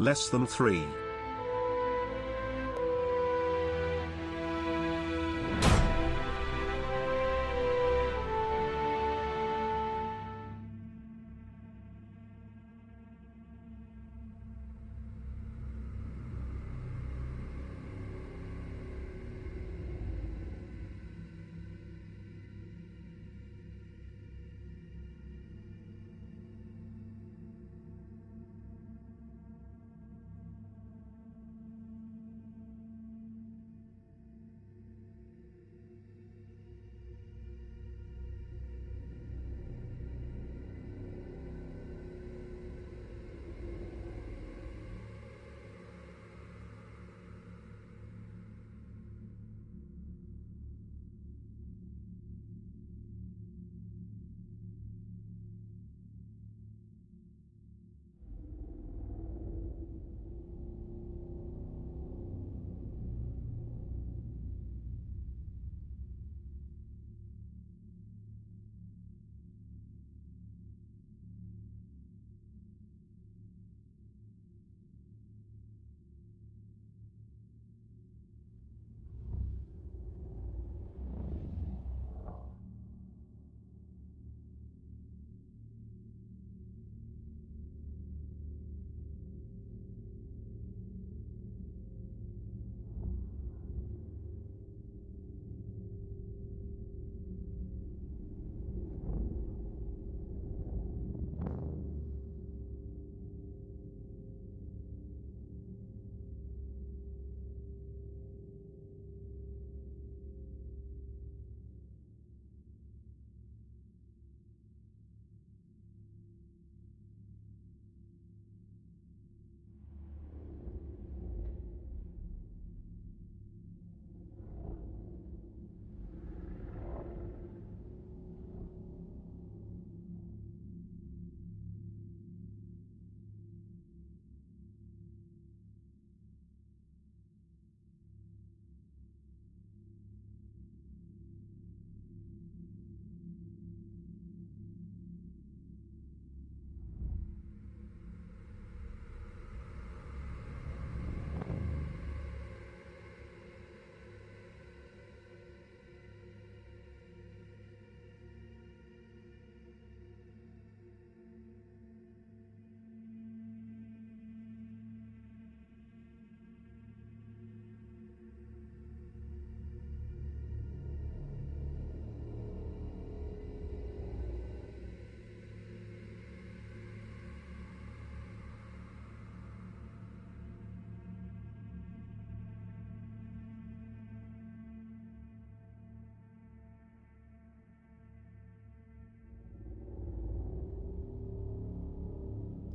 less than 3.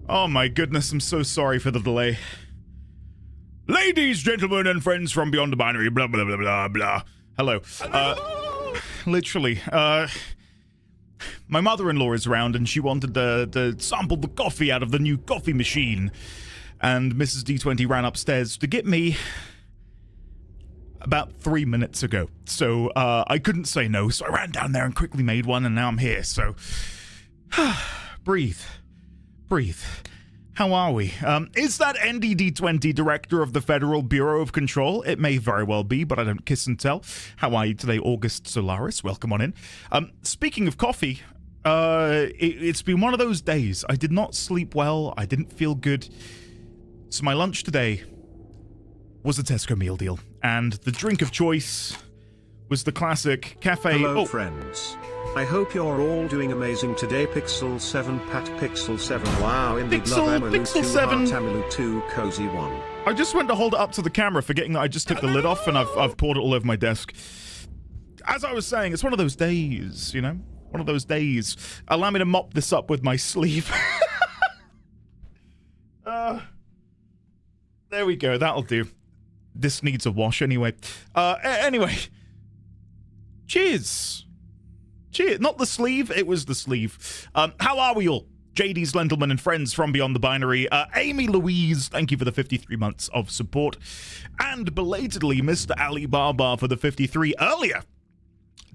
Oh my goodness, I'm so sorry for the delay. Ladies, gentlemen, and friends from beyond the binary, blah, blah, blah, blah, blah. Hello. Literally, my mother-in-law is around and she wanted to sample the coffee out of the new coffee machine. And Mrs. D20 ran upstairs to get me about 3 minutes ago. So, I couldn't say no, so I ran down there and quickly made one, and now I'm here, so... breathe. Breathe. How are we? Is that NDD20 Director of the Federal Bureau of Control? It may very well be, but I don't kiss and tell. How are you today, August Solaris? Welcome on in. Speaking of coffee, it's been one of those days. I did not sleep well. I didn't feel good. So my lunch today was a Tesco meal deal. And the drink of choice was the classic cafe... Hello, friends. I hope you're all doing amazing today. Pixel 7 Pat Pixel 7. Wow, indeed. Pixel, love Emilu Pixel 2 7. Heart Emilu 2 Cozy 1. I just went to hold it up to the camera, forgetting that I just took the lid off and I've poured it all over my desk. As I was saying, it's one of those days, you know? One of those days. Allow me to mop this up with my sleeve. There we go, that'll do. This needs a wash anyway. Anyway. Cheers. Cheers. Not the sleeve, it was the sleeve. How are we all? JD's Gentlemen and friends from Beyond the Binary. Amy Louise, thank you for the 53 months of support. And belatedly, Mr. Ali Baba for the 53 earlier.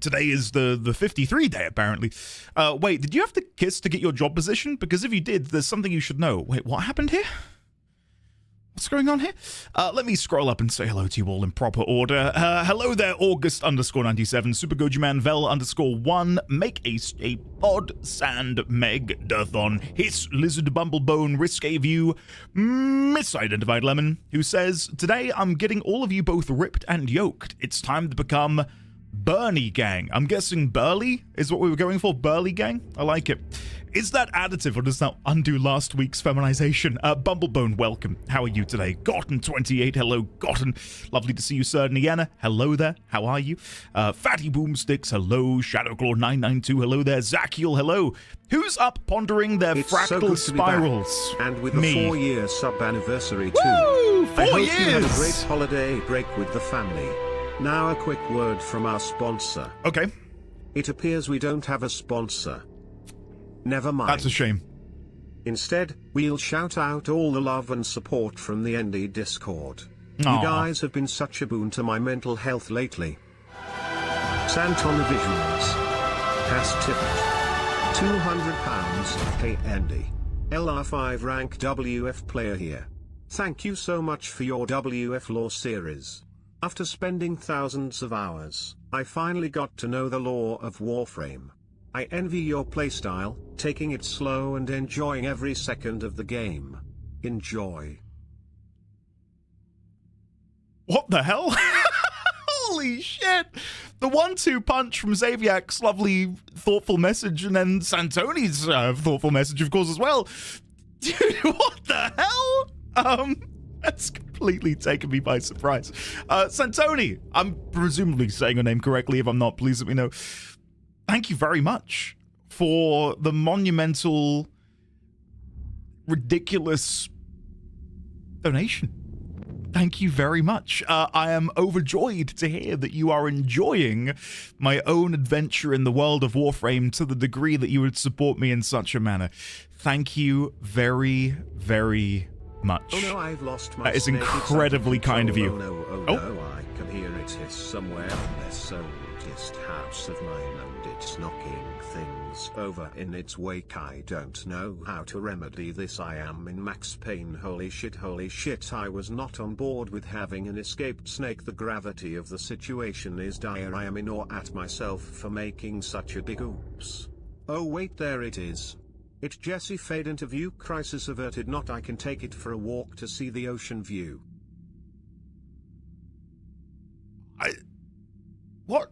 Today is the 53 day, apparently. Wait, did you have to kiss to get your job position? Because if you did, there's something you should know. Wait, what happened here? What's going on here? Let me scroll up and say hello to you all in proper order. Hello there, August_97, SuperGojuman, Vel_1, Make a Pod, Sand, Meg, Durthon, Hiss, Lizard, Bumblebone, Risque View, Misidentified Lemon, who says, today I'm getting all of you both ripped and yoked. It's time to become Bernie Gang. I'm guessing Burly is what we were going for. Burly Gang? I like it. Is that additive or does that undo last week's feminization? Bumblebone, welcome. How are you today? Gotten28, hello, Gotten. Lovely to see you, Sir Niana. Hello there. How are you? Fatty Boomsticks, hello. Shadowclaw992, hello there. Zakiel, hello. Who's up pondering their fractal spirals? And with the 4-year sub anniversary too. Woo! 4 I hope years! you had a great holiday break with the family. Now a quick word from our sponsor. Okay. It appears we don't have a sponsor. Never mind. That's a shame. Instead, we'll shout out all the love and support from the ND Discord. Aww. You guys have been such a boon to my mental health lately. Sant on the visuals. Has tipped. £200. Hey Andy. LR5 rank WF player here. Thank you so much for your WF lore series. After spending thousands of hours, I finally got to know the lore of Warframe. I envy your playstyle, taking it slow and enjoying every second of the game. Enjoy. What the hell? Holy shit! The 1-2 punch from Xaviak's lovely, thoughtful message, and then Santoni's thoughtful message, of course, as well. Dude, what the hell? That's completely taken me by surprise. Santoni, I'm presumably saying your name correctly. If I'm not, please let me know. Thank you very much for the monumental, ridiculous donation. Thank you very much. I am overjoyed to hear that you are enjoying my own adventure in the world of Warframe to the degree that you would support me in such a manner. Thank you very, very much. Oh no, I've lost my That is incredibly kind of you. Oh no, no, I can hear it hiss somewhere in this oldest house of mine, and it's knocking things over in its wake. I don't know how to remedy this. I am in max pain. Holy shit, I was not on board with having an escaped snake. The gravity of the situation is dire. I am in awe at myself for making such a big oops. Oh wait, there it is. It Jesse Fade interview. Crisis averted. Not I can take it for a walk to see the ocean view. What?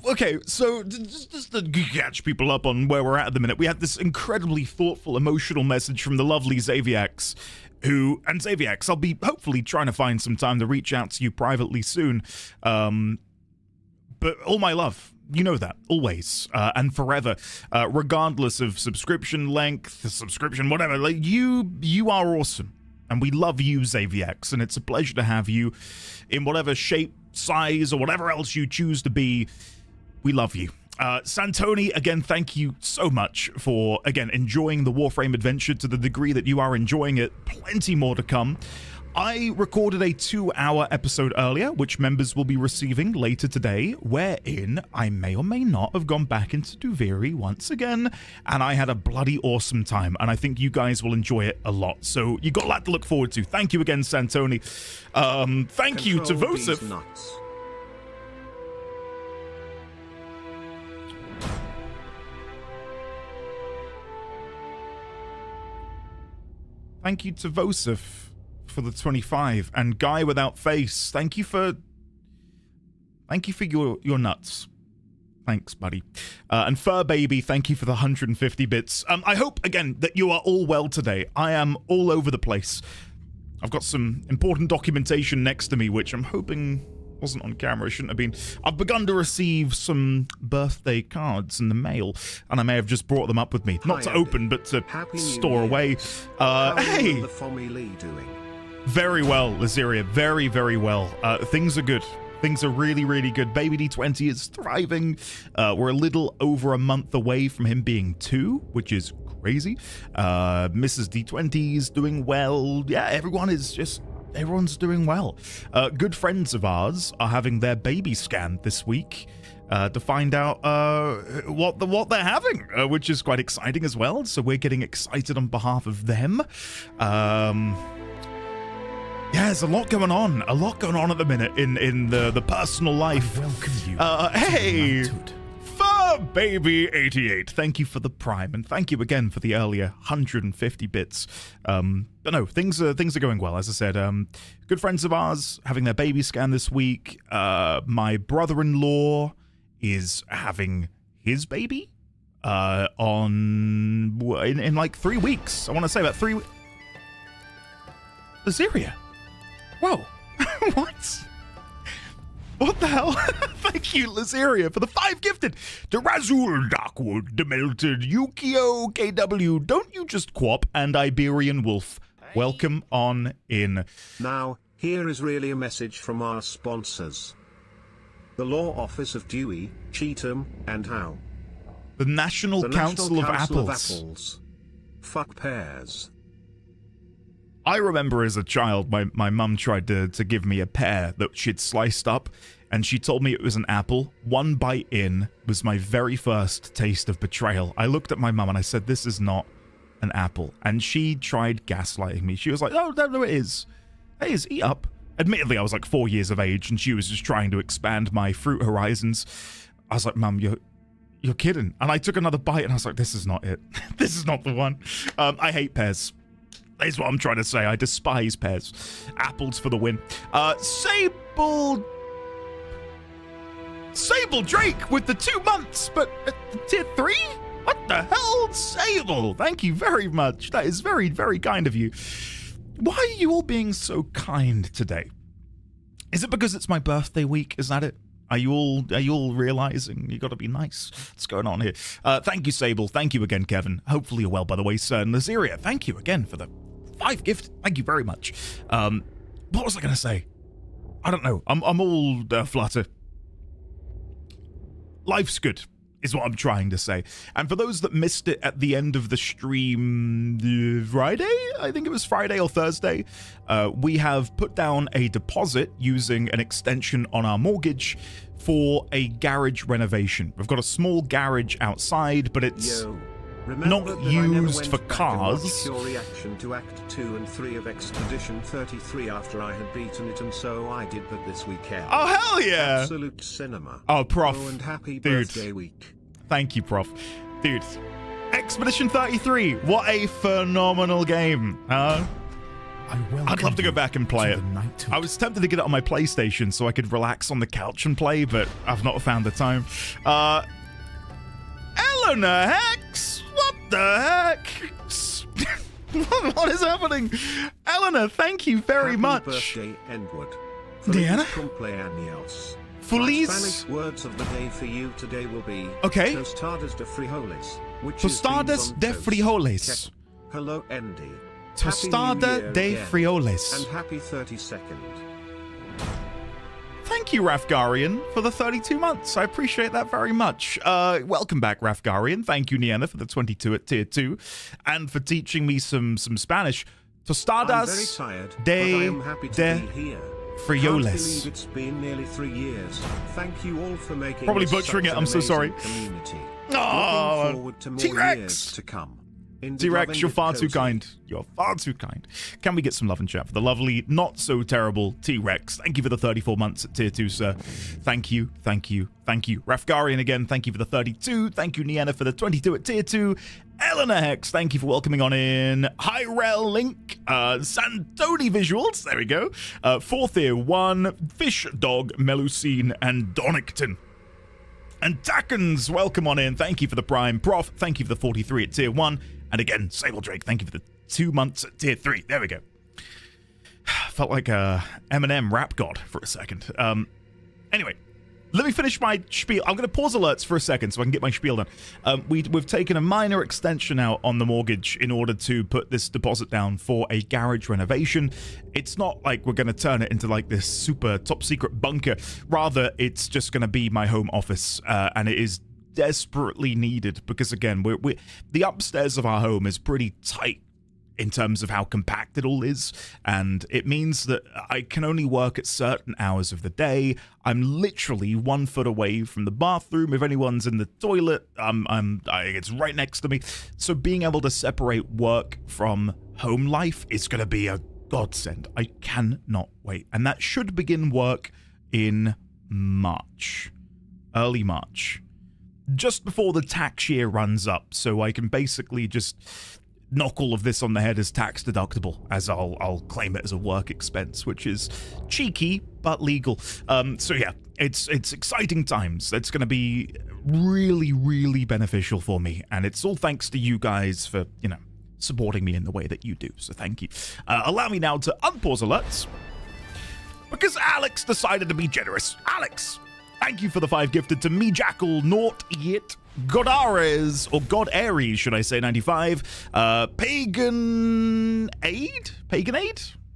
Okay, so just to catch people up on where we're at the minute, we had this incredibly thoughtful, emotional message from the lovely Xaviax, and Xaviax, I'll be hopefully trying to find some time to reach out to you privately soon, but all my love. You know that, always, and forever, regardless of subscription length, subscription, whatever, like, you are awesome, and we love you, Xaviax, and it's a pleasure to have you in whatever shape, size, or whatever else you choose to be. We love you. Santoni, again, thank you so much for, again, enjoying the Warframe adventure to the degree that you are enjoying it. Plenty more to come. I recorded a 2-hour episode earlier, which members will be receiving later today, wherein I may or may not have gone back into Duviri once again, and I had a bloody awesome time, and I think you guys will enjoy it a lot. So you got a lot to look forward to. Thank you again, Santoni. Thank you to Vosif. Thank you to Vosif for the 25, and Guy Without Face, thank you for your nuts. Thanks, buddy. And Fur Baby, thank you for the 150 bits. I hope, again, that you are all well today. I am all over the place. I've got some important documentation next to me, which I'm hoping wasn't on camera, shouldn't have been. I've begun to receive some birthday cards in the mail, and I may have just brought them up with me. Not to open, but to store away. Hey! The family doing? Very well, Laziria. Very, very well. Things are good. Things are really, really good. Baby D20 is thriving. We're a little over a month away from him being 2, which is crazy. Mrs. D20's doing well. Yeah, everyone's doing well. Good friends of ours are having their baby scan this week. to find out what they're having, which is quite exciting as well. So we're getting excited on behalf of them. Yeah, there's a lot going on at the minute in the personal life. I welcome you. Hey, Baby88, thank you for the Prime, and thank you again for the earlier 150 bits. But no, things are going well. As I said, good friends of ours having their baby scan this week. My brother-in-law is having his baby in like 3 weeks. I want to say about 3 weeks. Lazeria. Whoa. What? What the hell? Thank you, Lazeria, for the 5 gifted. Derazul, Darkwood, Demelted, Yukio, KW, Don't You Just Quap, and Iberian Wolf. Welcome on in. Now, here is really a message from our sponsors. The Law Office of Dewey, Cheatham, and Howe. The National Council of Apples. Fuck pears. I remember as a child, my mum tried to give me a pear that she'd sliced up, and she told me it was an apple. One bite in was my very first taste of betrayal. I looked at my mum and I said, this is not an apple. And she tried gaslighting me. She was like, oh, no, it is. It is, eat up. Admittedly, I was like 4 years of age, and she was just trying to expand my fruit horizons. I was like, Mum, you're kidding. And I took another bite, and I was like, this is not it. This is not the one. I hate pears. That's what I'm trying to say. I despise pears. Apples for the win. Sable Drake with the 2 months, but tier 3? What the hell? Sable, thank you very much. That is very, very kind of you. Why are you all being so kind today? Is it because it's my birthday week? Is that it? Are you all realizing you got to be nice? What's going on here? Thank you, Sable. Thank you again, Kevin. Hopefully you're well, by the way, sir. And Lazeria, thank you again for the 5 gift. Thank you very much. What was I going to say? I don't know. I'm all flutter. Life's good, is what I'm trying to say. And for those that missed it at the end of the stream Friday, I think it was Friday or Thursday, we have put down a deposit using an extension on our mortgage for a garage renovation. We've got a small garage outside, but it's not used for cars. Your reaction to Act 2 and 3 of Expedition 33 after I had beaten it, and so I did that this weekend. Oh, hell yeah! Absolute cinema. Oh, Prof. Oh, and happy Dude. birthday week. Thank you, Prof. Dude, Expedition 33, what a phenomenal game. I'd love to go back and play it. I was tempted to get it on my PlayStation so I could relax on the couch and play, but I've not found the time. Eleanor Hex? What the heck? What is happening? Eleanor, thank you very much. Happy birthday, Enwood. Diana? Cumpleaños. Feliz. My Spanish words of the day for you today will be Tostadas de frijoles, which is Tostadas de frijoles. Check. Hello, Andy. Tostada de frijoles. And happy 32nd. Thank you, Rafgarian, for the 32 months. I appreciate that very much. Welcome back, Rafgarian. Thank you, Niana, for the 22 at tier 2, and for teaching me some Spanish. Tostadas de frijoles. Can't believe it's been nearly 3 years. Thank you all for making probably butchering it. I'm so sorry. Oh, forward to more T-Rex years to come. T-Rex, you're far too kind. You're far too kind. Can we get some love and chat for the lovely, not so terrible T-Rex? Thank you for the 34 months at tier 2, sir. Thank you, thank you, thank you. Rafgarian again, thank you for the 32. Thank you, Niana, for the 22 at tier 2. Eleanor Hex, thank you for welcoming on in. Hyrel Link, Santoni Visuals, there we go. 4th tier 1, Fish Dog, Melusine, and Donington. And Tackens, welcome on in. Thank you for the Prime. Prof, thank you for the 43 at tier 1. And again, Sable Drake, thank you for the 2 months at tier 3. There we go. Felt like a Eminem rap god for a second. Anyway, let me finish my spiel. I'm going to pause alerts for a second so I can get my spiel done. We've taken a minor extension out on the mortgage in order to put this deposit down for a garage renovation. It's not like we're going to turn it into like this super top secret bunker. Rather, it's just going to be my home office, and it is desperately needed because, again, the upstairs of our home is pretty tight in terms of how compact it all is, and it means that I can only work at certain hours of the day. I'm literally 1 foot away from the bathroom. If anyone's in the toilet, it's right next to me. So being able to separate work from home life is going to be a godsend. I cannot wait. And that should begin work in March, early March, just before the tax year runs up, so I can basically just knock all of this on the head as tax deductible, as I'll claim it as a work expense, which is cheeky but legal. So yeah, it's exciting times. It's going to be really, really beneficial for me, and it's all thanks to you guys for, supporting me in the way that you do. So thank you. Allow me now to unpause alerts, because Alex decided to be generous. Alex, thank you for the 5 gifted to me, Jackal, Naught, Yit, Godares, or God Aries, should I say, 95, Pagan Aid?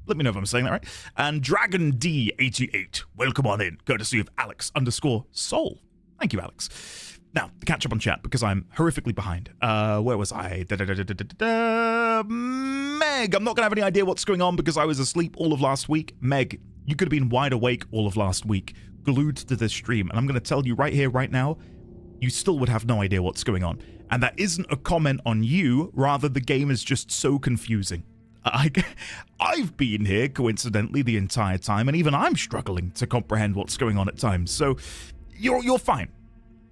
Let me know if I'm saying that right. And Dragon D 88. Welcome on in, courtesy of Alex_Soul. Thank you, Alex. Now, to catch up on chat, because I'm horrifically behind. Where was I? Meg, I'm not going to have any idea what's going on because I was asleep all of last week. Meg, you could have been wide awake all of last week, glued to this stream, and I'm going to tell you right here, right now, you still would have no idea what's going on. And that isn't a comment on you, rather the game is just so confusing. I've been here, coincidentally, the entire time, and even I'm struggling to comprehend what's going on at times, so you're fine.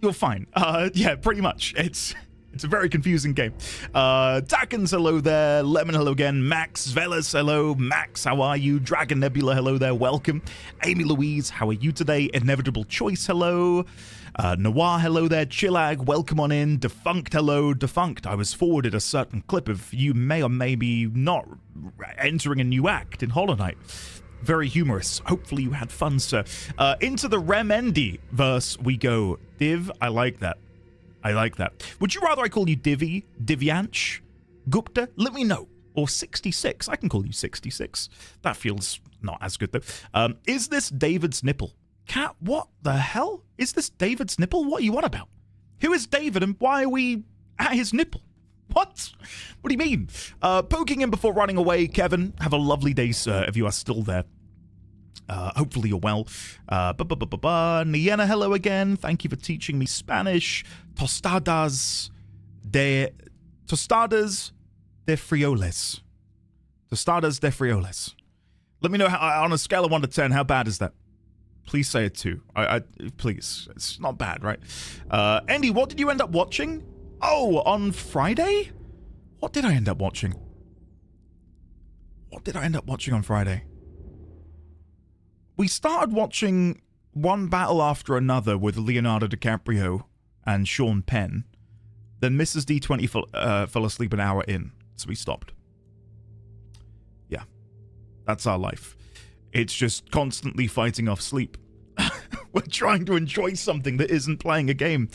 You're fine. Yeah, pretty much. It's a very confusing game. Takens, hello there. Lemon, hello again. Max Velas, hello. Max, how are you? Dragon Nebula, hello there. Welcome. Amy Louise, how are you today? Inevitable Choice, hello. Noir, hello there. Chillag, welcome on in. Defunct, hello. Defunct, I was forwarded a certain clip of you may or maybe not entering a new act in Hollow Knight. Very humorous. Hopefully you had fun, sir. Into the Remendi verse we go. Div, I like that. I like that. Would you rather I call you Divi, Divyansh, Gupta? Let me know. Or 66. I can call you 66. That feels not as good, though. Is this David's nipple? Cat, what the hell? Is this David's nipple? What are you on about? Who is David and why are we at his nipple? What? What do you mean? Poking him before running away, Kevin. Have a lovely day, sir, if you are still there. Hopefully you're well. Niena, hello again. Thank you for teaching me Spanish. Tostadas de frioles. Tostadas de frioles. Let me know how, on a scale of 1 to 10, how bad is that? Please say it too. Please. It's not bad, right? Andy, what did you end up watching? Oh, on Friday? What did I end up watching? What did I end up watching on Friday? We started watching one battle after another with Leonardo DiCaprio and Sean Penn. Then Mrs. D20 fell asleep an hour in, so we stopped. Yeah, that's our life. It's just constantly fighting off sleep. We're trying to enjoy something that isn't playing a game.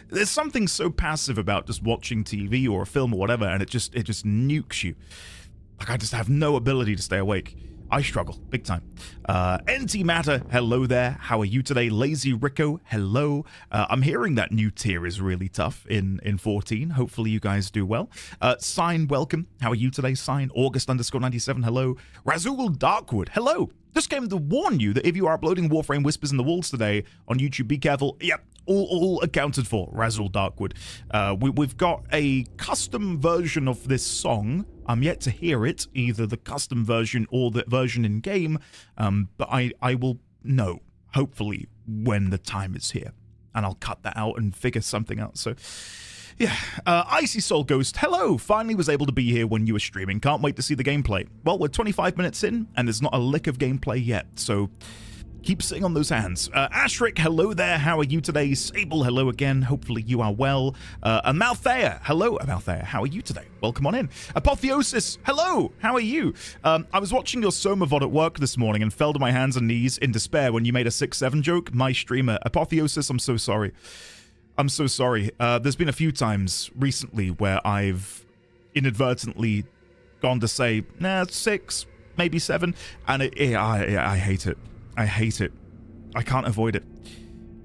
There's something so passive about just watching TV or a film or whatever, and it just nukes you. Like, I just have no ability to stay awake. I struggle, big time. NT Matter, hello there. How are you today? Lazy Rico, hello. I'm hearing that new tier is really tough in 14. Hopefully you guys do well. Sign, welcome. How are you today, Sign? August_97, hello. Razul Darkwood, hello. Just came to warn you that if you are uploading Warframe Whispers in the Walls today on YouTube, be careful. Yep, all accounted for, Razul Darkwood. We've got a custom version of this song. I'm yet to hear it, either the custom version or the version in game, but I will know, hopefully, when the time is here. And I'll cut that out and figure something out. So, yeah. Icy Soul Ghost, hello! Finally was able to be here when you were streaming. Can't wait to see the gameplay. Well, we're 25 minutes in, and there's not a lick of gameplay yet, so keep sitting on those hands. Ashric, hello there. How are you today? Sable, hello again. Hopefully you are well. Amalthea, hello, Amalthea. How are you today? Welcome on in. Apotheosis, hello. How are you? I was watching your Soma VOD at work this morning and fell to my hands and knees in despair when you made a 6-7 joke. My streamer, Apotheosis, I'm so sorry. I'm so sorry. There's been a few times recently where I've inadvertently gone to say, 6, maybe 7, and I hate it. I hate it. I can't avoid it.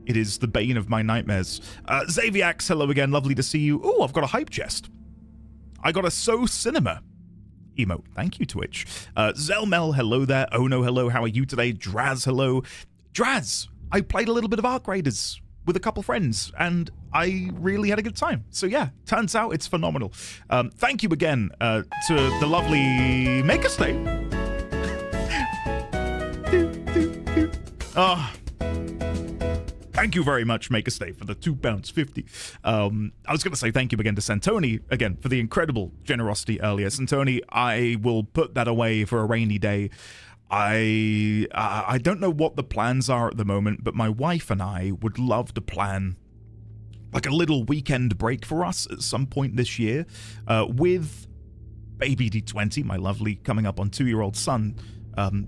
It is the bane of my nightmares. Xaviax, hello again. Lovely to see you. Oh, I've got a hype chest. I got a So Cinema emote. Thank you, Twitch. Zelmel, hello there. Ono, hello. How are you today? Draz, hello. Draz, I played a little bit of Arc Raiders with a couple friends, and I really had a good time. So yeah, turns out it's phenomenal. Thank you again to the lovely Maker Stay. Thank you very much, Make a Stay, for the £2.50. I was going to say thank you again to Santoni, again, for the incredible generosity earlier. Santoni, I will put that away for a rainy day. I don't know what the plans are at the moment, but my wife and I would love to plan like a little weekend break for us at some point this year with baby D20, my lovely coming up on 2-year-old son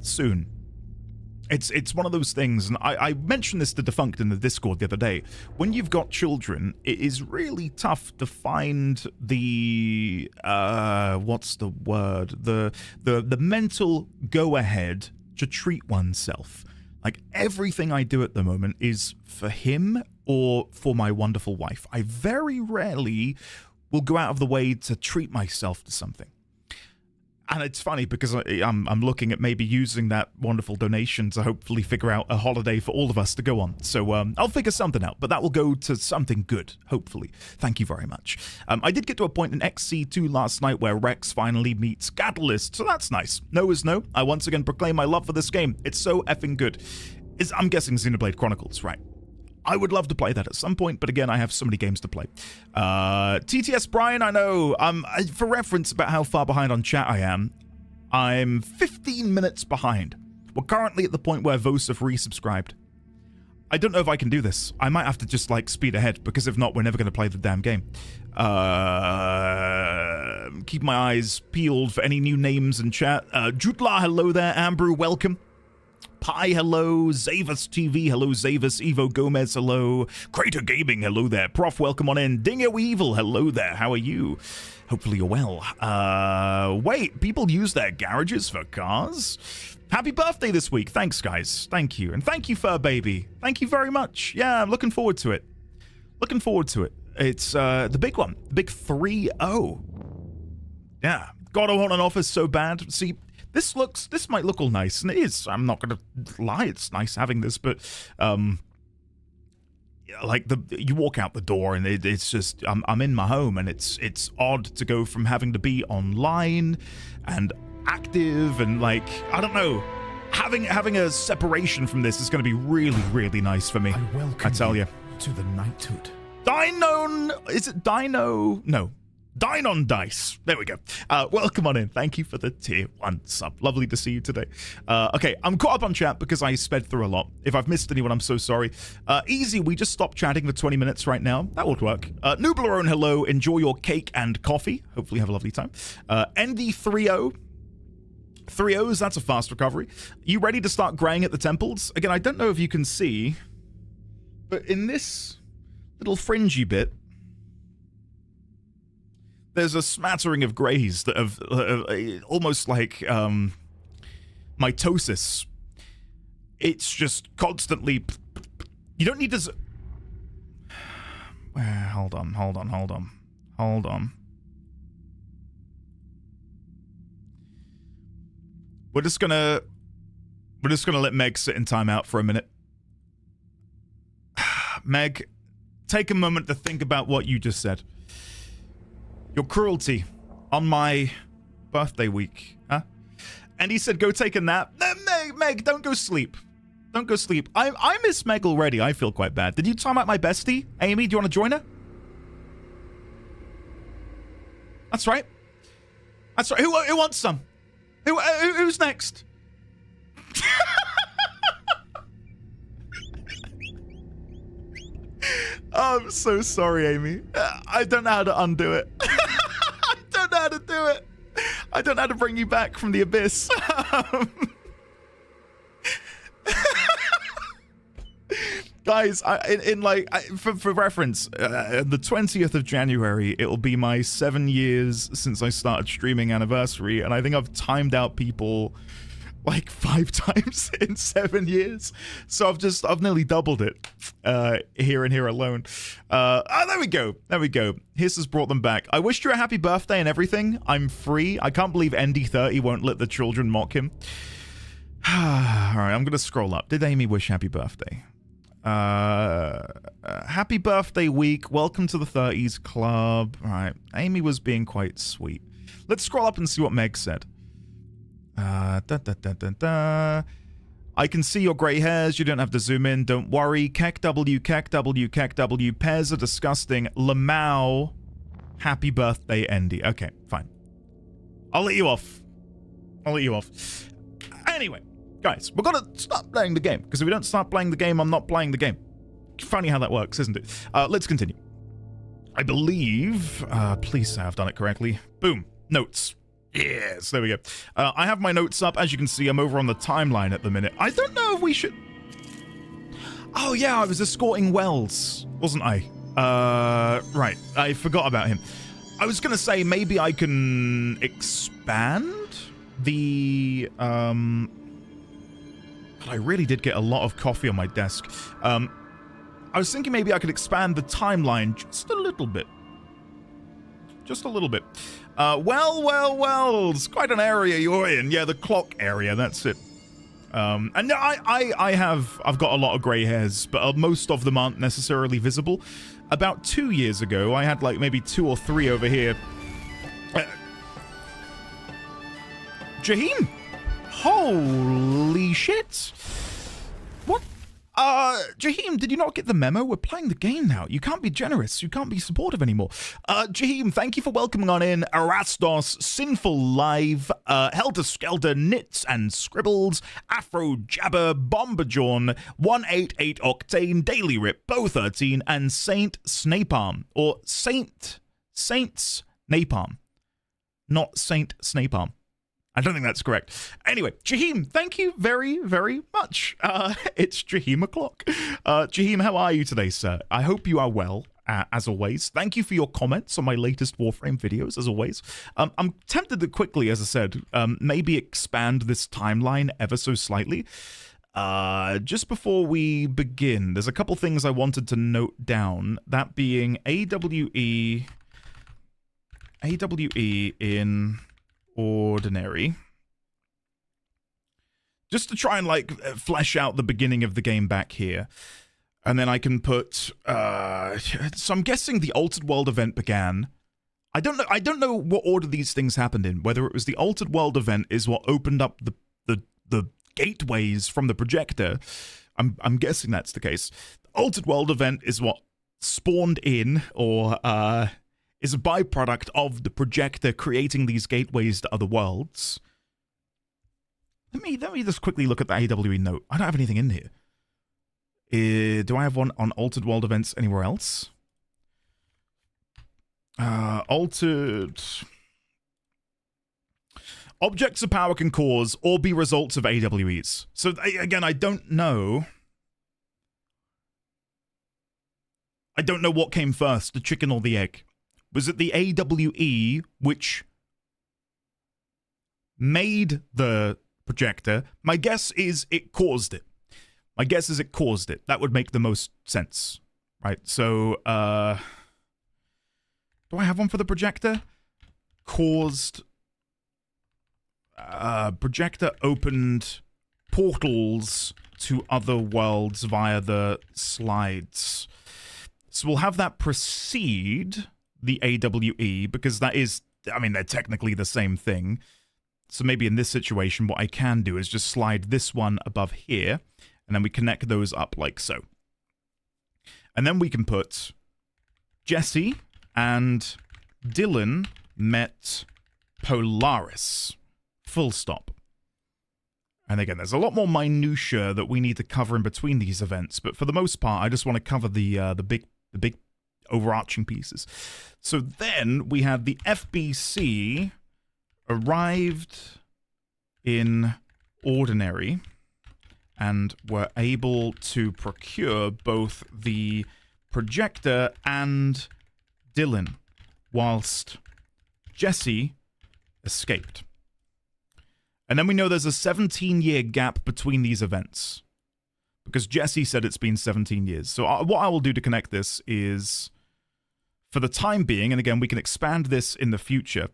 soon. It's one of those things, and I mentioned this to Defunct in the Discord the other day. When you've got children, it is really tough to find the what's the word? The mental go-ahead to treat oneself. Like, everything I do at the moment is for him or for my wonderful wife. I very rarely will go out of the way to treat myself to something. And it's funny because I'm looking at maybe using that wonderful donation to hopefully figure out a holiday for all of us to go on. So I'll figure something out, but that will go to something good, hopefully. Thank you very much. I did get to a point in XC2 last night where Rex finally meets Catalyst, so that's nice. No is no. I once again proclaim my love for this game. It's so effing good. I'm guessing Xenoblade Chronicles, right? I would love to play that at some point, but again, I have so many games to play. TTS Brian, I know. For reference about how far behind on chat I am, I'm 15 minutes behind. We're currently at the point where Vos have resubscribed. I don't know if I can do this. I might have to just, like, speed ahead, because if not, we're never going to play the damn game. Keep my eyes peeled for any new names in chat. Jutla, hello there. Ambrew, welcome. Pi, hello. Zavis TV, hello. Zavis. Evo Gomez, hello. Crater Gaming, hello there. Prof, welcome on in. Dingo Evil, hello there. How are you? Hopefully you're well. Wait, people use their garages for cars? Happy birthday this week. Thanks, guys. Thank you. And thank you, Fur Baby. Thank you very much. Yeah, I'm looking forward to it. Looking forward to it. It's the big one. The big 3-0. Yeah. God, I want an office so bad. See, this might look all nice, and it is. I'm not gonna lie, it's nice having this, but like you walk out the door and it's just I'm in my home, and it's odd to go from having to be online and active and, like, I don't know, having a separation from this is going to be really, really nice for me. I tell you. To the knighthood. Is it Dino? No. Dine on Dice. There we go. Welcome on in. Thank you for the tier 1 sub. Lovely to see you today. Okay, I'm caught up on chat because I sped through a lot. If I've missed anyone, I'm so sorry. Easy, we just stopped chatting for 20 minutes right now. That would work. Nublerone, hello. Enjoy your cake and coffee. Hopefully you have a lovely time. ND30. 3-0s, that's a fast recovery. You ready to start graying at the temples? Again, I don't know if you can see, but in this little fringy bit, there's a smattering of grays that have almost like mitosis. It's just constantly. You don't need to. Hold on. We're just gonna let Meg sit in timeout for a minute. Meg, take a moment to think about what you just said. Your cruelty on my birthday week, huh? And he said, go take a nap. No, Meg, don't go sleep. Don't go sleep. I miss Meg already. I feel quite bad. Did you time out my bestie? Amy, do you want to join her? That's right. That's right. Who wants some? Who's next? I'm so sorry, Amy. I don't know how to undo it. I don't know how to do it. I don't know how to bring you back from the abyss. Guys, for reference, the 20th of January, it'll be my 7 years since I started streaming anniversary, and I think I've timed out people like 5 times in 7 years. So I've nearly doubled it here and here alone. There we go. There we go. Hiss has brought them back. I wished you a happy birthday and everything. I'm free. I can't believe ND30 won't let the children mock him. All right, I'm going to scroll up. Did Amy wish happy birthday? Happy birthday week. Welcome to the 30s club. All right. Amy was being quite sweet. Let's scroll up and see what Meg said. I can see your grey hairs. You don't have to zoom in. Don't worry. KEKW, KEKW, KEKW. Pears are disgusting. Lamau. Happy birthday, Andy. Okay, fine. I'll let you off. I'll let you off. Anyway, guys, we're gonna start playing the game. Because if we don't start playing the game, I'm not playing the game. Funny how that works, isn't it? Let's continue. I believe... please say I've done it correctly. Boom. Notes. Yes, there we go. I have my notes up. As you can see, I'm over on the timeline at the minute. I don't know if we should... Oh, yeah, I was escorting Wells, wasn't I? Right. I forgot about him. I was going to say maybe I can expand the... But I really did get a lot of coffee on my desk. I was thinking maybe I could expand the timeline just a little bit. Just a little bit. Well, it's quite an area you're in. Yeah, the clock area, that's it. And I've got a lot of grey hairs, but most of them aren't necessarily visible. About 2 years ago, I had like maybe 2 or 3 over here. Jaheim! Holy shit! What? Jaheim, did you not get the memo? We're playing the game now. You can't be generous. You can't be supportive anymore. Jaheim, thank you for welcoming on in. Erastos, Sinful Live, Helter Skelter, Knits and Scribbles, Afro Jabber, Bomberjawn, 188 Octane, Daily Rip, Bo13, and Saint Snapearm. Or Saints Napalm. Not Saint Snapearm. I don't think that's correct. Anyway, Jaheim, thank you very, very much. It's Jaheim o'clock. Jaheim, how are you today, sir? I hope you are well, as always. Thank you for your comments on my latest Warframe videos, as always. I'm tempted to quickly, as I said, maybe expand this timeline ever so slightly. Just before we begin, there's a couple things I wanted to note down, that being AWE in... Ordinary. Just to try and like flesh out the beginning of the game back here. And then I can put so I'm guessing the Altered World event began. I don't know what order these things happened in, whether it was the Altered World event is what opened up the gateways from the projector. I'm guessing that's the case. The Altered World event is what spawned in or is a byproduct of the projector creating these gateways to other worlds. Let me just quickly look at the AWE note. I don't have anything in here. Do I have one on Altered World events anywhere else? Altered... Objects of power can cause or be results of AWEs. So, again, I don't know. I don't know what came first, the chicken or the egg. Was it the AWE which made the projector? My guess is it caused it. My guess is it caused it. That would make the most sense. Right, so, do I have one for the projector? Caused... projector opened portals to other worlds via the slides. So we'll have that precede the AWE, because that is, I mean, they're technically the same thing. So maybe in this situation, what I can do is just slide this one above here, and then we connect those up like so. And then we can put Jesse and Dylan met Polaris. Full stop. And again, there's a lot more minutiae that we need to cover in between these events, but for the most part, I just want to cover the big overarching pieces. So then we had the FBC arrived in Ordinary and were able to procure both the projector and Dylan, whilst Jesse escaped. And then we know there's a 17-year gap between these events. Because Jesse said it's been 17 years. So what I will do to connect this is, for the time being, and again, we can expand this in the future.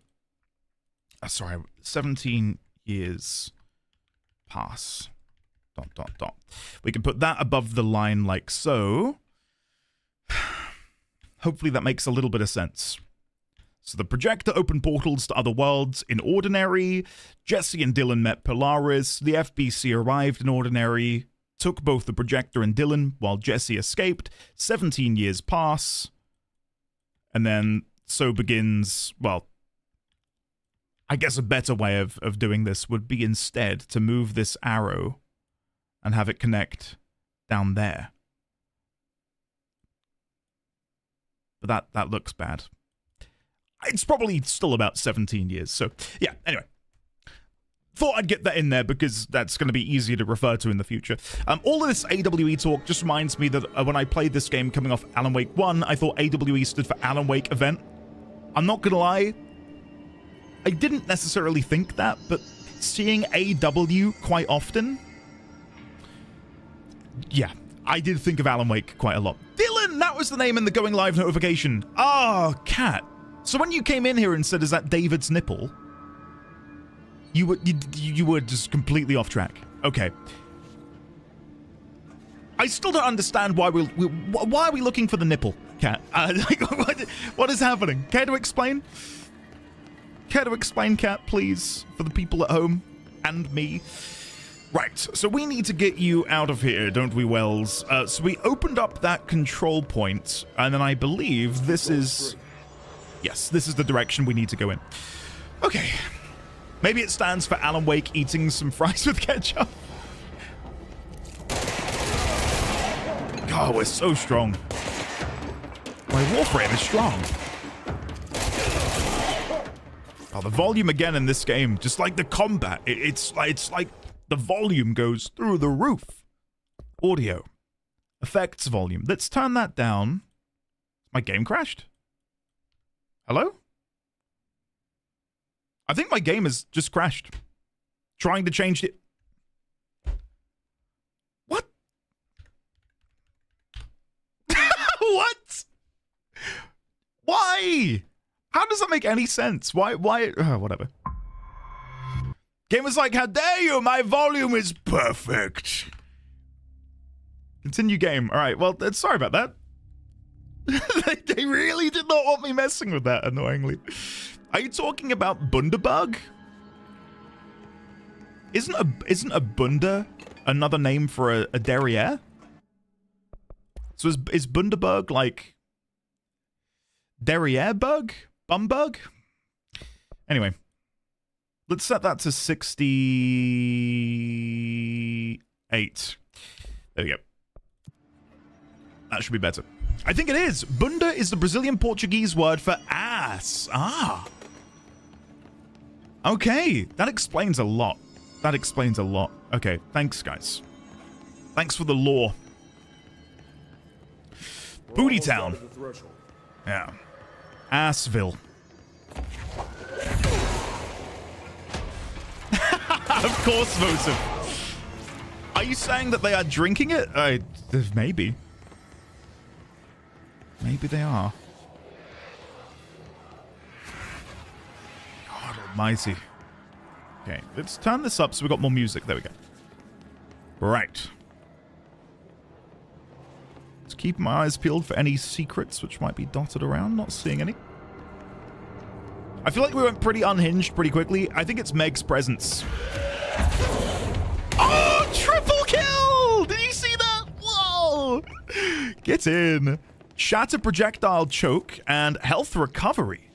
17 years pass. ... We can put that above the line like so. Hopefully that makes a little bit of sense. So the projector opened portals to other worlds in Ordinary. Jesse and Dylan met Polaris. The FBC arrived in Ordinary, took both the projector and Dylan while Jesse escaped. 17 years pass. And then so begins, well, I guess a better way of doing this would be instead to move this arrow and have it connect down there. But that looks bad. It's probably still about 17 years. So, yeah, anyway. Thought I'd get that in there because that's going to be easier to refer to in the future. All of this AWE talk just reminds me that when I played this game coming off Alan Wake 1, I thought AWE stood for Alan Wake Event. I'm not going to lie. I didn't necessarily think that, but seeing AW quite often, yeah, I did think of Alan Wake quite a lot. Dylan, that was the name in the going live notification. Oh, cat. So when you came in here and said, is that David's nipple? You were just completely off track. Okay. I still don't understand why why are we looking for the nipple, cat? What is happening? Care to explain? Care to explain, cat, please, for the people at home and me? Right, so we need to get you out of here, don't we, Wells? So we opened up that control point, and then I believe this is... Yes, this is the direction we need to go in. Okay. Maybe it stands for Alan Wake eating some fries with ketchup. God, we're so strong. My Warframe is strong. Oh, the volume again in this game, just like the combat, it's like the volume goes through the roof. Audio. Effects volume. Let's turn that down. My game crashed. Hello? I think my game has just crashed. Trying to change it. What? What? Why? How does that make any sense? Why? Whatever. Game was like, how dare you? My volume is perfect. Continue game. All right, well, sorry about that. They really did not want me messing with that, annoyingly. Are you talking about Bundaberg? Isn't a Bunda another name for a derriere? So is Bundaberg like derriere bug? Bumbug? Anyway, let's set that to 68. There we go. That should be better. I think it is. Bunda is the Brazilian Portuguese word for ass. Ah. Okay, that explains a lot. That explains a lot. Okay, thanks, guys. Thanks for the lore. Booty Town. Yeah. Assville. Of course, Votive. Are you saying that they are drinking it? Maybe. Maybe they are. God almighty. Okay, let's turn this up so we got more music. There we go. Right. Let's keep my eyes peeled for any secrets which might be dotted around. Not seeing any. I feel like we went pretty unhinged pretty quickly. I think it's Meg's presence. Oh, triple kill! Did you see that? Whoa! Get in. Shatter projectile choke and health recovery.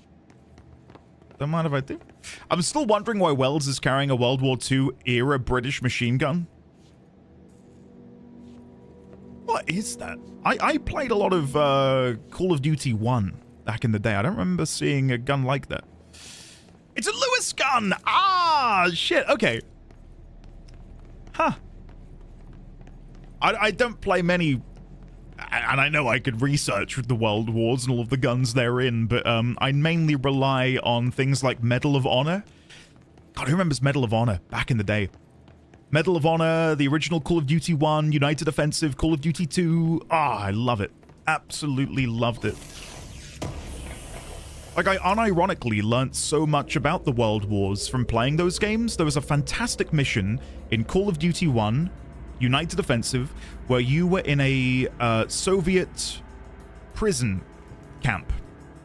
Don't mind if I do. I'm still wondering why Wells is carrying a World War II era British machine gun. What is that? I played a lot of Call of Duty 1 back in the day. I don't remember seeing a gun like that. It's a Lewis gun! Ah, shit. Okay. Huh. I don't play many... And I know I could research the World Wars and all of the guns therein, but I mainly rely on things like Medal of Honor. God, who remembers Medal of Honor back in the day? Medal of Honor, the original Call of Duty 1, United Offensive, Call of Duty 2. Ah, I love it. Absolutely loved it. Like, I unironically learnt so much about the World Wars from playing those games. There was a fantastic mission in Call of Duty 1, United Offensive, where you were in a Soviet prison camp.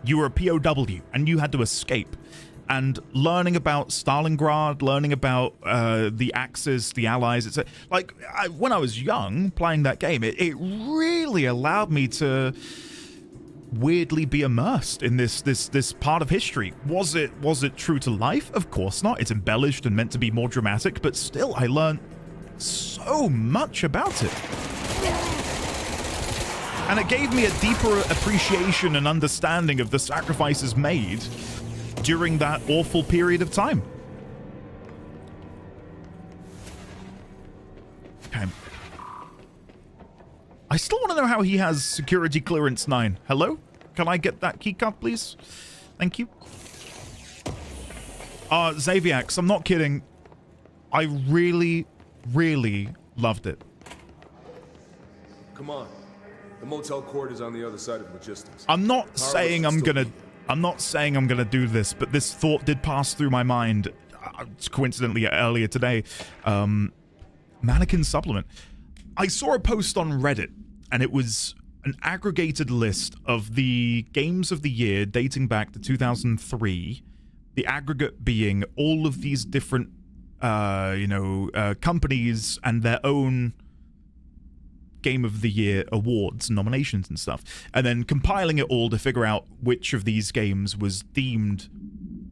You were a POW, and you had to escape. And learning about Stalingrad, learning about the Axis, the Allies, it's like when I was young playing that game, it really allowed me to weirdly be immersed in this part of history. Was it true to life? Of course not. It's embellished and meant to be more dramatic, but still, I learned so much about it. And it gave me a deeper appreciation and understanding of the sacrifices made during that awful period of time. Okay. I still want to know how he has security clearance 9. Hello? Can I get that keycard, please? Thank you. Xaviax, I'm not kidding. I really, really loved it. Come on. The motel court is on the other side of logistics. I'm not saying I'm gonna do this, but this thought did pass through my mind, coincidentally earlier today. Mannequin supplement. I saw a post on Reddit, and it was an aggregated list of the games of the year dating back to 2003. The aggregate being all of these different, companies and their own Game of the Year awards, nominations and stuff, and then compiling it all to figure out which of these games was deemed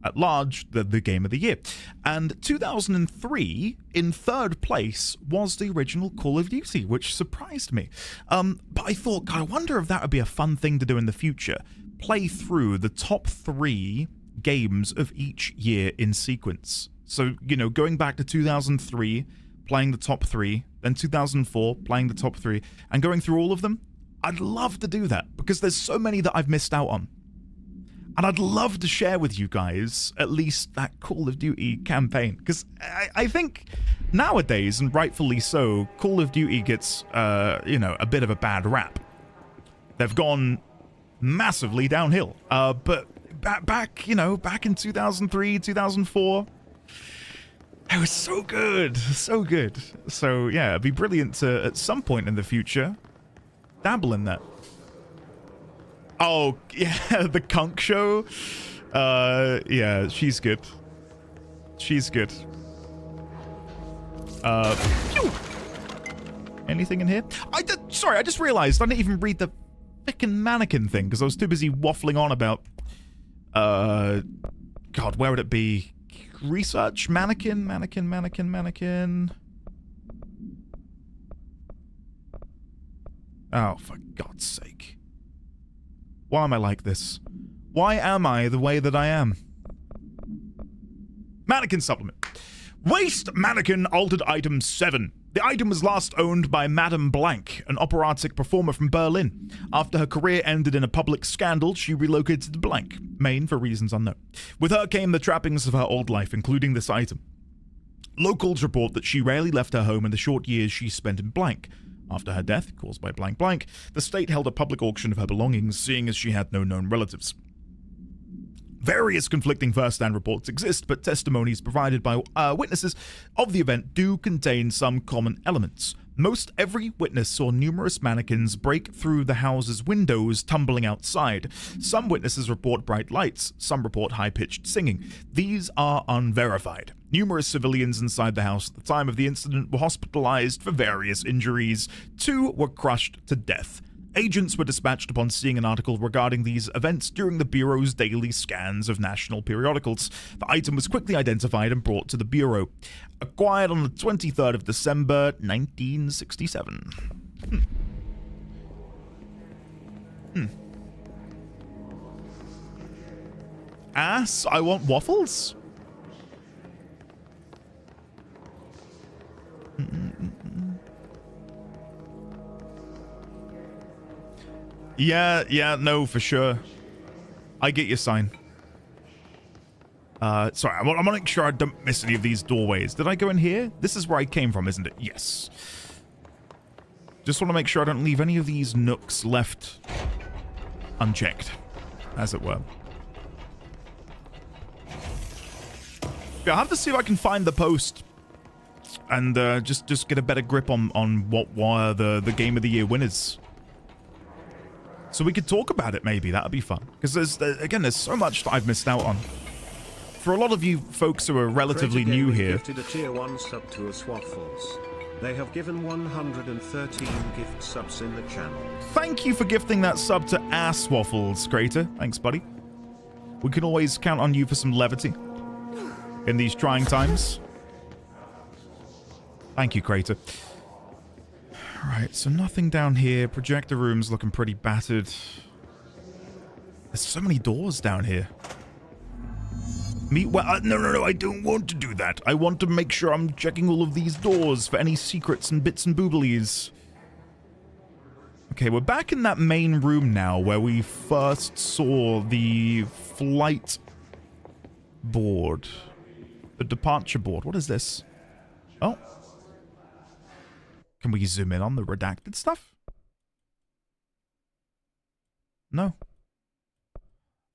at large the Game of the Year. And 2003, in third place, was the original Call of Duty, which surprised me. But I thought, God, I wonder if that would be a fun thing to do in the future. Play through the top 3 games of each year in sequence. So, going back to 2003, playing the top 3, then 2004, playing the top 3, and going through all of them. I'd love to do that, because there's so many that I've missed out on. And I'd love to share with you guys at least that Call of Duty campaign, because I think nowadays, and rightfully so, Call of Duty gets, a bit of a bad rap. They've gone massively downhill. But back in 2003, 2004... it was so good, so good. So yeah, it'd be brilliant to, at some point in the future, dabble in that. Oh, yeah, the Kunk Show. Yeah, she's good. She's good. Phew. Anything in here? Sorry, I just realized I didn't even read the frickin' mannequin thing, because I was too busy waffling on about, God, where would it be? Research, mannequin. Oh, for God's sake. Why am I like this? Why am I the way that I am? Mannequin supplement. Waste mannequin altered item 7. The item was last owned by Madame Blank, an operatic performer from Berlin. After her career ended in a public scandal, she relocated to Blank, Maine for reasons unknown. With her came the trappings of her old life, including this item. Locals report that she rarely left her home in the short years she spent in Blank. After her death, caused by blank blank, the state held a public auction of her belongings, seeing as she had no known relatives. Various conflicting first-hand reports exist, but testimonies provided by witnesses of the event do contain some common elements. Most every witness saw numerous mannequins break through the house's windows, tumbling outside. Some witnesses report bright lights, some report high-pitched singing. These are unverified. Numerous civilians inside the house at the time of the incident were hospitalized for various injuries. 2 were crushed to death. Agents were dispatched upon seeing an article regarding these events during the Bureau's daily scans of national periodicals. The item was quickly identified and brought to the Bureau. Acquired on the 23rd of December, 1967. Ass, I want waffles? Yeah, no, for sure. I get your sign. Sorry, I want to make sure I don't miss any of these doorways. Did I go in here? This is where I came from, isn't it? Yes. Just want to make sure I don't leave any of these nooks left unchecked, as it were. Yeah, I'll have to see if I can find the post and just get a better grip on what were the Game of the Year winners. So we could talk about it, maybe. That would be fun. Because there's so much that I've missed out on. For a lot of you folks who are relatively new here... Gifted a tier 1 sub to us Waffles. They have given 113 gift subs in the channel. Thank you for gifting that sub to Ass Waffles, Crater. Thanks, buddy. We can always count on you for some levity in these trying times. Thank you, Crater. Alright, so nothing down here. Projector room's looking pretty battered. There's so many doors down here. No, I don't want to do that. I want to make sure I'm checking all of these doors for any secrets and bits and booblies. Okay, we're back in that main room now where we first saw the flight board. The departure board. What is this? Oh. Can we zoom in on the redacted stuff? No.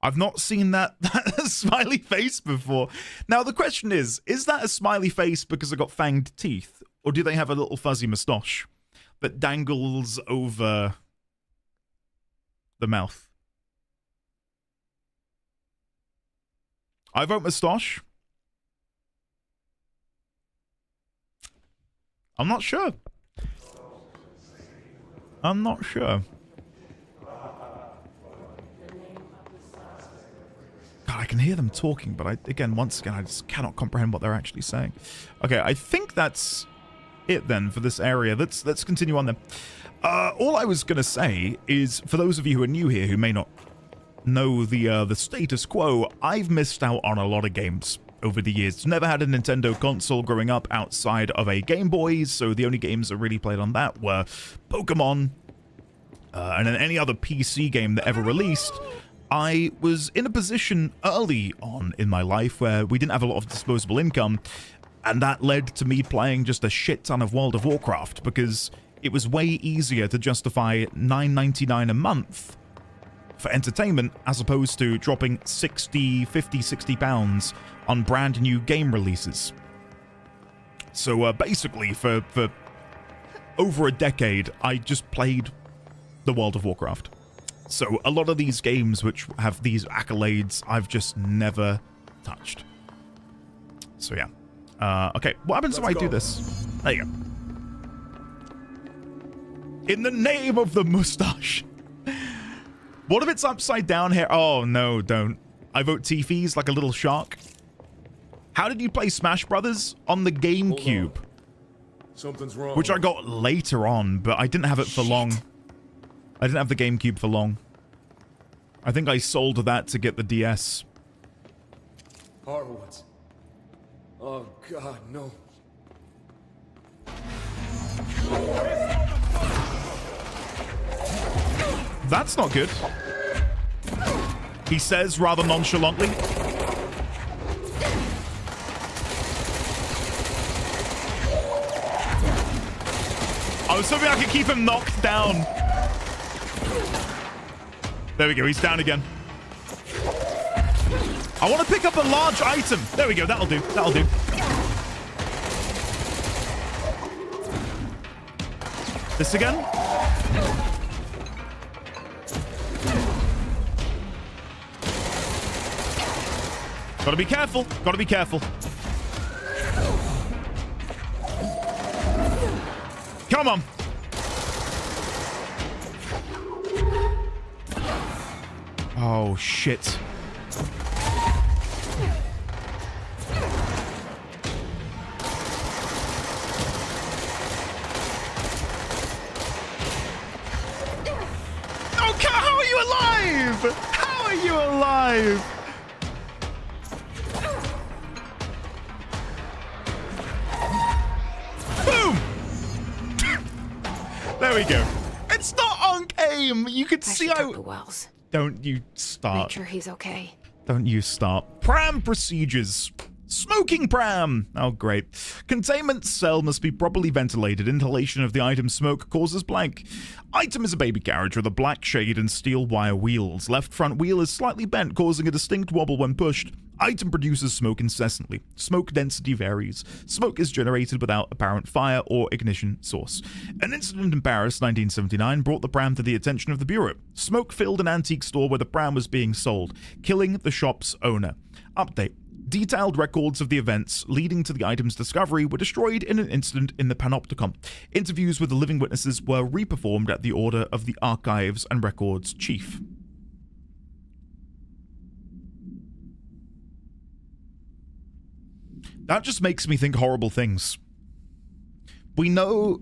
I've not seen that smiley face before. Now, the question is that a smiley face because it got fanged teeth? Or do they have a little fuzzy moustache that dangles over the mouth? I vote moustache. I'm not sure. I'm not sure. God, I can hear them talking, but once again, I just cannot comprehend what they're actually saying. Okay, I think that's it then for this area. Let's continue on then. All I was going to say is, for those of you who are new here who may not know the status quo, I've missed out on a lot of games over the years. Never had a Nintendo console growing up outside of a Game Boy, so the only games I really played on that were Pokemon, and then any other PC game that ever released. I was in a position early on in my life where we didn't have a lot of disposable income, and that led to me playing just a shit ton of World of Warcraft, because it was way easier to justify $9.99 a month for entertainment as opposed to dropping 50, 60 pounds on brand new game releases. So basically for over a decade I just played the World of Warcraft. So a lot of these games which have these accolades I've just never touched. So yeah. Okay, what happens if I do this? There you go. In the name of the mustache. What if it's upside down here? Oh, no, don't. I vote Tiffy's like a little shark. How did you play Smash Brothers? On the GameCube. Something's wrong. Which I got later on, but I didn't have it for long. I didn't have the GameCube for long. I think I sold that to get the DS. Hardwoods. Oh, God, no. That's not good. He says rather nonchalantly. I was hoping I could keep him knocked down. There we go, he's down again. I want to pick up a large item. There we go, that'll do, that'll do. This again? Gotta be careful, gotta be careful. Come on. Oh, shit. Oh, how are you alive? How are you alive? Boom! There we go. It's not on aim. You could see how... Wells. Don't you start. Make sure he's okay. Don't you start. Pram procedures. Smoking pram! Oh, great. Containment cell must be properly ventilated. Inhalation of the item's smoke causes blank. Item is a baby carriage with a black shade and steel wire wheels. Left front wheel is slightly bent, causing a distinct wobble when pushed. Item produces smoke incessantly. Smoke density varies. Smoke is generated without apparent fire or ignition source. An incident in Paris, 1979, brought the pram to the attention of the Bureau. Smoke filled an antique store where the pram was being sold, killing the shop's owner. Update. Detailed records of the events leading to the item's discovery were destroyed in an incident in the Panopticon. Interviews with the living witnesses were reperformed at the order of the Archives and Records Chief. That just makes me think horrible things. We know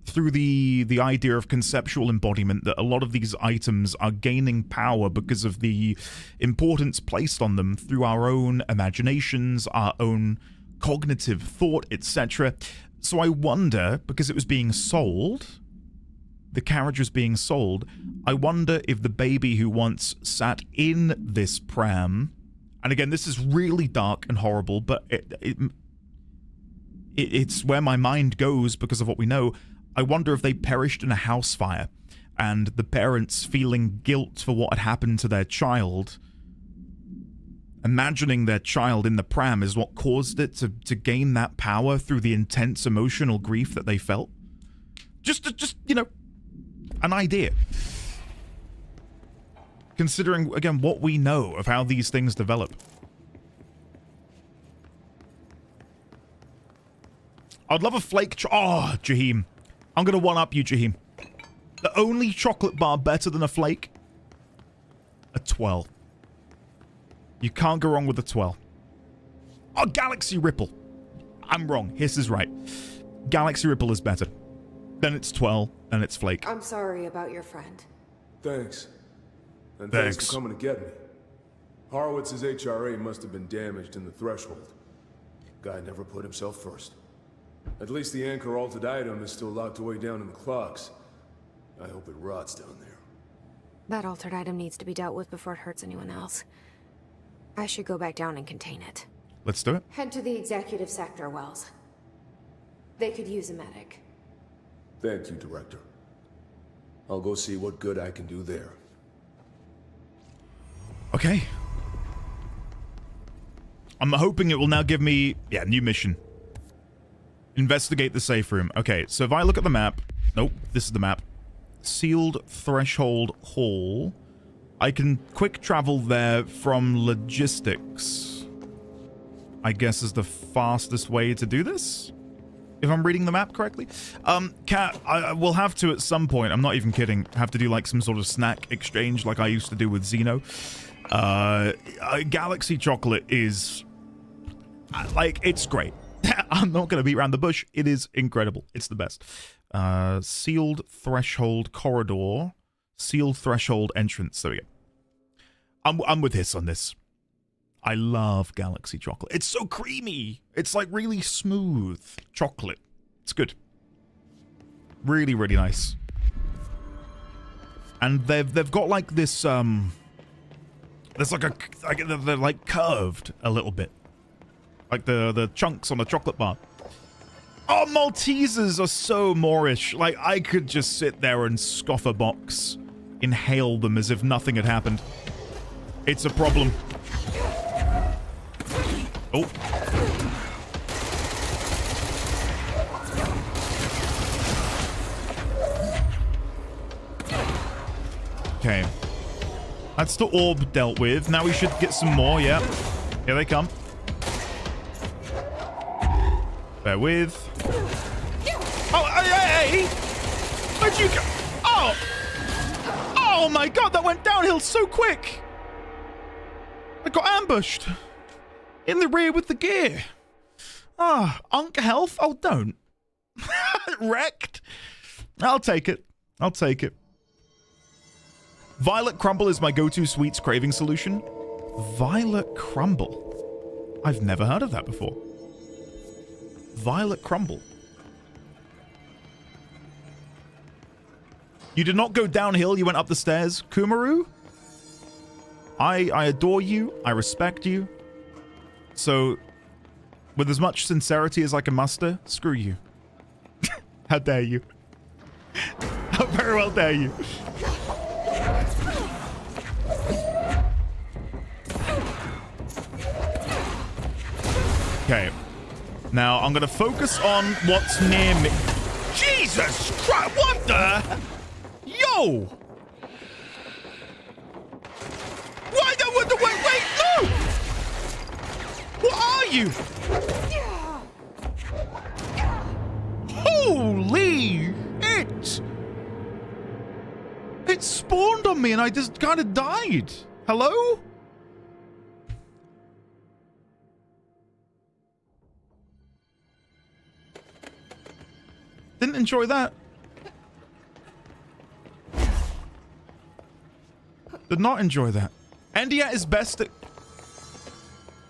through the idea of conceptual embodiment that a lot of these items are gaining power because of the importance placed on them through our own imaginations, our own cognitive thought, etc. So I wonder, because it was being sold, the carriage was being sold, I wonder if the baby who once sat in this pram, and again, this is really dark and horrible, but it's where my mind goes because of what we know. I wonder if they perished in a house fire and the parents feeling guilt for what had happened to their child, imagining their child in the pram is what caused it to gain that power through the intense emotional grief that they felt. Just you know, an idea. Considering, again, what we know of how these things develop. I'd love a flake oh, Jaheim. I'm gonna one-up you, Jaheim. The only chocolate bar better than a flake? A twirl. You can't go wrong with a twirl. Oh, Galaxy Ripple. I'm wrong. Hiss is right. Galaxy Ripple is better. Then it's twirl, and it's flake. I'm sorry about your friend. Thanks. And thanks for coming to get me. Horowitz's HRA must have been damaged in the threshold. Guy never put himself first. At least the anchor-altered item is still locked away down in the clocks. I hope it rots down there. That altered item needs to be dealt with before it hurts anyone else. I should go back down and contain it. Let's do it. Head to the executive sector, Wells. They could use a medic. Thank you, Director. I'll go see what good I can do there. Okay. I'm hoping it will now give me... yeah, new mission. Investigate the safe room. Okay, so if I look at the map... nope, this is the map. Sealed Threshold Hall. I can quick travel there from logistics. I guess is the fastest way to do this? If I'm reading the map correctly. Kat, I will have to at some point, I'm not even kidding, have to do like some sort of snack exchange like I used to do with Xeno. Galaxy Chocolate is... like, it's great. I'm not going to beat around the bush. It is incredible. It's the best. Sealed Threshold Corridor. Sealed Threshold Entrance. There we go. I'm with Hiss on this. I love Galaxy Chocolate. It's so creamy. It's like really smooth chocolate. It's good. Really, really nice. And they've got like this there's like they're like curved a little bit. Like the chunks on the chocolate bar. Oh, Maltesers are so Moorish. Like, I could just sit there and scoff a box. Inhale them as if nothing had happened. It's a problem. Oh. Okay. That's the orb dealt with. Now we should get some more, yeah. Here they come. Bear with. Oh, hey! Where'd you go? Oh! Oh my god, that went downhill so quick! I got ambushed. In the rear with the gear. Ah, Unk health? Oh, don't. Wrecked. I'll take it. I'll take it. Violet Crumble is my go-to sweets craving solution. Violet Crumble. I've never heard of that before. Violet Crumble. You did not go downhill, you went up the stairs. Kumaru? I adore you. I respect you. So, with as much sincerity as I can muster, screw you. How dare you? How very well dare you? Okay. Now, I'm going to focus on what's near me. Jesus Christ! What the? Yo! Why the? Wait, no! What are you? Holy shit! It spawned on me and I just kind of died. Hello? Didn't enjoy that. Did not enjoy that. Endia is best at...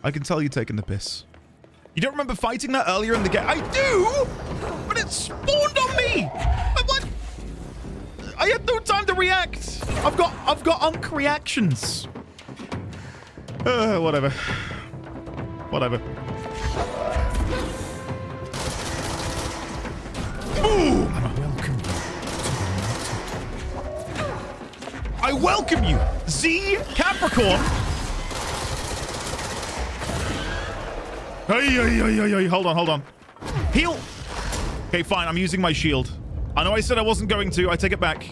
I can tell you're taking the piss. You don't remember fighting that earlier in the game? I do! But it spawned on me! What? I had no time to react. I've got unk reactions. Whatever. Whatever. Ooh! I welcome you, Z Capricorn. Hey, hold on. Heal. Okay, fine, I'm using my shield. I know I said I wasn't going to, I take it back.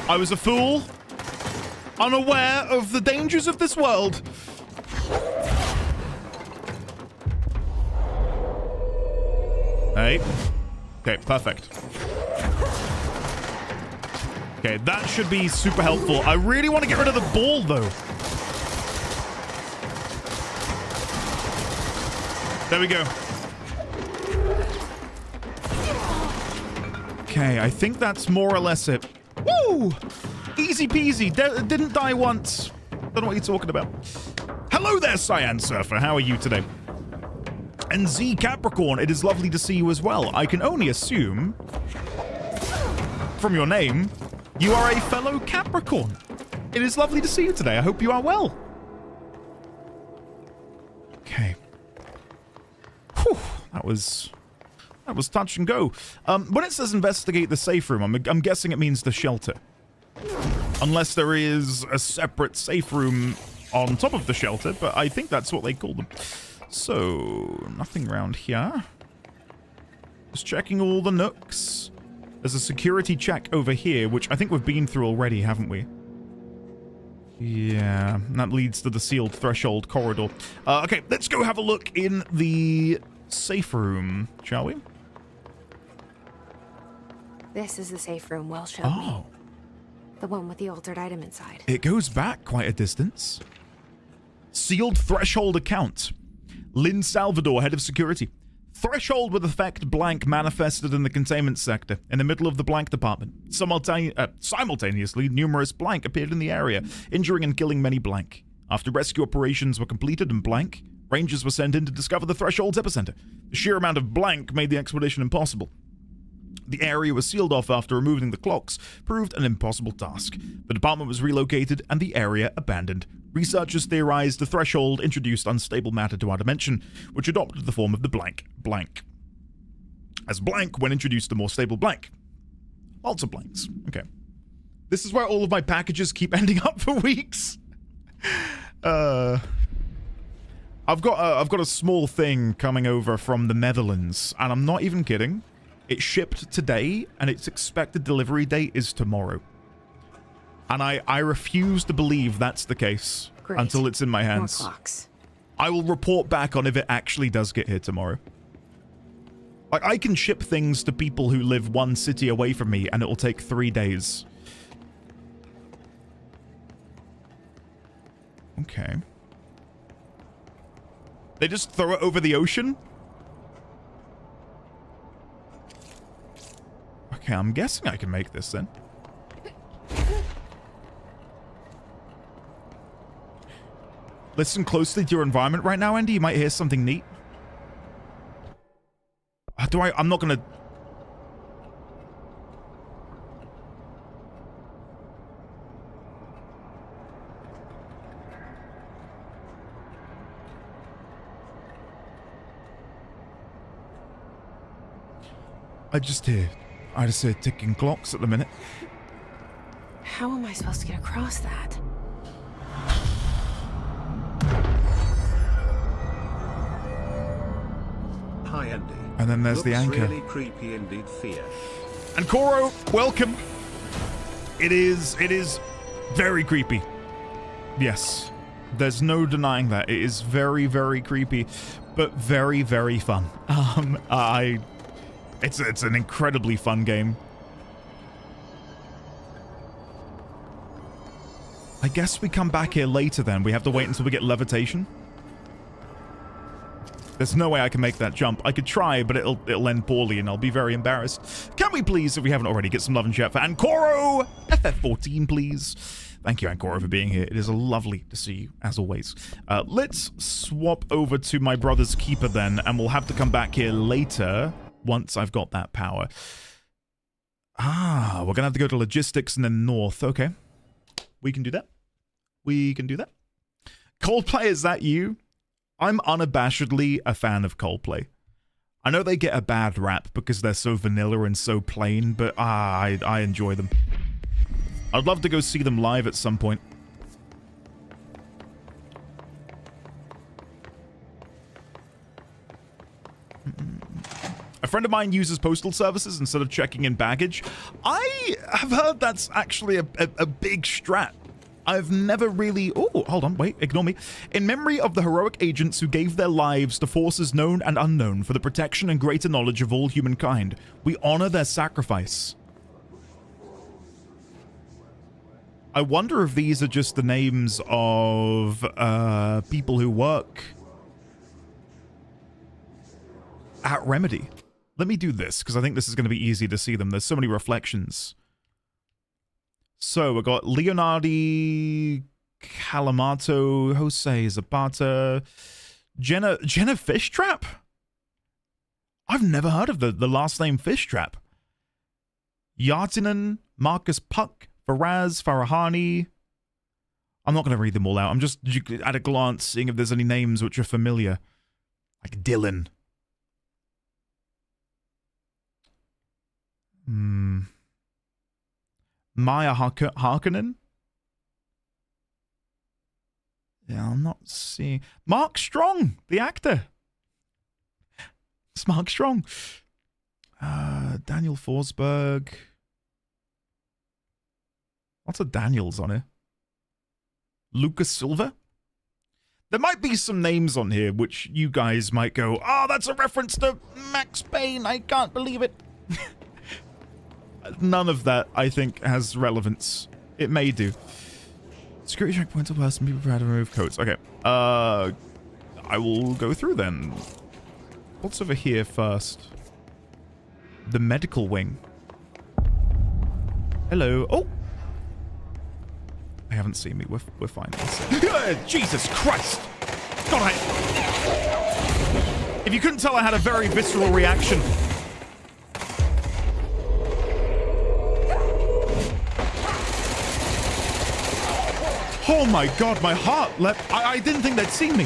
I was a fool, unaware of the dangers of this world. Hey. Okay, perfect. Okay, that should be super helpful. I really want to get rid of the ball, though. There we go. Okay, I think that's more or less it. Woo! Easy peasy. Didn't die once. Don't know what you're talking about. Hello there, Cyan Surfer. How are you today? And Z Capricorn, it is lovely to see you as well. I can only assume, from your name, you are a fellow Capricorn. It is lovely to see you today. I hope you are well. Okay. Whew, that was touch and go. When it says investigate the safe room, I'm guessing it means the shelter. Unless there is a separate safe room on top of the shelter, but I think that's what they call them. So, nothing around here. Just checking all the nooks. There's a security check over here, which I think we've been through already, haven't we? Yeah, and that leads to the sealed threshold corridor. Okay, let's go have a look in the safe room, shall we? This is the safe room Will showed me. The one with the altered item inside. It goes back quite a distance. Sealed threshold account. Lynn Salvador, head of security. Threshold with effect blank manifested in the containment sector, in the middle of the blank department. Simultaneously, numerous blank appeared in the area, injuring and killing many blank. After rescue operations were completed and blank, rangers were sent in to discover the threshold's epicenter. The sheer amount of blank made the expedition impossible. The area was sealed off after removing the clocks proved an impossible task. The department was relocated and the area abandoned. Researchers theorized the threshold introduced unstable matter to our dimension, which adopted the form of the blank. As blank when introduced to more stable blank. Lots of blanks. Okay. This is where all of my packages keep ending up for weeks. I've got a small thing coming over from the Netherlands, and I'm not even kidding. It shipped today, and its expected delivery date is tomorrow. And I refuse to believe that's the case. Great. Until it's in my hands. More clocks. I will report back on if it actually does get here tomorrow. Like, I can ship things to people who live one city away from me, and it will take 3 days. Okay. They just throw it over the ocean? Okay, I'm guessing I can make this then. Listen closely to your environment right now, Andy. You might hear something neat. I'm not gonna... I just hear ticking clocks at the minute. How am I supposed to get across that? Hi, Andy. And then there's the anchor. Really creepy indeed, Fear. And Koro, welcome. It is very creepy. Yes. There's no denying that. It is very, very creepy, but very, very fun. It's an incredibly fun game. I guess we come back here later then. We have to wait until we get levitation. There's no way I can make that jump. I could try, but it'll end poorly and I'll be very embarrassed. Can we please, if we haven't already, get some love and chat for Ankoro? FF14, please. Thank you, Ankoro, for being here. It is lovely to see you, as always. Let's swap over to my brother's keeper then, and we'll have to come back here later once I've got that power. We're going to have to go to logistics and then north. Okay. We can do that. We can do that. Coldplay, is that you? I'm unabashedly a fan of Coldplay. I know they get a bad rap because they're so vanilla and so plain, but I enjoy them. I'd love to go see them live at some point. A friend of mine uses postal services instead of checking in baggage. I have heard that's actually a big strat. I've never really... Oh, hold on, wait, ignore me. In memory of the heroic agents who gave their lives to forces known and unknown for the protection and greater knowledge of all humankind, we honor their sacrifice. I wonder if these are just the names of people who work at Remedy. Let me do this, because I think this is going to be easy to see them. There's so many reflections. So, we've got Leonardi, Calamato, Jose Zapata, Jenna Fishtrap? I've never heard of the last name Fishtrap. Yartinen, Marcus Puck, Faraz, Farahani. I'm not going to read them all out. I'm just at a glance seeing if there's any names which are familiar. Like Dylan. Maya Harkonnen? Yeah, I'm not seeing... Mark Strong, the actor. It's Mark Strong. Daniel Forsberg. Lots of Daniels on here. Lucas Silva? There might be some names on here which you guys might go, oh, that's a reference to Max Payne. I can't believe it. None of that, I think, has relevance. It may do. Security checkpoints are worse and be prepared to remove codes. Okay. I will go through then. What's over here first? The medical wing. Hello. Oh! They haven't seen me. We're fine. Jesus Christ! God, if you couldn't tell, I had a very visceral reaction. Oh my god, my heart leapt. I didn't think they'd seen me.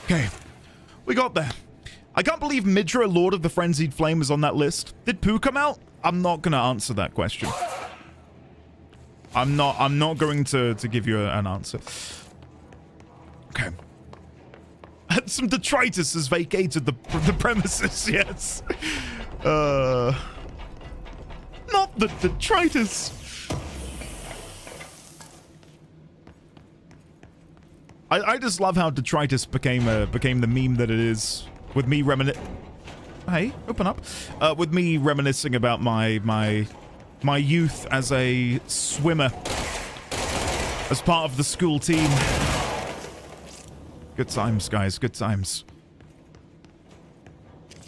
Okay, we got there. I can't believe Midra, Lord of the Frenzied Flame, is on that list. Did Pooh come out? I'm not going to answer that question. I'm not going to give you an answer. Okay. Some detritus has vacated the premises, yes. Not the detritus. I just love how detritus became the meme that it is. With me Hey, open up. With me reminiscing about my youth as a swimmer, as part of the school team. Good times, guys. Good times.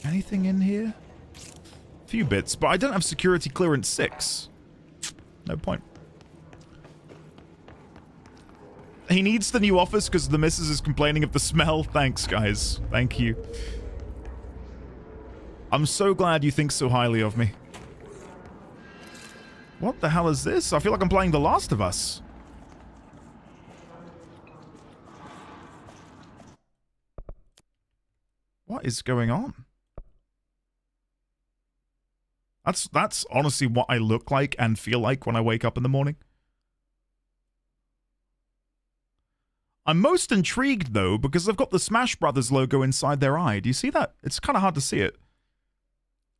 Anything in here? Few bits, but I don't have security clearance 6. No point. He needs the new office because the missus is complaining of the smell. Thanks, guys. Thank you. I'm so glad you think so highly of me. What the hell is this? I feel like I'm playing The Last of Us. What is going on? That's honestly what I look like and feel like when I wake up in the morning. I'm most intrigued, though, because they've got the Smash Brothers logo inside their eye. Do you see that? It's kind of hard to see it.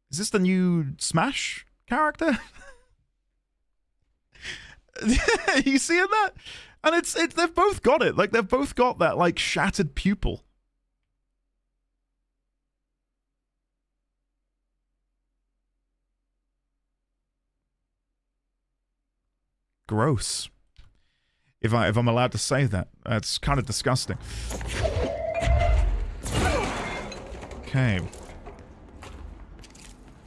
Is this the new Smash character? You seeing that? And they've both got it. Like, they've both got that, like, shattered pupil. Gross. If I'm allowed to say that. That's kind of disgusting. Okay.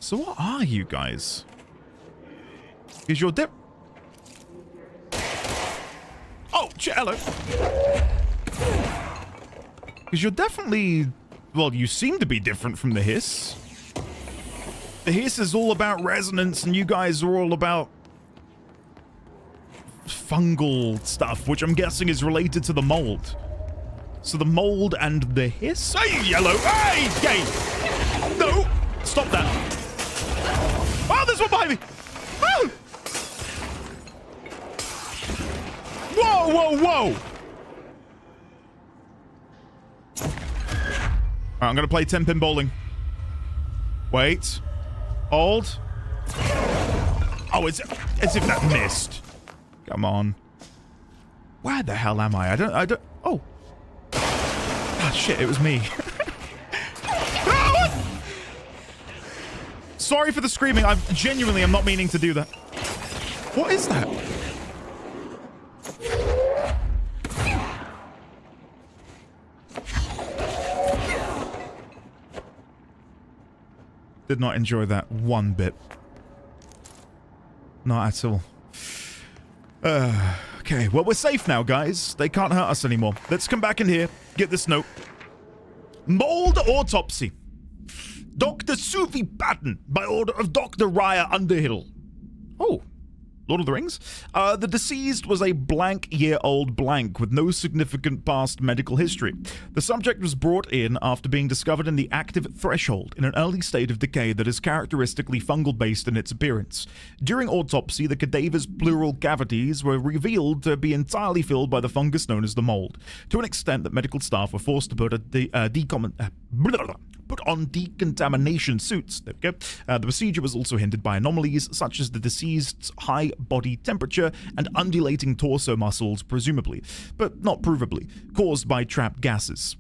So what are you guys? Because you're Oh, hello. Because you're definitely... Well, you seem to be different from the Hiss. The Hiss is all about resonance, and you guys are all about... fungal stuff, which I'm guessing is related to the mold. So the mold and the Hiss? Hey, yellow! Hey! Hey! No! Stop that! Oh, there's one behind me! Oh! Whoa, whoa, whoa! Alright, I'm gonna play 10-pin bowling. Wait. Hold. Oh, it's as if that missed. Come on. Where the hell am I? I don't... Oh. Ah, shit, it was me. Ah, sorry for the screaming. I'm not meaning to do that. What is that? Did not enjoy that one bit. Not at all. Okay, well, we're safe now, guys. They can't hurt us anymore. Let's come back in here, get this note. Mold autopsy. Dr. Suvi Patton, by order of Dr. Raya Underhill. Oh, Lord of the Rings. The deceased was a blank-year-old blank with no significant past medical history. The subject was brought in after being discovered in the active threshold in an early state of decay that is characteristically fungal-based in its appearance. During autopsy, the cadaver's pleural cavities were revealed to be entirely filled by the fungus known as the mold, to an extent that medical staff were forced to put on decontamination suits. There we go. The procedure was also hindered by anomalies such as the deceased's high body temperature and undulating torso muscles, presumably, but not provably, caused by trapped gases.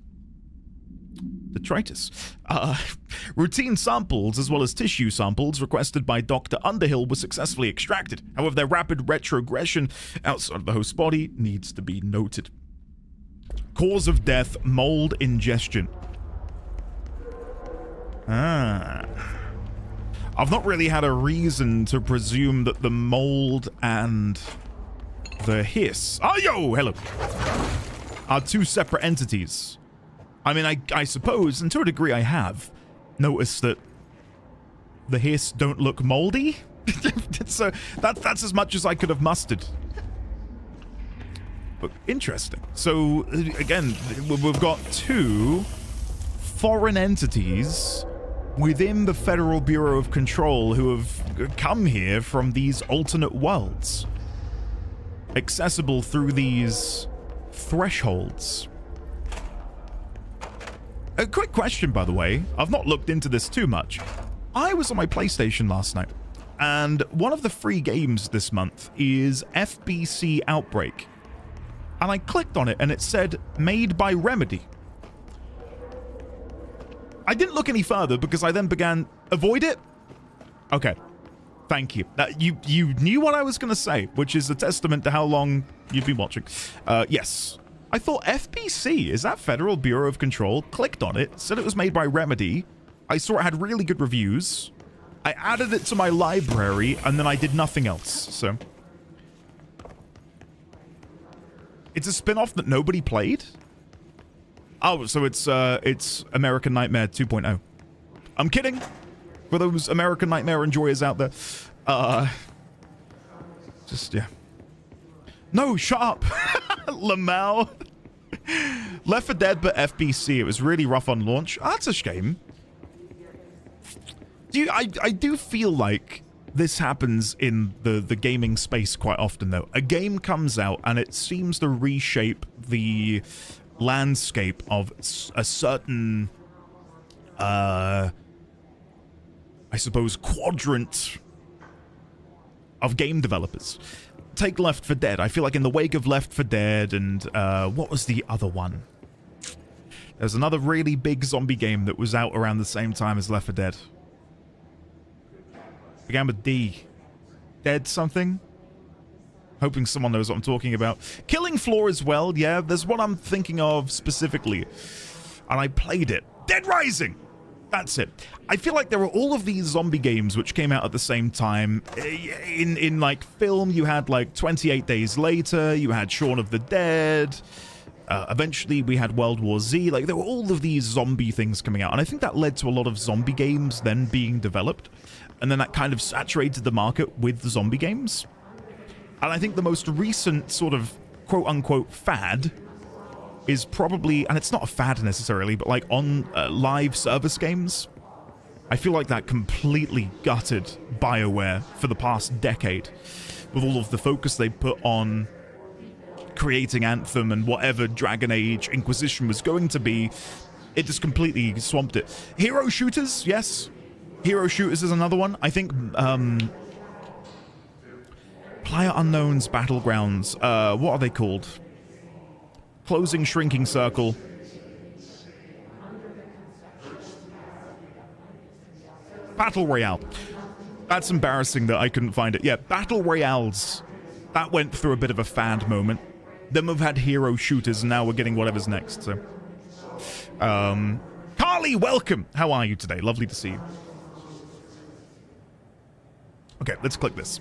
Detritus. Routine samples as well as tissue samples requested by Dr. Underhill were successfully extracted. However, their rapid retrogression outside of the host body needs to be noted. Cause of death, mold ingestion. I've not really had a reason to presume that the mold and the Hiss, hello, are two separate entities. I mean, I suppose, and to a degree I have noticed that the Hiss don't look moldy. So that's as much as I could have mustered. But interesting. So again, we've got two foreign entities within the Federal Bureau of Control who have come here from these alternate worlds, accessible through these thresholds. A quick question, by the way. I've not looked into this too much. I was on my PlayStation last night, and one of the free games this month is FBC Outbreak. And I clicked on it, and it said, made by Remedy. I didn't look any further because I then began... Avoid it? Okay. Thank you. You knew what I was going to say, which is a testament to how long you've been watching. Yes. I thought FBC, is that Federal Bureau of Control? Clicked on it, said it was made by Remedy. I saw it had really good reviews. I added it to my library, and then I did nothing else, so... It's a spin-off that nobody played? Oh, so it's American Nightmare 2.0. I'm kidding. For those American Nightmare enjoyers out there. Just, yeah. No, shut up. Lamau. Left 4 Dead, but FBC. It was really rough on launch. Oh, that's a shame. I do feel like this happens in the gaming space quite often, though. A game comes out and it seems to reshape the landscape of a certain, I suppose, quadrant of game developers. Take Left 4 Dead. I feel like in the wake of Left 4 Dead and what was the other one? There's another really big zombie game that was out around the same time as Left 4 Dead. Began with D. Dead something? Hoping someone knows what I'm talking about. Killing Floor as well, yeah. There's one I'm thinking of specifically. And I played it. Dead Rising! That's it. I feel like there were all of these zombie games which came out at the same time. In like film, you had like 28 Days Later, you had Shaun of the Dead. Eventually, we had World War Z. Like, there were all of these zombie things coming out. And I think that led to a lot of zombie games then being developed. And then that kind of saturated the market with the zombie games. And I think the most recent sort of quote-unquote fad is probably, and it's not a fad necessarily, but like on live service games. I feel like that completely gutted BioWare for the past decade with all of the focus they put on creating Anthem and whatever Dragon Age Inquisition was going to be. It just completely swamped it. Hero shooters, yes. Hero shooters is another one. I think PlayerUnknown's Battlegrounds, what are they called? Closing Shrinking Circle. Battle Royale. That's embarrassing that I couldn't find it. Yeah, Battle Royales. That went through a bit of a fad moment. Then we've had hero shooters, and now we're getting whatever's next. So, Carly, welcome. How are you today? Lovely to see you. Okay, let's click this.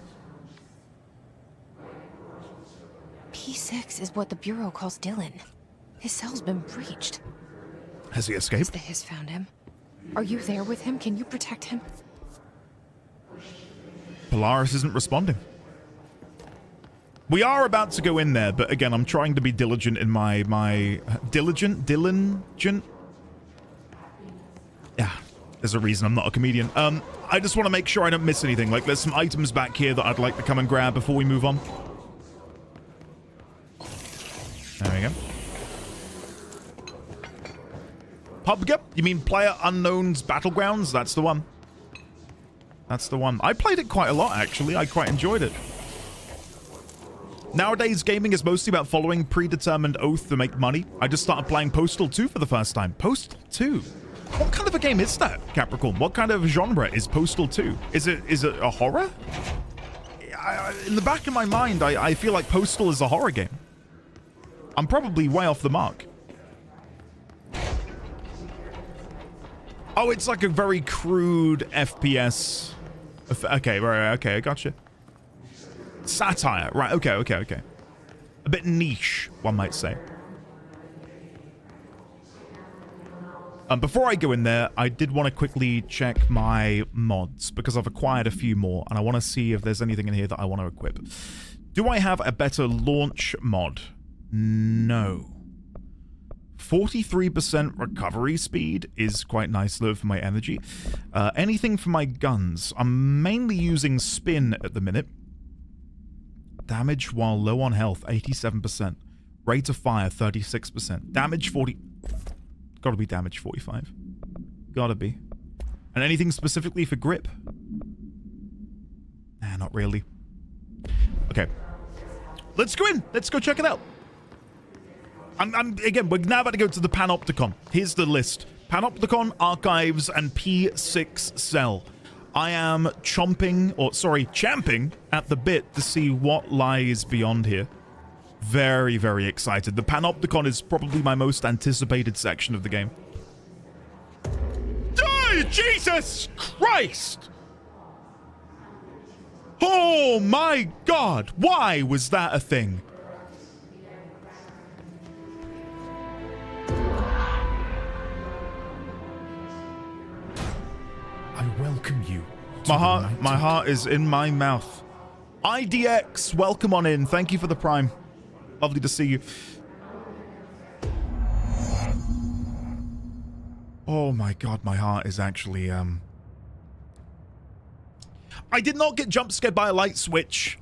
P6 is what the Bureau calls Dylan. His cell's been breached. Has he escaped? Has the Hiss found him? Are you there with him? Can you protect him? Polaris isn't responding. We are about to go in there, but again, I'm trying to be diligent in my diligent? Yeah, there's a reason I'm not a comedian. I just want to make sure I don't miss anything. Like, there's some items back here that I'd like to come and grab before we move on. There we go. PUBG? You mean PlayerUnknown's Battlegrounds? That's the one. That's the one. I played it quite a lot, actually. I quite enjoyed it. Nowadays, gaming is mostly about following predetermined oath to make money. I just started playing Postal 2 for the first time. Postal 2? What kind of a game is that, Capricorn? What kind of genre is Postal 2? Is it a horror? In the back of my mind, I feel like Postal is a horror game. I'm probably way off the mark. Oh, it's like a very crude FPS. Okay, right, okay, I gotcha. Satire, right, okay. A bit niche, one might say. Before I go in there, I did want to quickly check my mods, because I've acquired a few more, and I want to see if there's anything in here that I want to equip. Do I have a better launch mod? No. 43% recovery speed is quite nice, though, for my energy. Anything for my guns? I'm mainly using spin at the minute. Damage while low on health, 87%. Rate of fire, 36%. Damage, 40... Gotta be damage, 45. Gotta be. And anything specifically for grip? Nah, not really. Okay. Let's go in. Let's go check it out. Again, we're now about to go to the Panopticon. Here's the list. Panopticon, Archives, and P6 Cell. I am champing at the bit to see what lies beyond here. Very, very excited. The Panopticon is probably my most anticipated section of the game. Die, Jesus Christ! Oh my God! Why was that a thing? I welcome you. My heart is in my mouth. IDX, welcome on in. Thank you for the Prime. Lovely to see you. Oh my god, my heart is actually, I did not get jump scared by a light switch.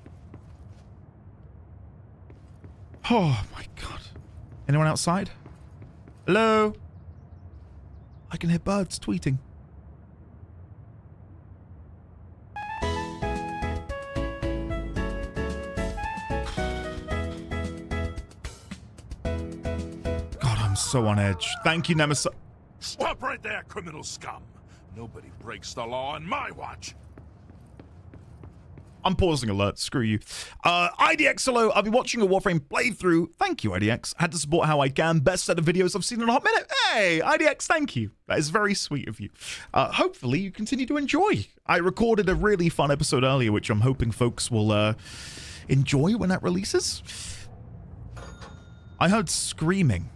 Oh my god. Anyone outside? Hello? I can hear birds tweeting. God, I'm so on edge. Thank you, Nemesis. Stop right there, criminal scum. Nobody breaks the law on my watch. I'm pausing alert. Screw you. IDX, hello. I've been watching a Warframe playthrough. Thank you, IDX. Had to support how I can. Best set of videos I've seen in a hot minute. Hey, IDX, thank you. That is very sweet of you. Hopefully you continue to enjoy. I recorded a really fun episode earlier, which I'm hoping folks will enjoy when that releases. I heard screaming.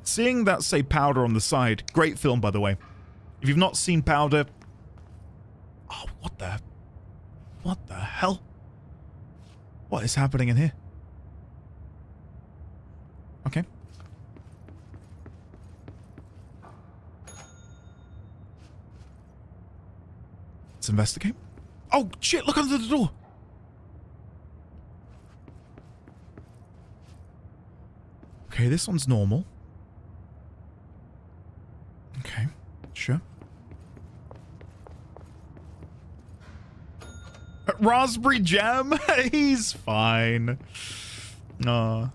Seeing that say Powder on the side, great film, by the way. If you've not seen Powder... Oh, what the hell? What is happening in here? Okay. Let's investigate. Oh, shit, look under the door. Okay, this one's normal. Okay, sure. Raspberry Jam? He's fine. Oh,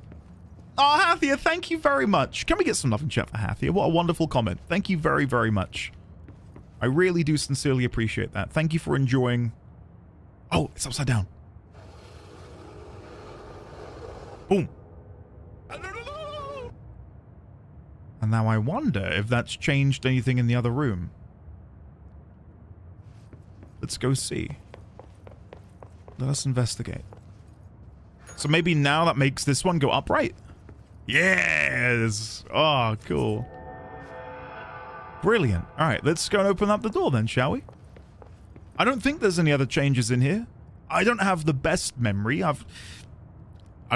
Hathia, thank you very much. Can we get some love in chat for Hathia? What a wonderful comment. Thank you very, very much. I really do sincerely appreciate that. Thank you for enjoying... Oh, it's upside down. Boom. And now I wonder if that's changed anything in the other room. Let's go see. Let us investigate. So maybe now that makes this one go upright. Yes! Oh, cool. Brilliant. Alright, let's go and open up the door then, shall we? I don't think there's any other changes in here. I don't have the best memory. I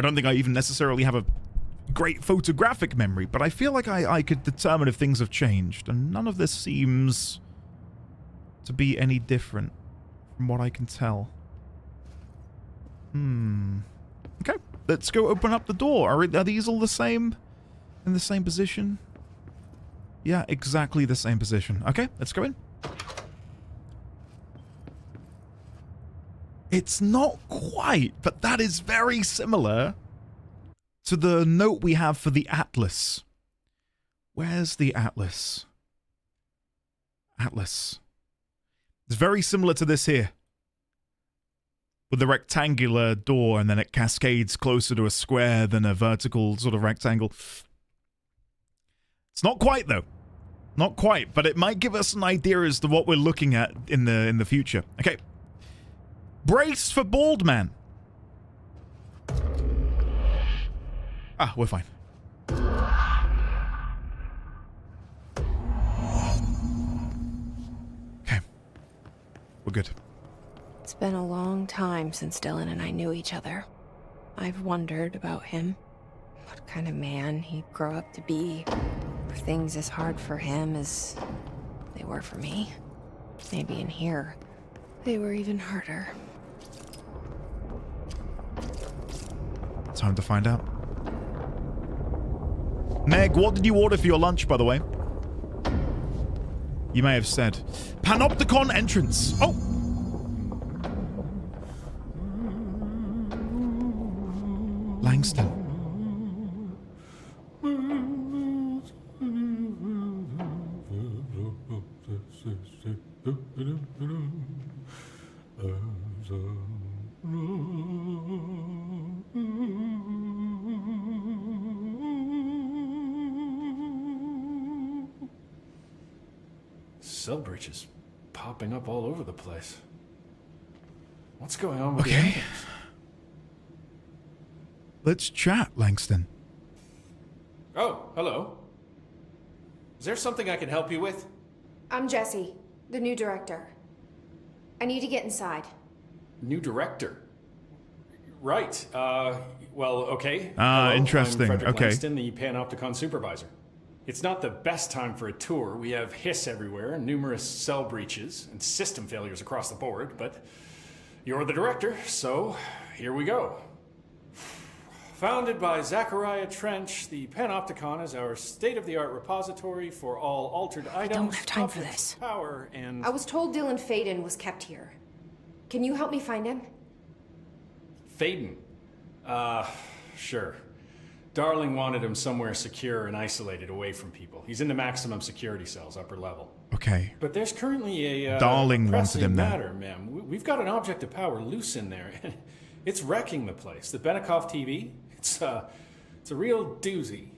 don't think I even necessarily have a great photographic memory, but I feel like I could determine if things have changed, and none of this seems to be any different from what I can tell. Okay, let's go open up the door. Are these all the same? In the same position? Yeah, exactly the same position. Okay, let's go in. It's not quite, but that is very similar to the note we have for the Atlas. Where's the Atlas? Atlas. It's very similar to this here. With the rectangular door, and then it cascades closer to a square than a vertical sort of rectangle. It's not quite, though. Not quite, but it might give us an idea as to what we're looking at in the future. Okay. Brace for Bald Man. Ah, we're fine. Okay. We're good. It's been a long time since Dylan and I knew each other. I've wondered about him. What kind of man he'd grow up to be. Were things as hard for him as they were for me? Maybe in here, they were even harder. Time to find out. Meg, what did you order for your lunch, by the way? You may have said. Panopticon entrance. Oh! Langston. Cell breaches popping up all over the place. What's going on with the Okay. engines? Let's chat, Langston. Oh, hello. Is there something I can help you with? I'm Jessie, the new director. I need to get inside. New director. Right. Well, okay. Hello, interesting. I'm Frederick Okay. Langston, the Panopticon supervisor. It's not the best time for a tour. We have hiss everywhere, numerous cell breaches, and system failures across the board, but you're the director, so here we go. Founded by Zachariah Trench, the Panopticon is our state-of-the-art repository for all altered items. I don't have time for objects this. of Power and I was told Dylan Faden was kept here. Can you help me find him? Faden. Sure. Darling wanted him somewhere secure and isolated away from people. He's in the maximum security cells, upper level. Okay. But there's currently a Darling wanted pressing him there. matter, ma'am. We've got an object of power loose in there. It's wrecking the place. The Benikoff TV, it's a real doozy.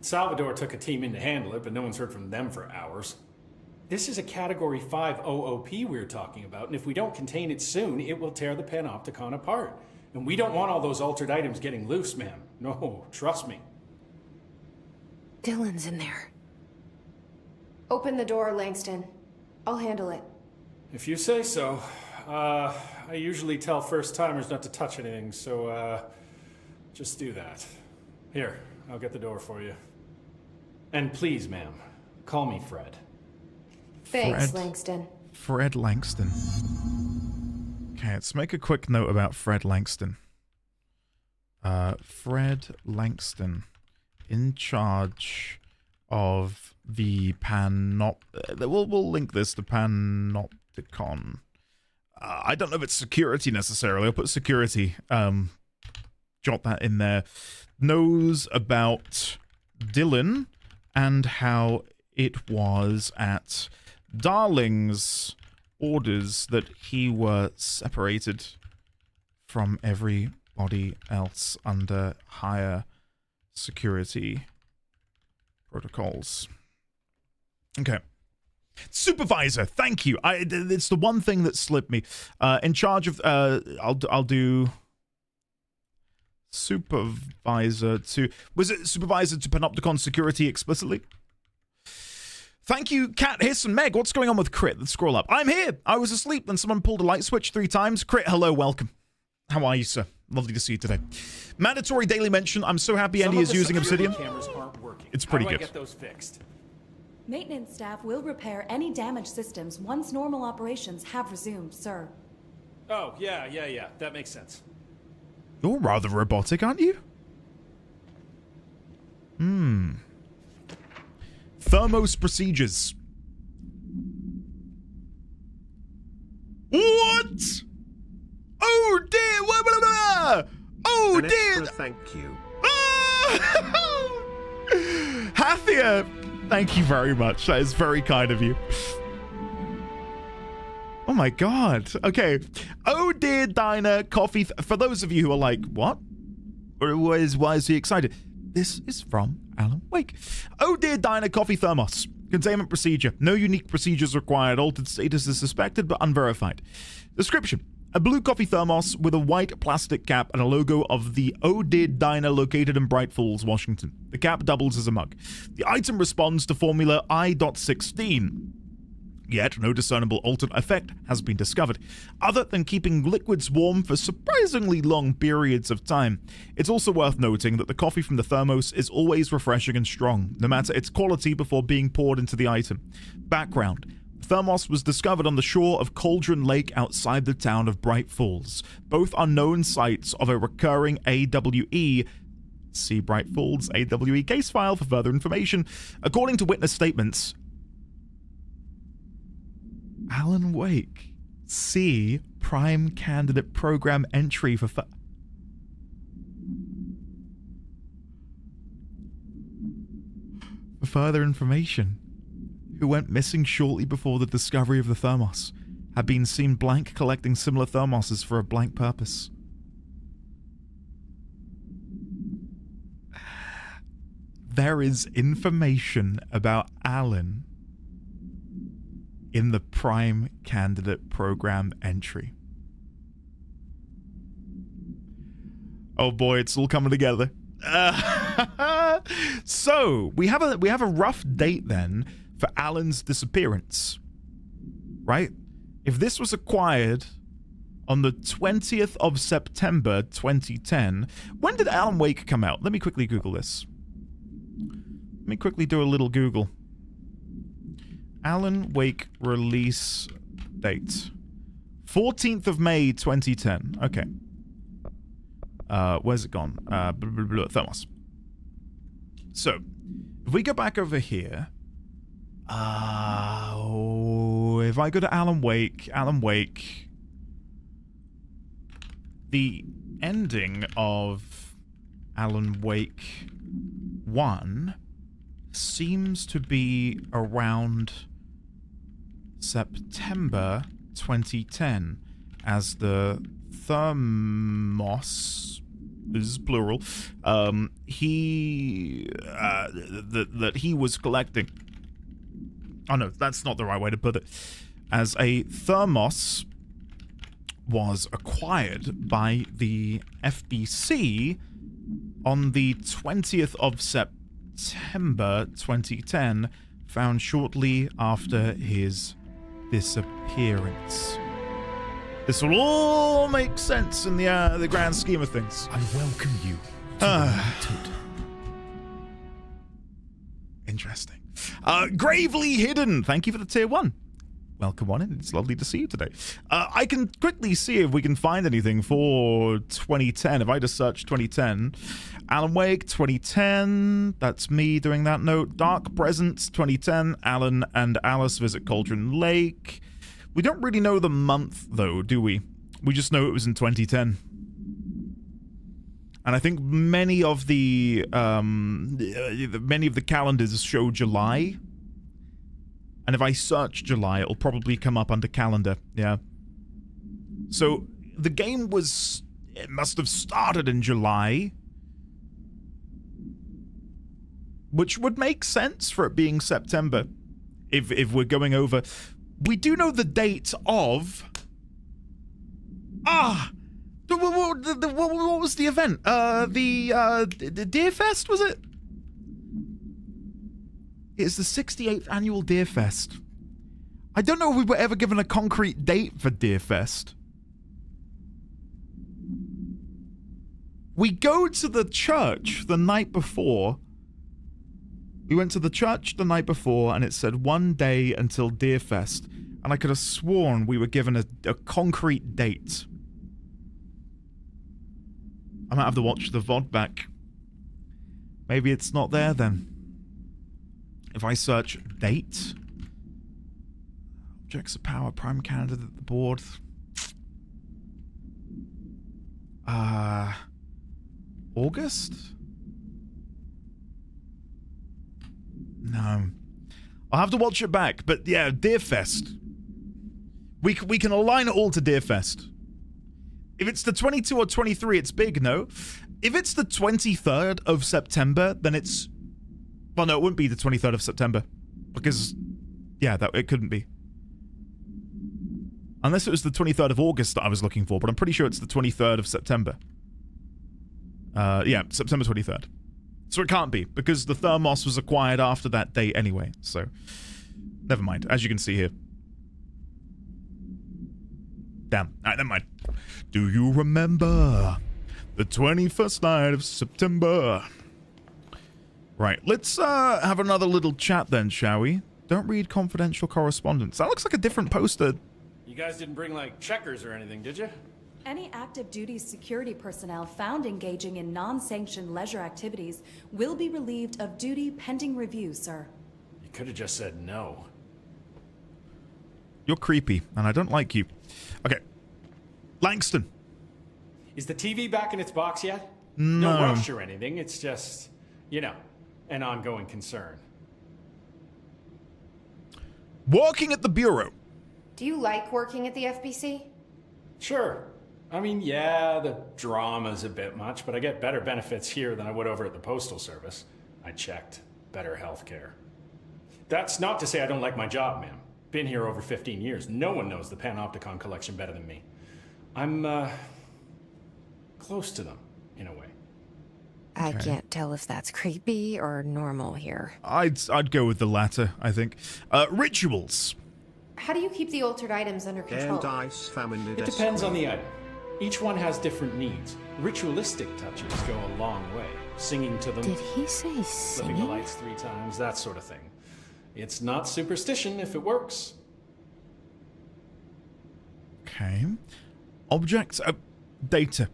Salvador took a team in to handle it, but no one's heard from them for hours. This is a Category 5 OOP we're talking about, and if we don't contain it soon, it will tear the Panopticon apart. And we don't want all those altered items getting loose, ma'am. No, trust me. Dylan's in there. Open the door, Langston. I'll handle it. If you say so. I usually tell first-timers not to touch anything, so, just do that. Here, I'll get the door for you. And please, ma'am, call me Fred. Thanks, Langston. Fred Langston. Okay, let's make a quick note about Fred Langston. Fred Langston, in charge of the we'll link this to Panopticon. I don't know if it's security necessarily. I'll put security. Jot that in there. Knows about Dylan and how it was at Darling's orders that he were separated from everybody else under higher security protocols. Okay. Supervisor, thank you. It's the one thing that slipped me. In charge of I'll do supervisor to, was it supervisor to Panopticon security explicitly? Thank you, Cat, Hiss, and Meg. What's going on with Crit? Let's scroll up. I'm here. I was asleep when someone pulled a light switch 3 times. Crit, hello, welcome. How are you, sir? Lovely to see you today. Mandatory daily mention. I'm so happy Andy is using Obsidian. Cameras aren't working. It's pretty How do good. I get those fixed? Maintenance staff will repair any damaged systems once normal operations have resumed, sir. Oh, yeah. That makes sense. You're rather robotic, aren't you? Thermos procedures. What? Oh dear! Blah, blah, blah. Oh An dear! extra thank you. Hathia, thank you very much. That is very kind of you. Oh my god. Okay. Oh dear diner coffee. For those of you who are like, what? Why is he excited? This is from Alan Wake. Oh dear diner coffee thermos. Containment procedure. No unique procedures required. Altered status is suspected but unverified. Description. A blue coffee thermos with a white plastic cap and a logo of the Oh Dear Diner located in Bright Falls, Washington. The cap doubles as a mug. The item responds to formula I.16. Yet, no discernible altered effect has been discovered, other than keeping liquids warm for surprisingly long periods of time. It's also worth noting that the coffee from the thermos is always refreshing and strong, no matter its quality before being poured into the item. Background. Thermos was discovered on the shore of Cauldron Lake outside the town of Bright Falls. Both are known sites of a recurring AWE. See Bright Falls AWE case file for further information. According to witness statements, Alan Wake. See Prime Candidate Program entry for further information. Who went missing shortly before the discovery of the thermos, had been seen blank collecting similar thermoses for a blank purpose. There is information about Alan in the Prime Candidate Program entry. Oh boy, it's all coming together. So we have a rough date then for Alan's disappearance, right? If this was acquired on the 20th of September 2010. When did Alan Wake come out? Let me quickly Google this. Let me quickly do a little Google. Alan Wake release date. 14th of May 2010. Okay. Where's it gone? Thermos. So, if we go back over here... if I go to Alan Wake... The ending of Alan Wake 1 seems to be around September 2010, as the Thermos is plural. That he was collecting. Oh no, that's not the right way to put it. As a Thermos was acquired by the FBC on the 20th of September 2010, found shortly after his disappearance. This will all make sense in the grand scheme of things. I welcome you to United. Interesting. Gravely Hidden, thank you for the tier 1. Welcome on in. It's lovely to see you today. I can quickly see if we can find anything for 2010. If I just search 2010, Alan Wake 2010. That's me doing that note. Dark Presence 2010. Alan and Alice visit Cauldron Lake. We don't really know the month though, do we? We just know it was in 2010. And I think many of the calendars show July. And if I search July, it'll probably come up under calendar. Yeah. So the game it must have started in July, which would make sense for it being September. If we're going over, we do know the date of. What was the event? The Deer Fest, was it? It's the 68th annual Deer Fest. I don't know if we were ever given a concrete date for Deer Fest. We go to the church the night before. We went to the church the night before, and it said 1 day until Deer Fest. And I could have sworn we were given a concrete date. I might have to watch the VOD back. Maybe it's not there then. If I search date, objects of power, prime candidate at the board. August? No. I'll have to watch it back, but yeah, Deerfest. We can align it all to Deerfest. If it's the 22 or 23, it's big, no? If it's the 23rd of September, then it's... Well, no, it wouldn't be the 23rd of September. Because, yeah, it couldn't be. Unless it was the 23rd of August that I was looking for, but I'm pretty sure it's the 23rd of September. Yeah, September 23rd. So it can't be, because the Thermos was acquired after that date anyway, so... Never mind, as you can see here. Damn. Alright, never mind. Do you remember the 21st night of September? Right, let's have another little chat then, shall we? Don't read confidential correspondence. That looks like a different poster. You guys didn't bring, like, checkers or anything, did you? Any active duty security personnel found engaging in non-sanctioned leisure activities will be relieved of duty pending review, sir. You could have just said no. You're creepy, and I don't like you. Okay. Langston. Is the TV back in its box yet? No. No rush or anything, it's just, you know, an ongoing concern. Working at the Bureau. Do you like working at the FBC? Sure. I mean, yeah, the drama's a bit much, but I get better benefits here than I would over at the Postal Service. I checked. Better healthcare. That's not to say I don't like my job, ma'am. Been here over 15 years. No one knows the Panopticon collection better than me. I'm, close to them, in a way. I can't tell if that's creepy or normal here. I'd go with the latter, I think. Rituals. How do you keep the altered items under control? And ice famine It depends on the item. Each one has different needs. Ritualistic touches go a long way. Singing to them, Did he say flipping the singing? lights 3 times, that sort of thing. It's not superstition if it works. Okay. Objects. Data.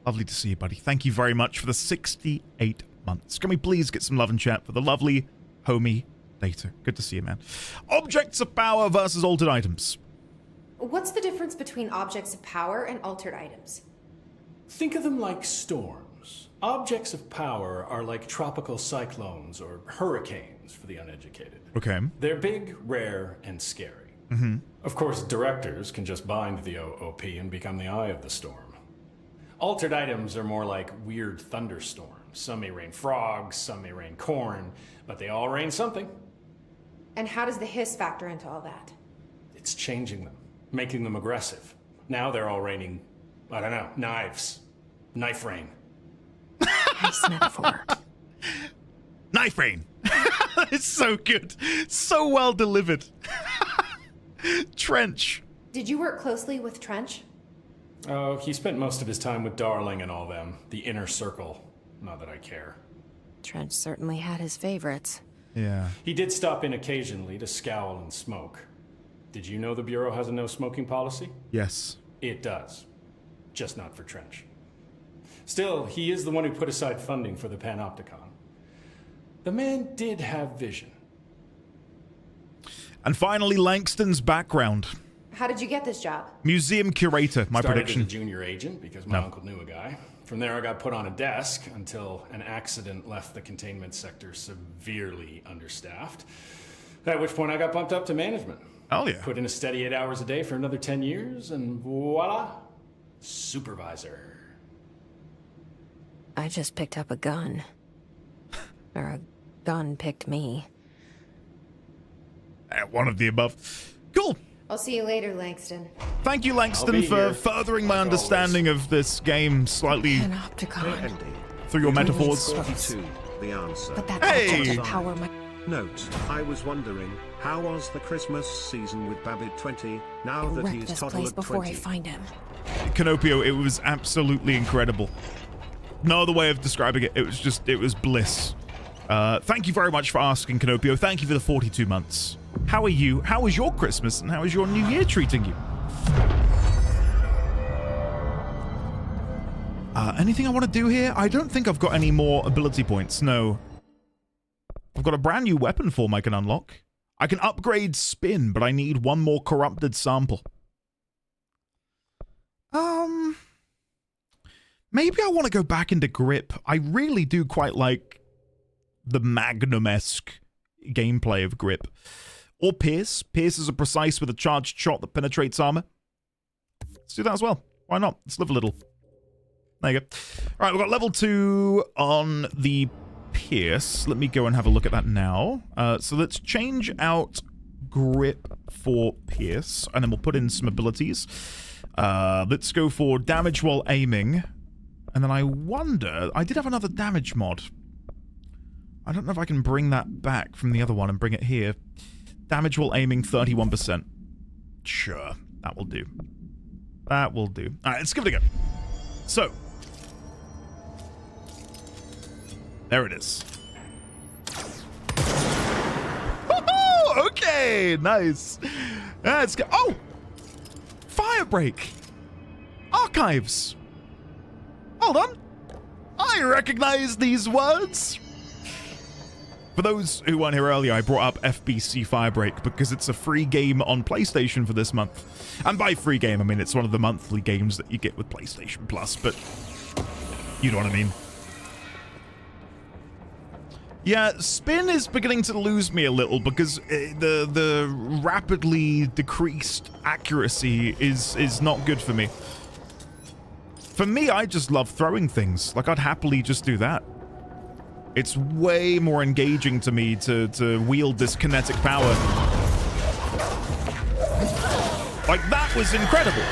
Lovely to see you, buddy. Thank you very much for the 68 months. Can we please get some love and chat for the lovely homie Data? Good to see you, man. Objects of power versus altered items. What's the difference between objects of power and altered items? Think of them like storms. Objects of power are like tropical cyclones or hurricanes for the uneducated. Okay. They're big, rare, and scary. Of course, directors can just bind the OOP and become the eye of the storm. Altered items are more like weird thunderstorms. Some may rain frogs, some may rain corn, but they all rain something. And how does the hiss factor into all that? It's changing them, making them aggressive. Now they're all raining, I don't know, knives. Knife rain. Nice metaphor. Knife rain. It's so good. So well delivered. Trench. Did you work closely with Trench? Oh, he spent most of his time with Darling and all them. The inner circle. Not that I care. Trench certainly had his favorites. Yeah. He did stop in occasionally to scowl and smoke. Did you know the Bureau has a no smoking policy? Yes. It does. Just not for Trench. Still, he is the one who put aside funding for the Panopticon. The man did have vision. And finally, Langston's background. How did you get this job? Museum curator, my Started prediction. as a junior agent because my uncle knew a guy. From there, I got put on a desk until an accident left the containment sector severely understaffed. At which point, I got bumped up to management. Oh, yeah. Put in a steady 8 hours a day for another 10 years, and voila, supervisor. I just picked up a gun. Or a gun picked me. One of the above. Cool. I'll see you later, Langston. Thank you, I'll Langston, be for here, furthering my like understanding of this game slightly Panopticon. Andy, through your metaphors. 42, the answer. But that Hey! object of power might... Note, I was wondering, how was the Christmas season with Babbitt 20, now that wreck he's this toddler place before 20? I find him. Canopio, it was absolutely incredible. No other way of describing it. It was bliss. Thank you very much for asking, Canopio. Thank you for the 42 months. How are you? How was your Christmas and how is your New Year treating you? Anything I want to do here? I don't think I've got any more ability points. No. I've got a brand new weapon form I can unlock. I can upgrade spin, but I need one more corrupted sample. Maybe I want to go back into grip. I really do quite like the Magnum-esque gameplay of grip. Or pierce. Pierce is a precise with a charged shot that penetrates armor. Let's do that as well. Why not? Let's live a little. There you go. All right, we've got level 2 on the pierce. Let me go and have a look at that now. So let's change out grip for pierce, and then we'll put in some abilities. Let's go for damage while aiming. And then I wonder... I did have another damage mod. I don't know if I can bring that back from the other one and bring it here. Damage while aiming, 31%. Sure, that will do. That will do. All right, let's give it a go. So. There it is. Woohoo! Okay, nice. Let's go. Oh! Firebreak. Archives. Hold on. I recognize these words. For those who weren't here earlier, I brought up FBC Firebreak because it's a free game on PlayStation for this month. And by free game, I mean it's one of the monthly games that you get with PlayStation Plus, but you know what I mean. Yeah, spin is beginning to lose me a little because the rapidly decreased accuracy is not good for me. For me, I just love throwing things. Like, I'd happily just do that. It's way more engaging to me to wield this kinetic power. Like, that was incredible.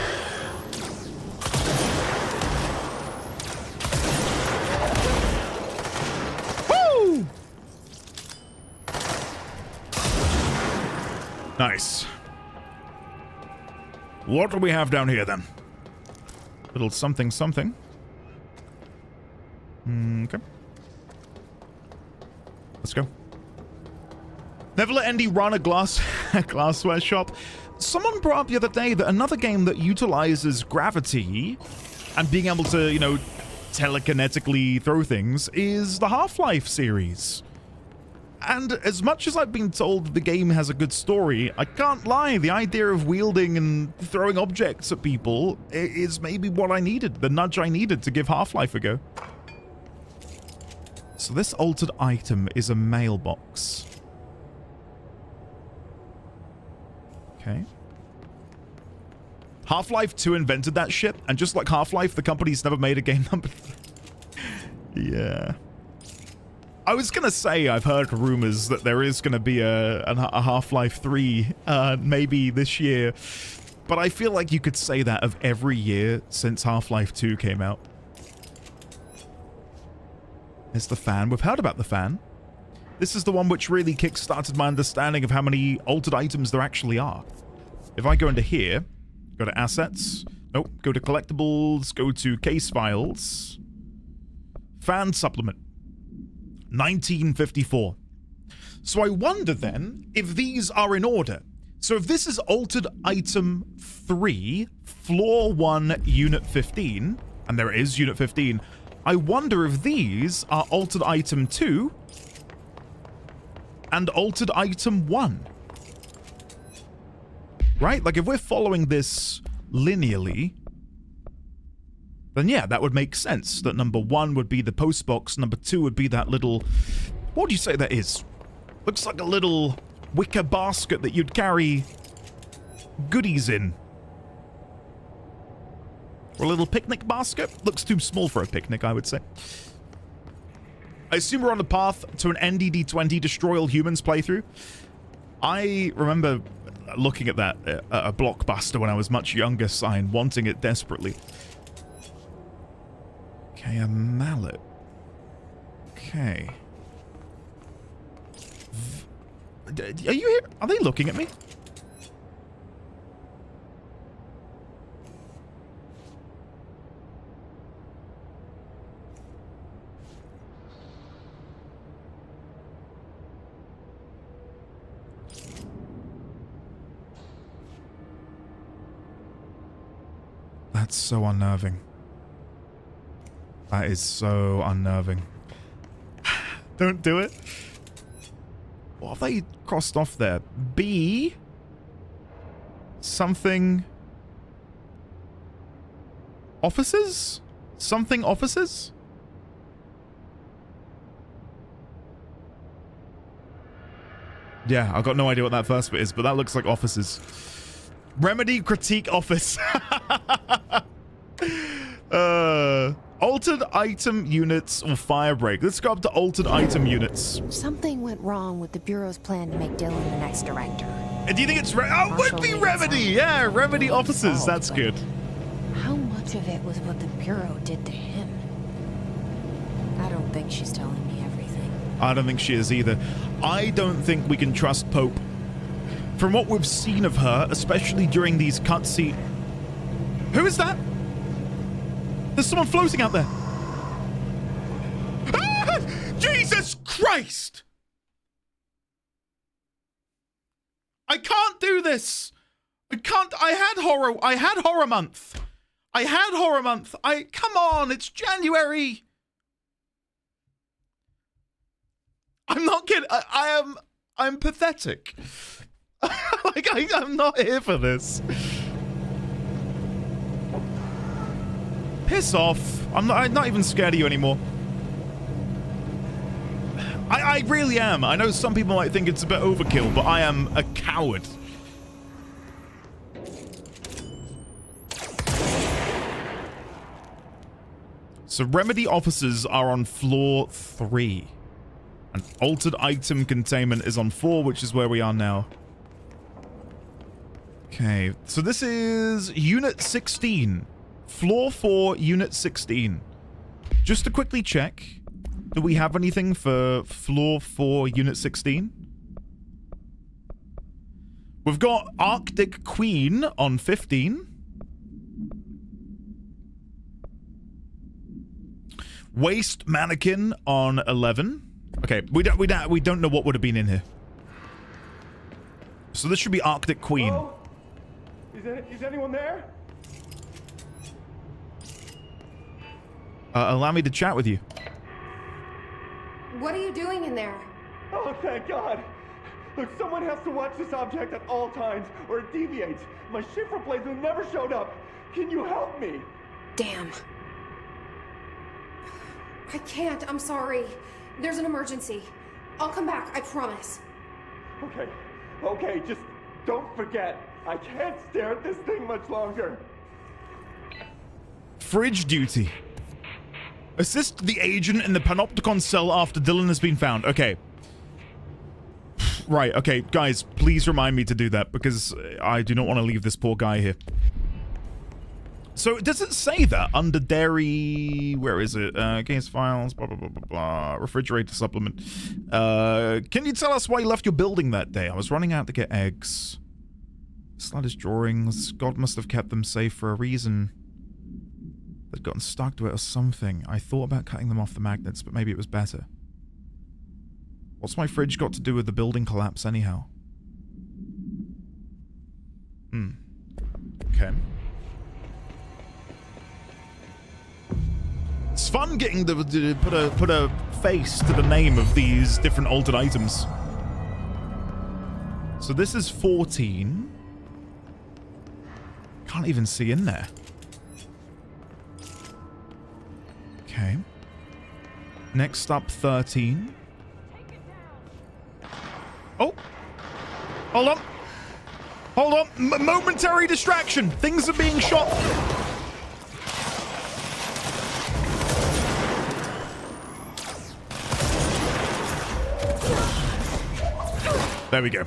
Woo! Nice. What do we have down here, then? Little something something. Okay. Let's go. Never let Andy run a glassware shop. Someone brought up the other day that another game that utilizes gravity and being able to, you know, telekinetically throw things is the Half-Life series. And as much as I've been told the game has a good story, I can't lie, the idea of wielding and throwing objects at people is maybe what I needed, the nudge I needed to give Half-Life a go. So this altered item is a mailbox. Okay. Half-Life 2 invented that shit, and just like Half-Life, the company's never made a game number 3. Yeah. I was gonna say I've heard rumors that there is gonna be a Half-Life 3 maybe this year, but I feel like you could say that of every year since Half-Life 2 came out. There's the fan. We've heard about the fan. This is the one which really kick-started my understanding of how many altered items there actually are. If I go into here, go to assets, nope, go to collectibles, go to case files, fan supplement, 1954. So I wonder then if these are in order. So if this is altered item 3, floor 1, unit 15, and there is unit 15, I wonder if these are altered item 2 and altered item 1. Right? Like if we're following this linearly, then yeah, that would make sense. That number 1 would be the post box, number 2 would be that little... What would you say that is? Looks like a little wicker basket that you'd carry goodies in. Or a little picnic basket? Looks too small for a picnic, I would say. I assume we're on the path to an NDD20 Destroy All Humans playthrough. I remember looking at that a Blockbuster when I was much younger, sign, wanting it desperately. Okay, a mallet. Okay. Are you here? Are they looking at me? That's so unnerving. That is so unnerving. Don't do it. What have they crossed off there? B... something... offices? Something offices? Yeah, I've got no idea what that first bit is, but that looks like offices. Remedy critique office. Altered item units or firebreak. Let's go up to altered item units. Something went wrong with the Bureau's plan to make Dylan the next director. And do you think it's it would be Remedy? Yeah, Remedy officers. That's good. How much of it was what the Bureau did to him? I don't think she's telling me everything. I don't think she is either. I don't think we can trust Pope. From what we've seen of her, especially during these cutscenes... Who is that? There's someone floating out there. Ah! Jesus Christ! I can't do this. I can't. I had horror month. Come on, it's January. I'm not kidding. I'm pathetic. Like, I'm not here for this. Piss off. I'm not even scared of you anymore. I really am. I know some people might think it's a bit overkill, but I am a coward. So Remedy officers are on floor 3. And altered item containment is on 4, which is where we are now. Okay, so this is Unit 16. Floor 4, Unit 16. Just to quickly check, do we have anything for Floor 4, Unit 16? We've got Arctic Queen on 15. Waste Mannequin on 11. Okay, we don't know what would have been in here. So this should be Arctic Queen. Hello? Is anyone there? Allow me to chat with you. What are you doing in there? Oh, thank God. Look, someone has to watch this object at all times, or it deviates. My shift replacement never showed up. Can you help me? Damn. I can't, I'm sorry. There's an emergency. I'll come back, I promise. Okay, just don't forget. I can't stare at this thing much longer. Fridge duty. Assist the agent in the Panopticon cell after Dylan has been found. Okay. Right, okay, guys, please remind me to do that, because I do not want to leave this poor guy here. So, does it say that under dairy... Where is it? Case files, blah, blah, blah, blah, blah. Refrigerator supplement. Can you tell us why you left your building that day? I was running out to get eggs. Slightest drawings. God must have kept them safe for a reason. They'd gotten stuck to it or something. I thought about cutting them off the magnets, but maybe it was better. What's my fridge got to do with the building collapse anyhow? Okay. It's fun getting to put a face to the name of these different altered items. So this is 14. Can't even see in there. Okay. Next up, 13. Oh! Hold on! Hold on! Momentary distraction! Things are being shot! There we go.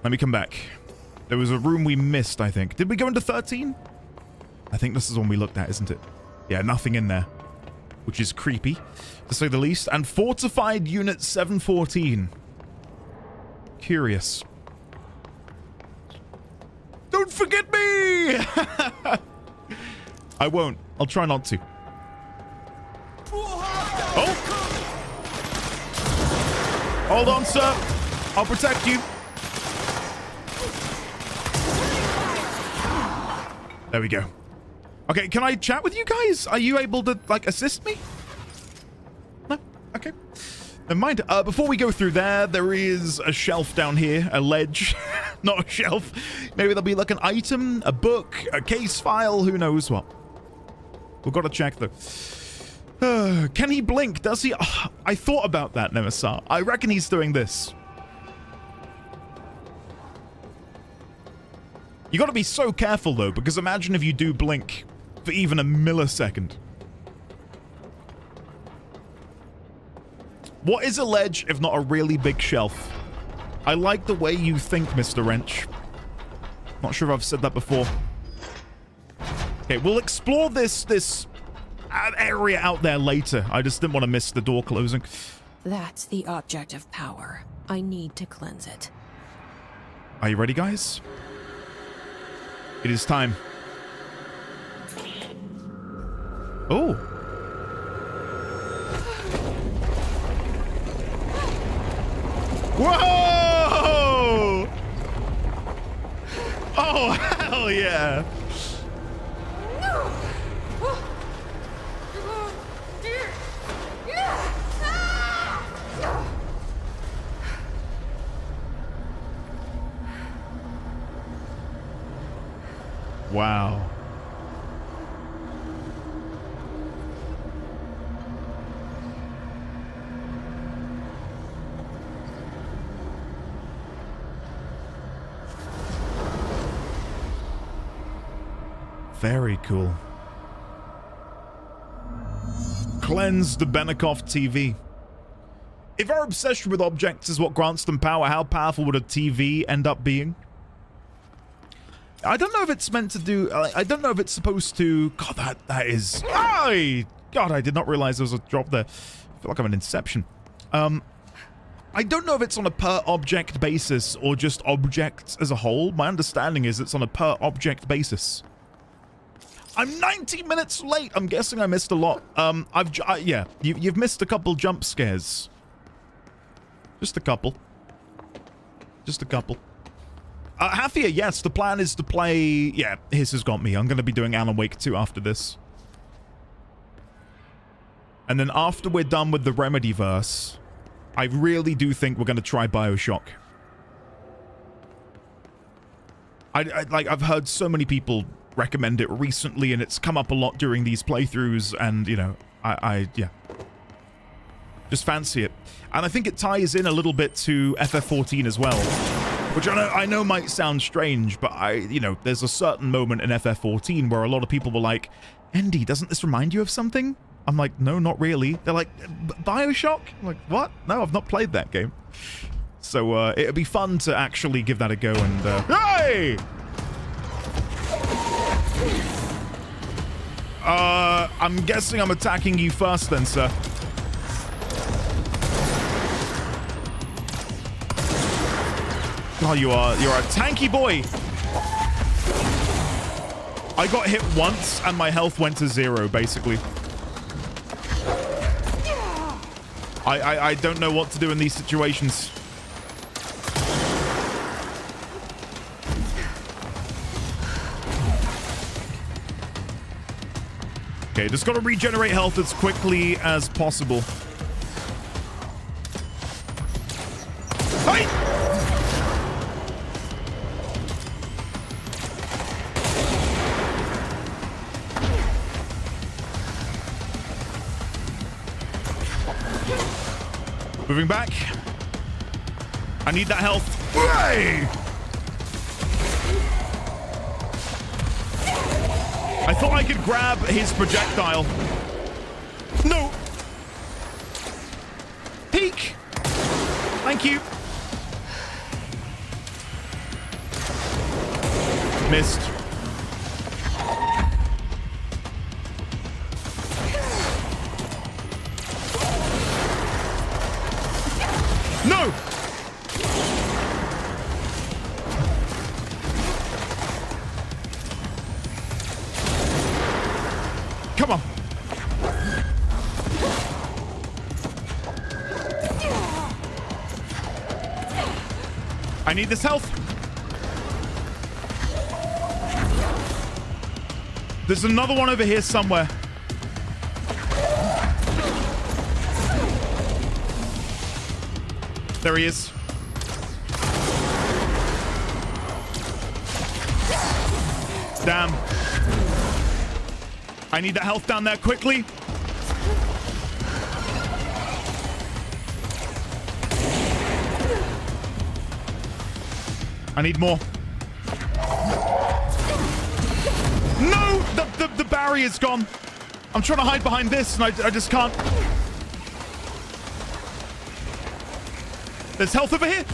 Let me come back. There was a room we missed, I think. Did we go into 13? I think this is one we looked at, isn't it? Yeah, nothing in there. Which is creepy, to say the least. And Fortified Unit 714. Curious. Don't forget me! I won't. I'll try not to. Oh! Hold on, sir. I'll protect you. There we go. Okay, can I chat with you guys? Are you able to, like, assist me? No? Okay. Never mind. Before we go through there is a shelf down here. A ledge. Not a shelf. Maybe there'll be, like, an item, a book, a case file, who knows what. We've got to check, though. Can he blink? Does he? I thought about that, Nemesis. I reckon he's doing this. You gotta be so careful, though, because imagine if you do blink for even a millisecond. What is a ledge if not a really big shelf? I like the way you think, Mr. Wrench. Not sure if I've said that before. Okay, we'll explore this area out there later. I just didn't want to miss the door closing. That's the object of power. I need to cleanse it. Are you ready, guys? It is time. Oh. Whoa! Oh, hell yeah. Wow. Very cool. Cleanse the Benikoff TV. If our obsession with objects is what grants them power, how powerful would a TV end up being? I don't know if it's meant to do... I don't know if it's supposed to... God, that is... God, I did not realize there was a drop there. I feel like I'm an Inception. I don't know if it's on a per object basis or just objects as a whole. My understanding is it's on a per object basis. I'm 90 minutes late. I'm guessing I missed a lot. Yeah, you've missed a couple jump scares. Just a couple. Just a couple. Hafia, yes, the plan is to play... Yeah, Hiss has got me. I'm going to be doing Alan Wake 2 after this. And then after we're done with the Remedy-verse, I really do think we're going to try BioShock. I've heard so many people recommend it recently, and it's come up a lot during these playthroughs, and, you know, yeah. Just fancy it. And I think it ties in a little bit to FF14 as well, which I know might sound strange, but you know, there's a certain moment in FF14 where a lot of people were like, Andy, doesn't this remind you of something? I'm like, no, not really. They're like, BioShock? I'm like, what? No, I've not played that game. So it'd be fun to actually give that a go and, hey! I'm guessing I'm attacking you first then, sir. God, you're a tanky boy. I got hit once and my health went to 0, basically. I don't know what to do in these situations. Okay, just gotta regenerate health as quickly as possible. Hey! Moving back. I need that health. Hey! I thought I could grab his projectile. No. Peek. Thank you. Missed. No. Come on. I need this health. There's another one over here somewhere. There he is. Damn. I need that health down there quickly. I need more. No! The barrier's gone. I'm trying to hide behind this and I just can't. There's health over here.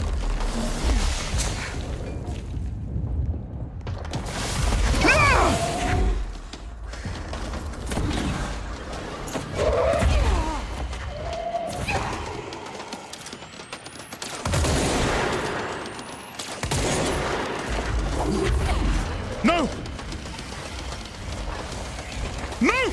No! No!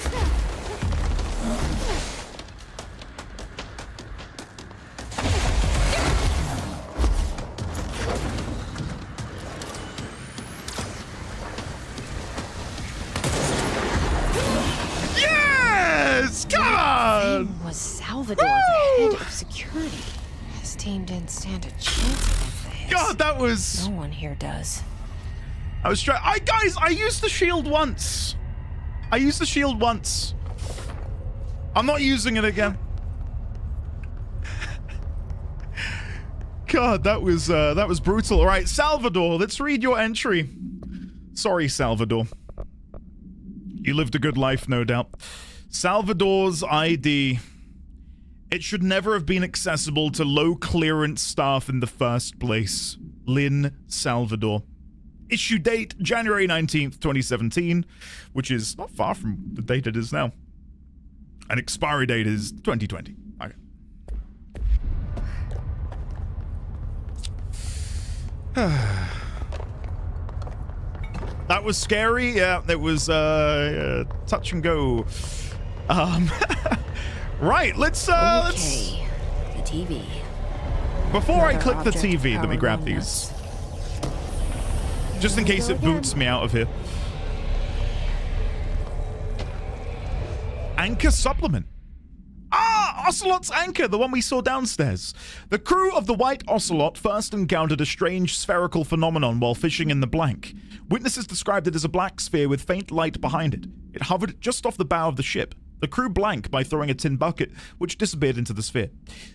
Yes! Come on! Was Salvador, the head of security? His team didn't stand a chance against the Hiss. God, that was... No one here does. I was trying... Guys, I used the shield once. I used the shield once. I'm not using it again. God, that was brutal. All right, Salvador, let's read your entry. Sorry, Salvador. You lived a good life, no doubt. Salvador's ID. It should never have been accessible to low-clearance staff in the first place. Lynn Salvador. Issue date, January 19th, 2017, which is not far from the date it is now. And expiry date is 2020. Okay. That was scary. Yeah, it was touch and go. Right, let's The TV. Before I click the TV, let me grab these. Just in case it boots me out of here. Anchor supplement. Ah, Ocelot's anchor, the one we saw downstairs. The crew of the White Ocelot first encountered a strange spherical phenomenon while fishing in the blank. Witnesses described it as a black sphere with faint light behind it. It hovered just off the bow of the ship. The crew blanked by throwing a tin bucket, which disappeared into the sphere.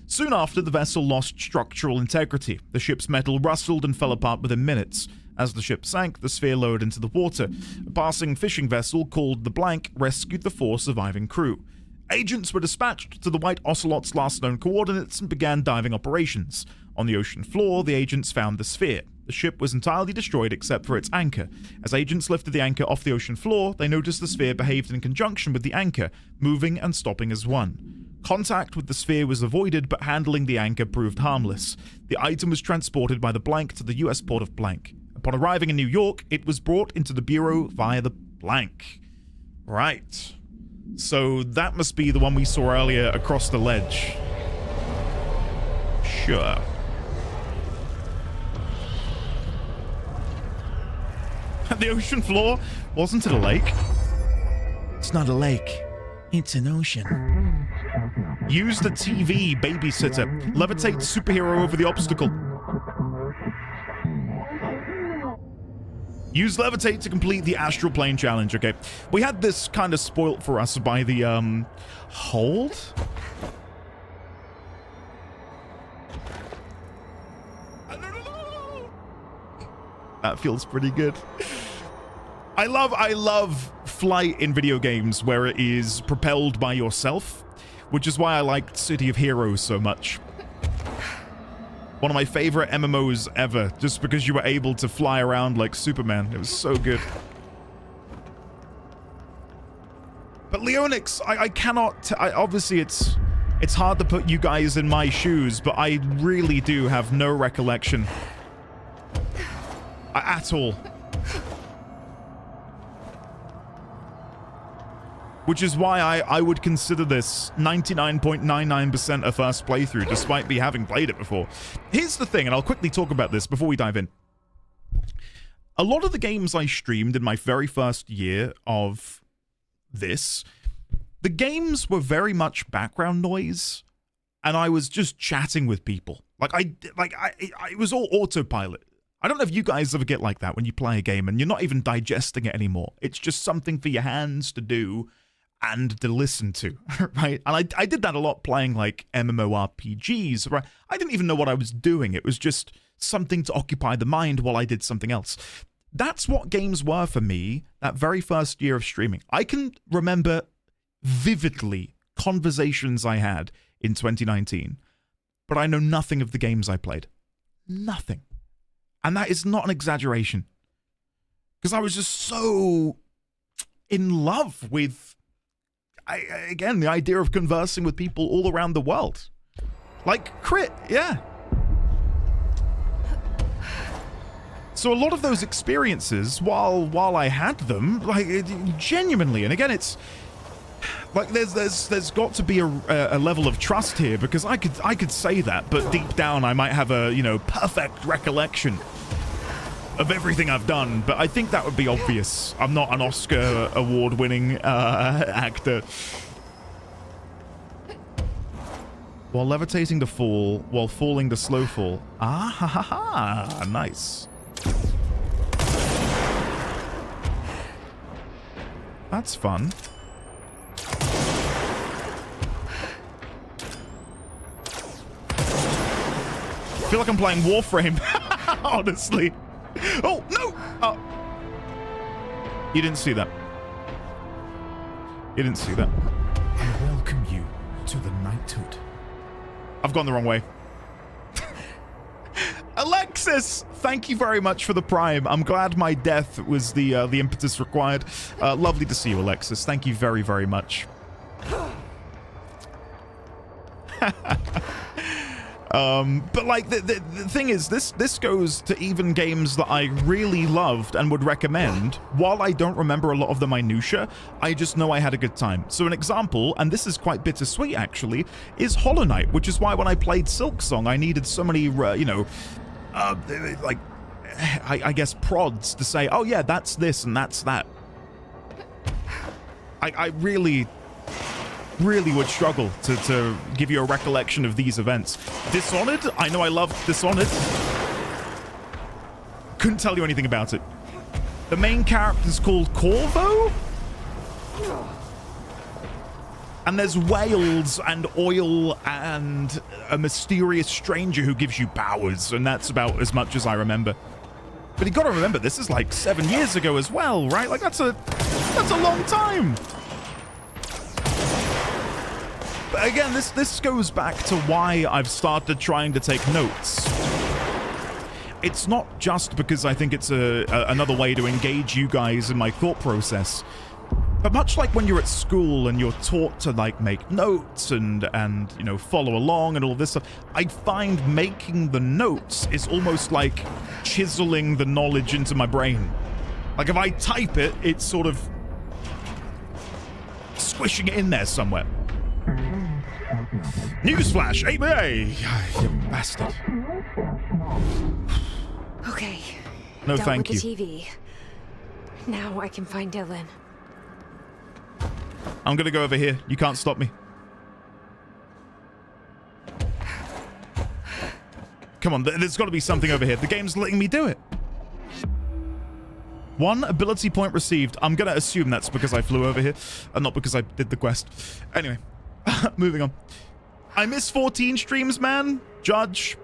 Soon after, the vessel lost structural integrity. The ship's metal rustled and fell apart within minutes. As the ship sank, the sphere lowered into the water. A passing fishing vessel called the Blank rescued the 4 surviving crew. Agents were dispatched to the White Ocelot's last known coordinates and began diving operations. On the ocean floor, the agents found the sphere. The ship was entirely destroyed except for its anchor. As agents lifted the anchor off the ocean floor, they noticed the sphere behaved in conjunction with the anchor, moving and stopping as one. Contact with the sphere was avoided, but handling the anchor proved harmless. The item was transported by the Blank to the US port of Blank. Upon arriving in New York, it was brought into the Bureau via the Blank. Right. So that must be the one we saw earlier across the ledge. Sure. The ocean floor? Wasn't it a lake? It's not a lake. It's an ocean. Use the TV, babysitter. Levitate superhero over the obstacle. Use levitate to complete the astral plane challenge. Okay. We had this kind of spoilt for us by the, hold? That feels pretty good. I love flight in video games where it is propelled by yourself, which is why I liked City of Heroes so much. One of my favorite MMOs ever, just because you were able to fly around like Superman. It was so good. But Leonix, I cannot... obviously, it's hard to put you guys in my shoes, but I really do have no recollection at all. Which is why I would consider this 99.99% a first playthrough, despite me having played it before. Here's the thing, and I'll quickly talk about this before we dive in. A lot of the games I streamed in my very first year of this, the games were very much background noise, and I was just chatting with people. It was all autopilot. I don't know if you guys ever get like that when you play a game and you're not even digesting it anymore. It's just something for your hands to do and to listen to, right? And I did that a lot playing like MMORPGs, right? I didn't even know what I was doing. It was just something to occupy the mind while I did something else. That's what games were for me that very first year of streaming. I can remember vividly conversations I had in 2019, but I know nothing of the games I played. Nothing. And that is not an exaggeration. Because I was just so in love with, again, the idea of conversing with people all around the world. Like Crit, yeah. So a lot of those experiences, while I had them, like, genuinely, and again, it's like there's got to be a level of trust here, because I could say that, but deep down I might have a, perfect recollection of everything I've done, but I think that would be obvious. I'm not an Oscar award-winning actor. While levitating to fall, while falling to slow fall. Ah, ha, ha, ha. Nice. That's fun. I feel like I'm playing Warframe, honestly. Oh, no! Oh. You didn't see that. You didn't see that. I welcome you to the knighthood. I've gone the wrong way. Alexis, thank you very much for the Prime. I'm glad my death was the impetus required. Lovely to see you, Alexis. Thank you very, very much. But like the thing is, this goes to even games that I really loved and would recommend. While I don't remember a lot of the minutia, I just know I had a good time. So an example, and this is quite bittersweet actually, is Hollow Knight, which is why when I played Silksong, I needed so many, you know, like, I guess prods to say, oh yeah, that's this and that's that. I really would struggle to give you a recollection of these events. Dishonored? I know I loved Dishonored. Couldn't tell you anything about it. The main character is called Corvo? And there's whales and oil and a mysterious stranger who gives you powers, and that's about as much as I remember. But you gotta remember, this is like 7 years ago as well, right? Like that's a long time. But again, this goes back to why I've started trying to take notes. It's not just because I think it's another way to engage you guys in my thought process. But much like when you're at school and you're taught to like make notes and you know, follow along and all this stuff, I find making the notes is almost like chiseling the knowledge into my brain. Like if I type it, it's sort of squishing it in there somewhere. Newsflash, ABA! You bastard. Okay. No, Dealt thank with you. the TV. Now I can find Dylan. I'm gonna go over here. You can't stop me. Come on, there's got to be something over here. The game's letting me do it. 1 ability point received. I'm gonna assume that's because I flew over here and not because I did the quest. Anyway, moving on. I missed 14 streams, man. Judge.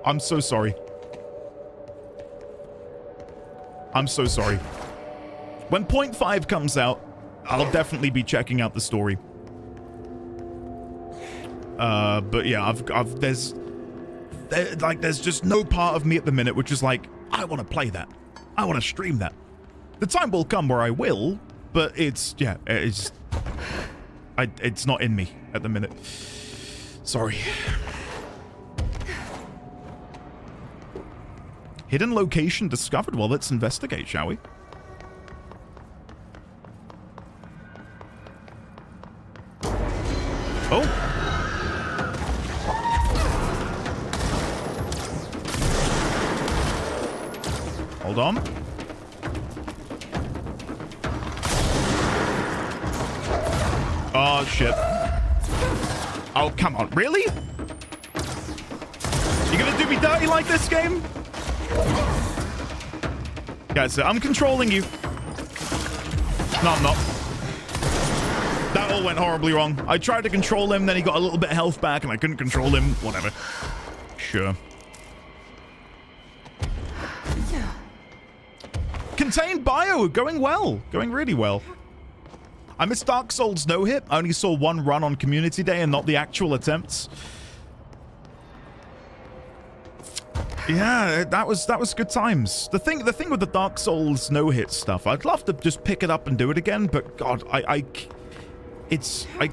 I'm so sorry. I'm so sorry. When Point 5 comes out, I'll definitely be checking out the story. But yeah, there's just no part of me at the minute which is like, I want to play that. I want to stream that. The time will come where I will, but it's not in me at the minute. Sorry. Hidden location discovered. Well, let's investigate, shall we? Oh. Hold on. Oh, shit. Oh, come on. Really? You gonna do me dirty like this, game? Guys, I'm controlling you. No, I'm not. That all went horribly wrong. I tried to control him, then he got a little bit of health back, and I couldn't control him. Whatever. Sure. Contained bio. Going well. Going really well. I missed Dark Souls no hit. I only saw 1 run on Community Day and not the actual attempts. Yeah, that was good times. The thing with the Dark Souls no hit stuff, I'd love to just pick it up and do it again, but God, I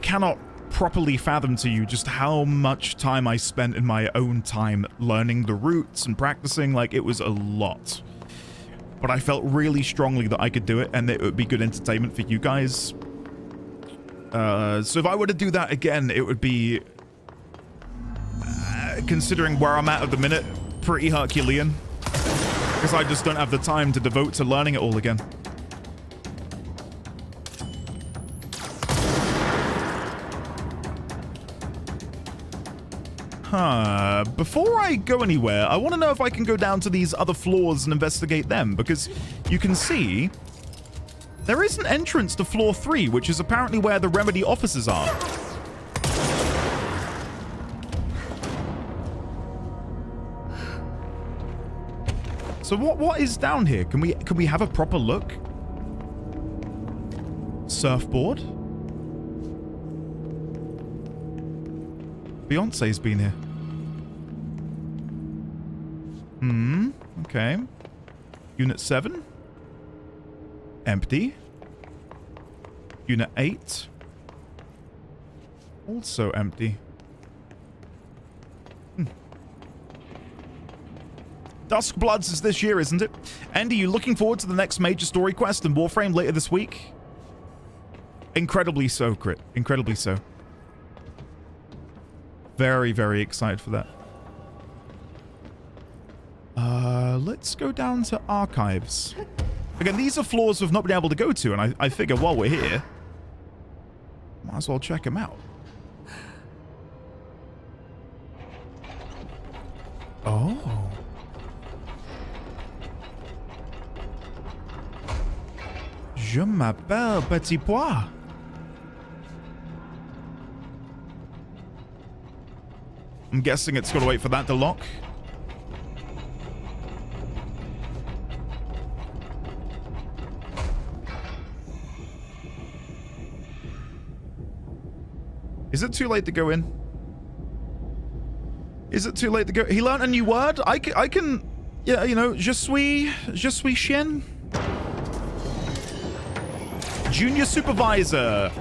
cannot properly fathom to you just how much time I spent in my own time learning the routes and practicing. Like, it was a lot. But I felt really strongly that I could do it and that it would be good entertainment for you guys. So if I were to do that again, it would be, considering where I'm at the minute, pretty Herculean. Because I just don't have the time to devote to learning it all again. Before I go anywhere, I want to know if I can go down to these other floors and investigate them, because you can see there is an entrance to floor 3, which is apparently where the Remedy offices are. So what is down here? Can we have a proper look? Surfboard? Beyonce's been here. Okay. Unit 7. Empty. Unit 8. Also empty. Duskbloods is this year, isn't it? Andy, you looking forward to the next major story quest in Warframe later this week? Incredibly so, Crit. Incredibly so. Very, very excited for that. Let's go down to archives. Again, these are floors we've not been able to go to, and I figure while we're here, might as well check them out. Oh. Je m'appelle Petit Pois. I'm guessing it's got to wait for that to lock. Is it too late to go in? Is it too late to go? He learned a new word? I can, yeah, you know, je suis chien. Junior supervisor.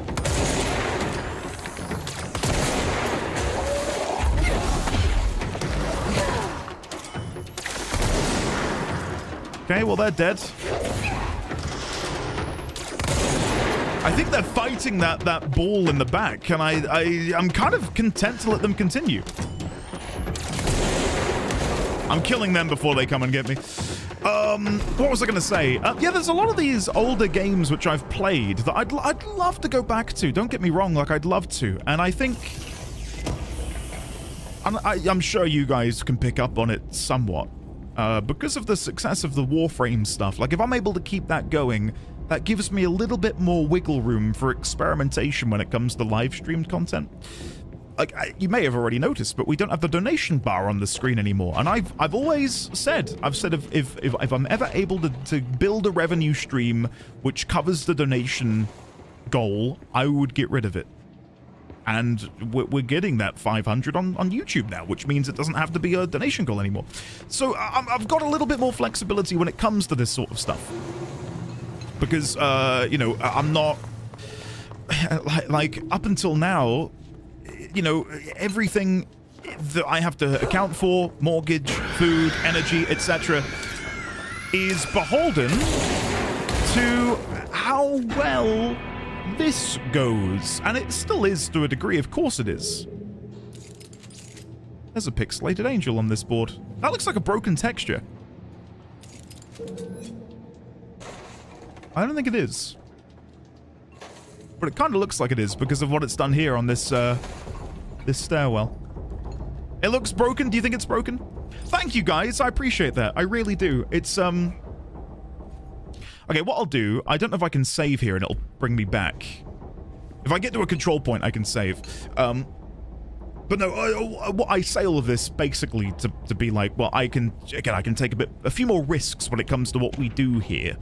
Okay, well, they're dead. I think they're fighting that ball in the back, and I'm kind of content to let them continue. I'm killing them before they come and get me. What was I going to say? Yeah, there's a lot of these older games which I've played that I'd love to go back to. Don't get me wrong, like, I'd love to. And I think... I'm sure you guys can pick up on it somewhat. Because of the success of the Warframe stuff, like, if I'm able to keep that going... that gives me a little bit more wiggle room for experimentation when it comes to live streamed content. Like, you may have already noticed, but we don't have the donation bar on the screen anymore. And I've always said, if I'm ever able to build a revenue stream which covers the donation goal, I would get rid of it. And we're getting that 500 on YouTube now, which means it doesn't have to be a donation goal anymore. So I've got a little bit more flexibility when it comes to this sort of stuff. Because, you know, I'm not... like, up until now, you know, everything that I have to account for, mortgage, food, energy, etc., is beholden to how well this goes. And it still is to a degree, of course it is. There's a pixelated angel on this board. That looks like a broken texture. I don't think it is. But it kind of looks like it is because of what it's done here on this this stairwell. It looks broken. Do you think it's broken? Thank you, guys. I appreciate that. I really do. It's, okay, what I'll do, I don't know if I can save here and it'll bring me back. If I get to a control point, I can save. But no, I say all of this basically to be like, well, I can take a few more risks when it comes to what we do here.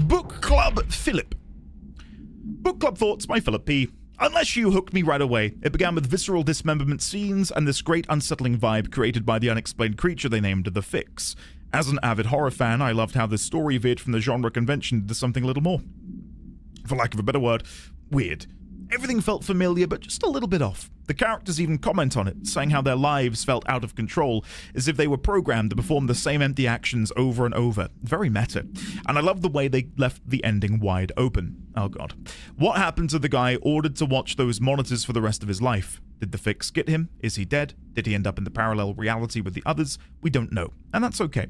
Book Club Philip. Book Club Thoughts by Philip P. Unless you hooked me right away. It began with visceral dismemberment scenes and this great unsettling vibe created by the unexplained creature they named The Fix. As an avid horror fan, I loved how the story veered from the genre convention to something a little more, for lack of a better word, weird. Everything felt familiar, but just a little bit off. The characters even comment on it, saying how their lives felt out of control, as if they were programmed to perform the same empty actions over and over. Very meta. And I love the way they left the ending wide open. Oh god. What happened to the guy ordered to watch those monitors for the rest of his life? Did the Fix get him? Is he dead? Did he end up in the parallel reality with the others? We don't know. And that's okay.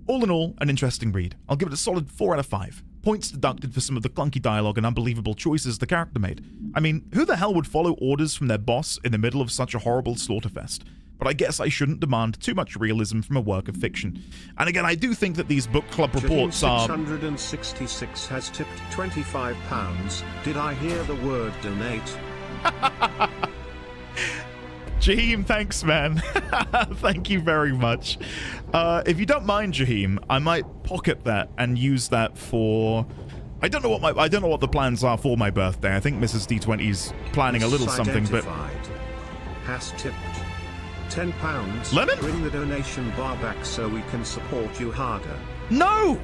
All in all, an interesting read. I'll give it a solid 4 out of 5. Points deducted for some of the clunky dialogue and unbelievable choices the character made. I mean, who the hell would follow orders from their boss in the middle of such a horrible slaughterfest? But I guess I shouldn't demand too much realism from a work of fiction. And again, I do think that these book club reports are... 666 has tipped £25. Did I hear the word donate? Jaheim, thanks, man. Thank you very much. If you don't mind, Jaheim, I might pocket that and use that for... I don't know what the plans are for my birthday. I think Mrs. D20's planning a little something, but... Has tipped £10. Lemon? Bring the donation bar back so we can support you harder. No!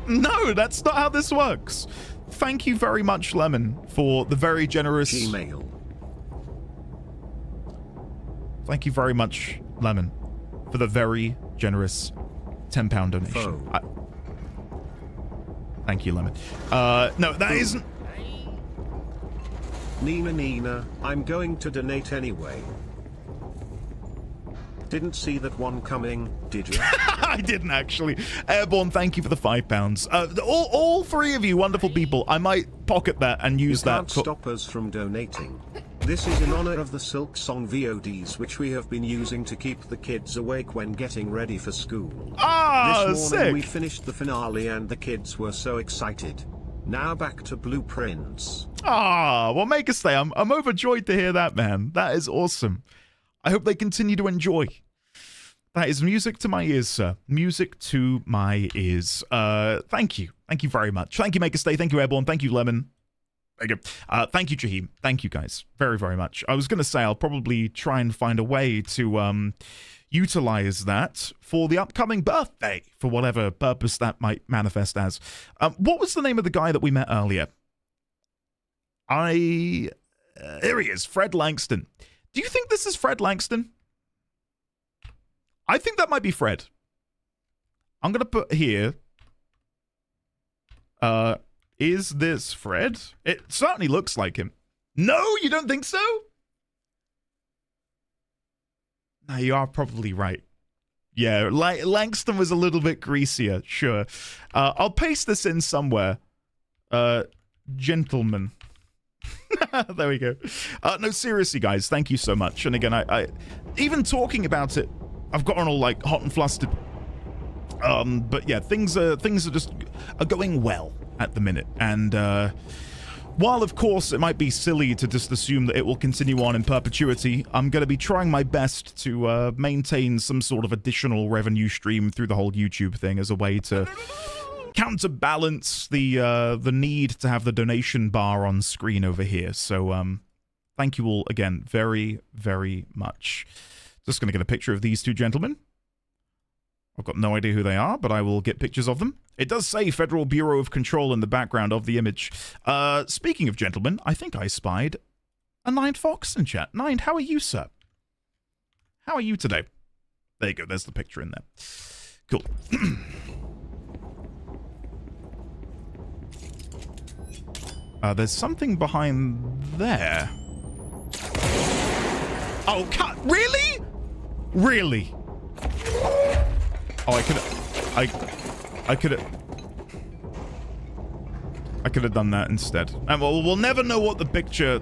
No, that's not how this works. Thank you very much, Lemon, for the very generous... Gmail. Thank you very much, Lemon, for the very generous £10 donation. Thank you, Lemon. No, that isn't... Nina, I'm going to donate anyway. Didn't see that one coming, did you? I didn't, actually. Airborne, thank you for the £5. All three of you wonderful people. I might pocket that and use that. You can't stop us from donating. This is in honor of the Silk Song VODs, which we have been using to keep the kids awake when getting ready for school. This morning we finished the finale and the kids were so excited. Now back to blueprints. Well, make a stay. I'm overjoyed to hear that, man. That is awesome. I hope they continue to enjoy. That is music to my ears, sir. Music to my ears. Thank you. Thank you very much. Thank you, Make a Stay. Thank you, Airborne. Thank you, Lemon. Thank you. Thank you, Jaheim. Thank you, guys. Very, very much. I was going to say I'll probably try and find a way to utilize that for the upcoming birthday, for whatever purpose that might manifest as. What was the name of the guy that we met earlier? Here he is, Fred Langston. Do you think this is Fred Langston? I think that might be Fred. I'm going to put here. Is this Fred? It certainly looks like him. No, you don't think so? No, you are probably right. Yeah, Langston was a little bit greasier, sure. I'll paste this in somewhere. Gentleman. There we go. No, seriously, guys, thank you so much. And again, I even talking about it, I've gotten all like hot and flustered. But yeah, things are just going well at the minute. And while of course it might be silly to just assume that it will continue on in perpetuity, I'm going to be trying my best to maintain some sort of additional revenue stream through the whole YouTube thing as a way to counterbalance the need to have the donation bar on screen over here. So thank you all again very, very much. Just going to get a picture of these two gentlemen. I've got no idea who they are, but I will get pictures of them. It does say Federal Bureau of Control in the background of the image. Speaking of gentlemen, I think I spied a Nined Fox in chat. Nined, how are you, sir? How are you today? There you go. There's the picture in there. Cool. There's something behind there. Oh, cut! Really? Really? Oh, I could have done that instead. Well, we'll never know what the picture.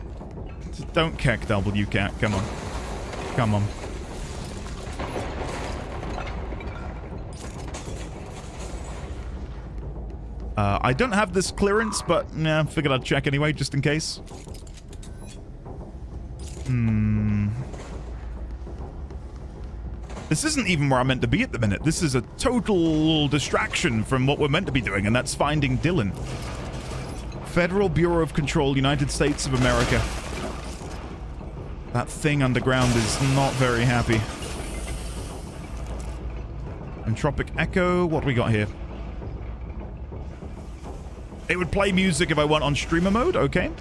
Don't keck, WCat. Come on, come on. I don't have this clearance, but nah, figured I'd check anyway, just in case. This isn't even where I'm meant to be at the minute. This is a total distraction from what we're meant to be doing, and that's finding Dylan. Federal Bureau of Control, United States of America. That thing underground is not very happy. Entropic Echo, what do we got here? It would play music if I went on streamer mode, okay.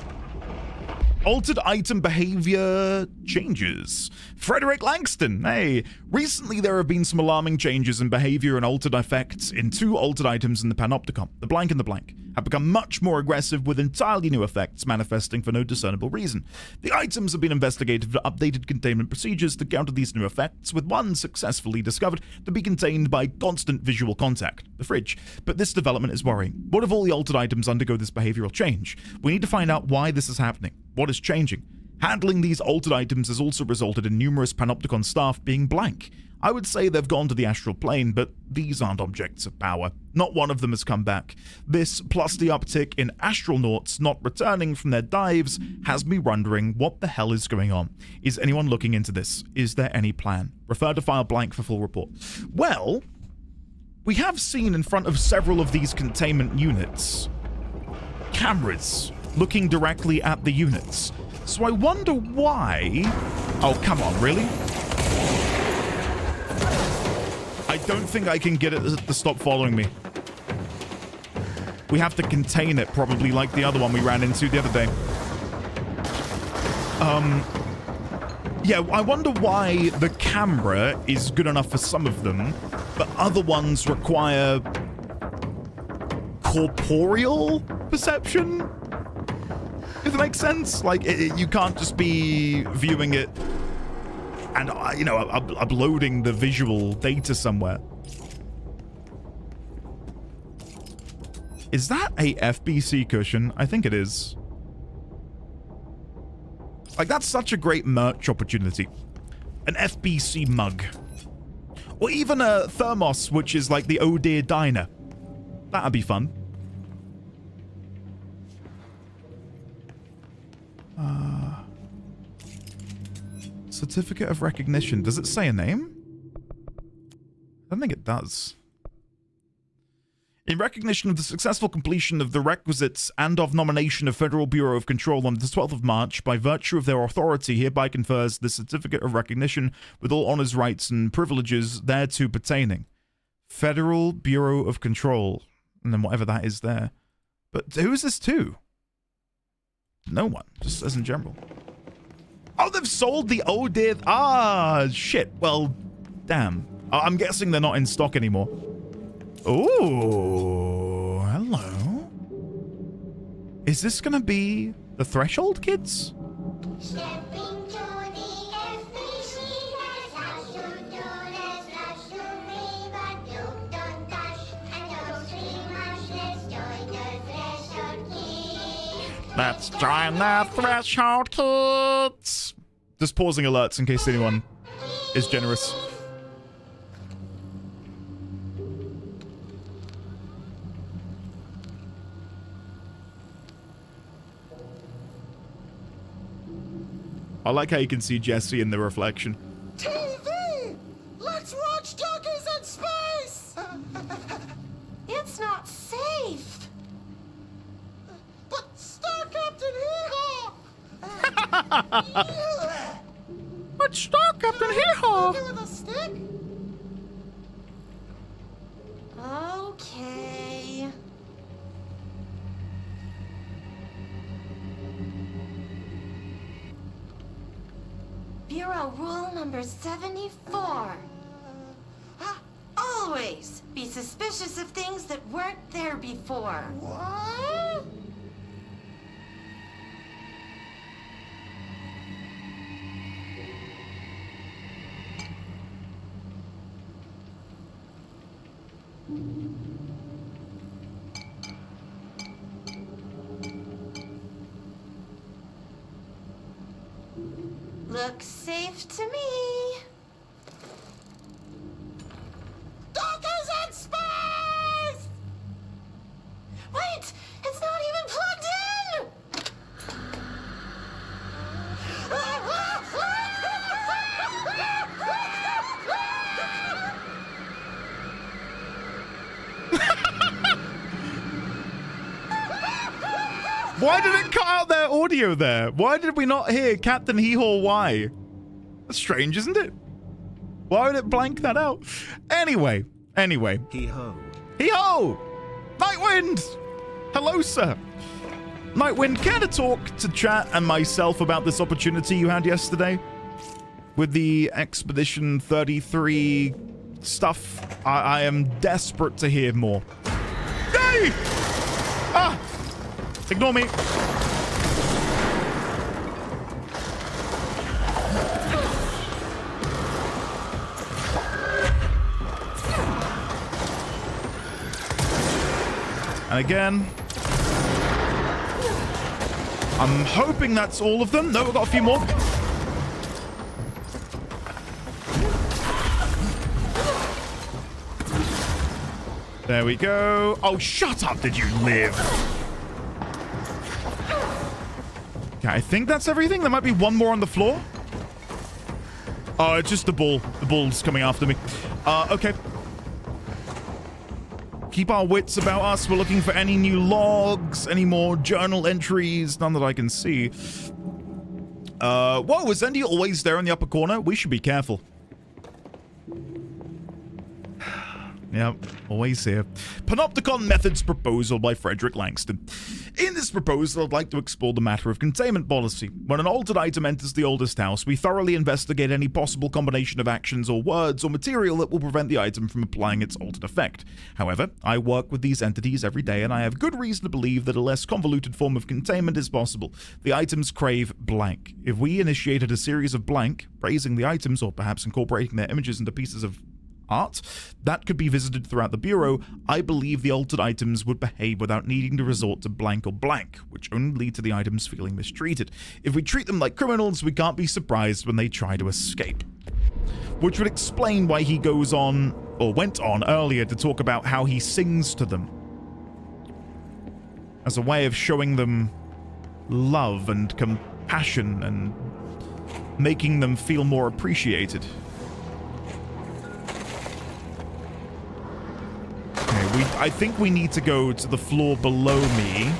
Altered item behavior changes. Frederick Langston, hey. Recently there have been some alarming changes in behavior and altered effects in two altered items in the Panopticon. The blank and the blank have become much more aggressive with entirely new effects manifesting for no discernible reason. The items have been investigated for updated containment procedures to counter these new effects, with one successfully discovered to be contained by constant visual contact, the fridge. But this development is worrying. What if all the altered items undergo this behavioral change? We need to find out why this is happening. What is changing? Handling these altered items has also resulted in numerous Panopticon staff being blank. I would say they've gone to the astral plane, but these aren't objects of power. Not one of them has come back. This, plus the uptick in astronauts not returning from their dives, has me wondering what the hell is going on. Is anyone looking into this? Is there any plan? Refer to file blank for full report. Well, we have seen in front of several of these containment units cameras looking directly at the units. So I wonder why... Oh, come on, really? I don't think I can get it to stop following me. We have to contain it, probably like the other one we ran into the other day. Yeah, I wonder why the camera is good enough for some of them, but other ones require corporeal perception, if that makes sense. Like, you can't just be viewing it and, you know, uploading the visual data somewhere. Is that a FBC cushion? I think it is. Like, that's such a great merch opportunity. An FBC mug. Or even a Thermos, which is like the Oh Dear Diner. That'd be fun. Certificate of recognition. Does it say a name? I don't think it does. In recognition of the successful completion of the requisites and of nomination of Federal Bureau of Control on the 12th of March, by virtue of their authority, hereby confers the certificate of recognition with all honors, rights, and privileges thereto pertaining. Federal Bureau of Control. And then whatever that is there. But who is this to? No one. Just as in general. Oh, they've sold the oh dear... Ah, shit. Well, damn. I'm guessing they're not in stock anymore. Oh, hello. Is this gonna be the Threshold kids? Let's join the Threshold kids. Just pausing alerts in case anyone is generous. I like how you can see Jesse in the reflection. TV! Let's watch Donkeys in Space! It's not safe! But Star Captain Hee-Haw! But Star Captain Hee-Haw! With a stick? Okay. Bureau rule number 74. Always be suspicious of things that weren't there before. What? Looks safe to me. Donkeys in space! Wait! It's not even plugged in! Why did it cut out their audio there? Why did we not hear Captain Hee-Haw why? That's strange, isn't it? Why would it blank that out? Anyway. Hee-ho. Hee-ho! Nightwind! Hello, sir. Nightwind, care to talk to chat and myself about this opportunity you had yesterday? With the Expedition 33 stuff? I am desperate to hear more. Yay! Ah! Ignore me. And again. I'm hoping that's all of them. No, we've got a few more. There we go. Oh, shut up, did you live? Okay, I think that's everything. There might be one more on the floor. Oh, it's just the ball. The ball's coming after me. Okay. Keep our wits about us. We're looking for any new logs, any more journal entries. None that I can see. Whoa, is Andy always there in the upper corner? We should be careful. Yep, always here. Panopticon Methods Proposal by Frederick Langston. In this proposal, I'd like to explore the matter of containment policy. When an altered item enters the oldest house, we thoroughly investigate any possible combination of actions or words or material that will prevent the item from applying its altered effect. However, I work with these entities every day, and I have good reason to believe that a less convoluted form of containment is possible. The items crave blank. If we initiated a series of blank, praising the items or perhaps incorporating their images into pieces of art that could be visited throughout the Bureau, I believe the altered items would behave without needing to resort to blank or blank, which only lead to the items feeling mistreated. If we treat them like criminals, we can't be surprised when they try to escape. Which would explain why he goes on, or went on earlier, to talk about how he sings to them as a way of showing them love and compassion and making them feel more appreciated. I think we need to go to the floor below me.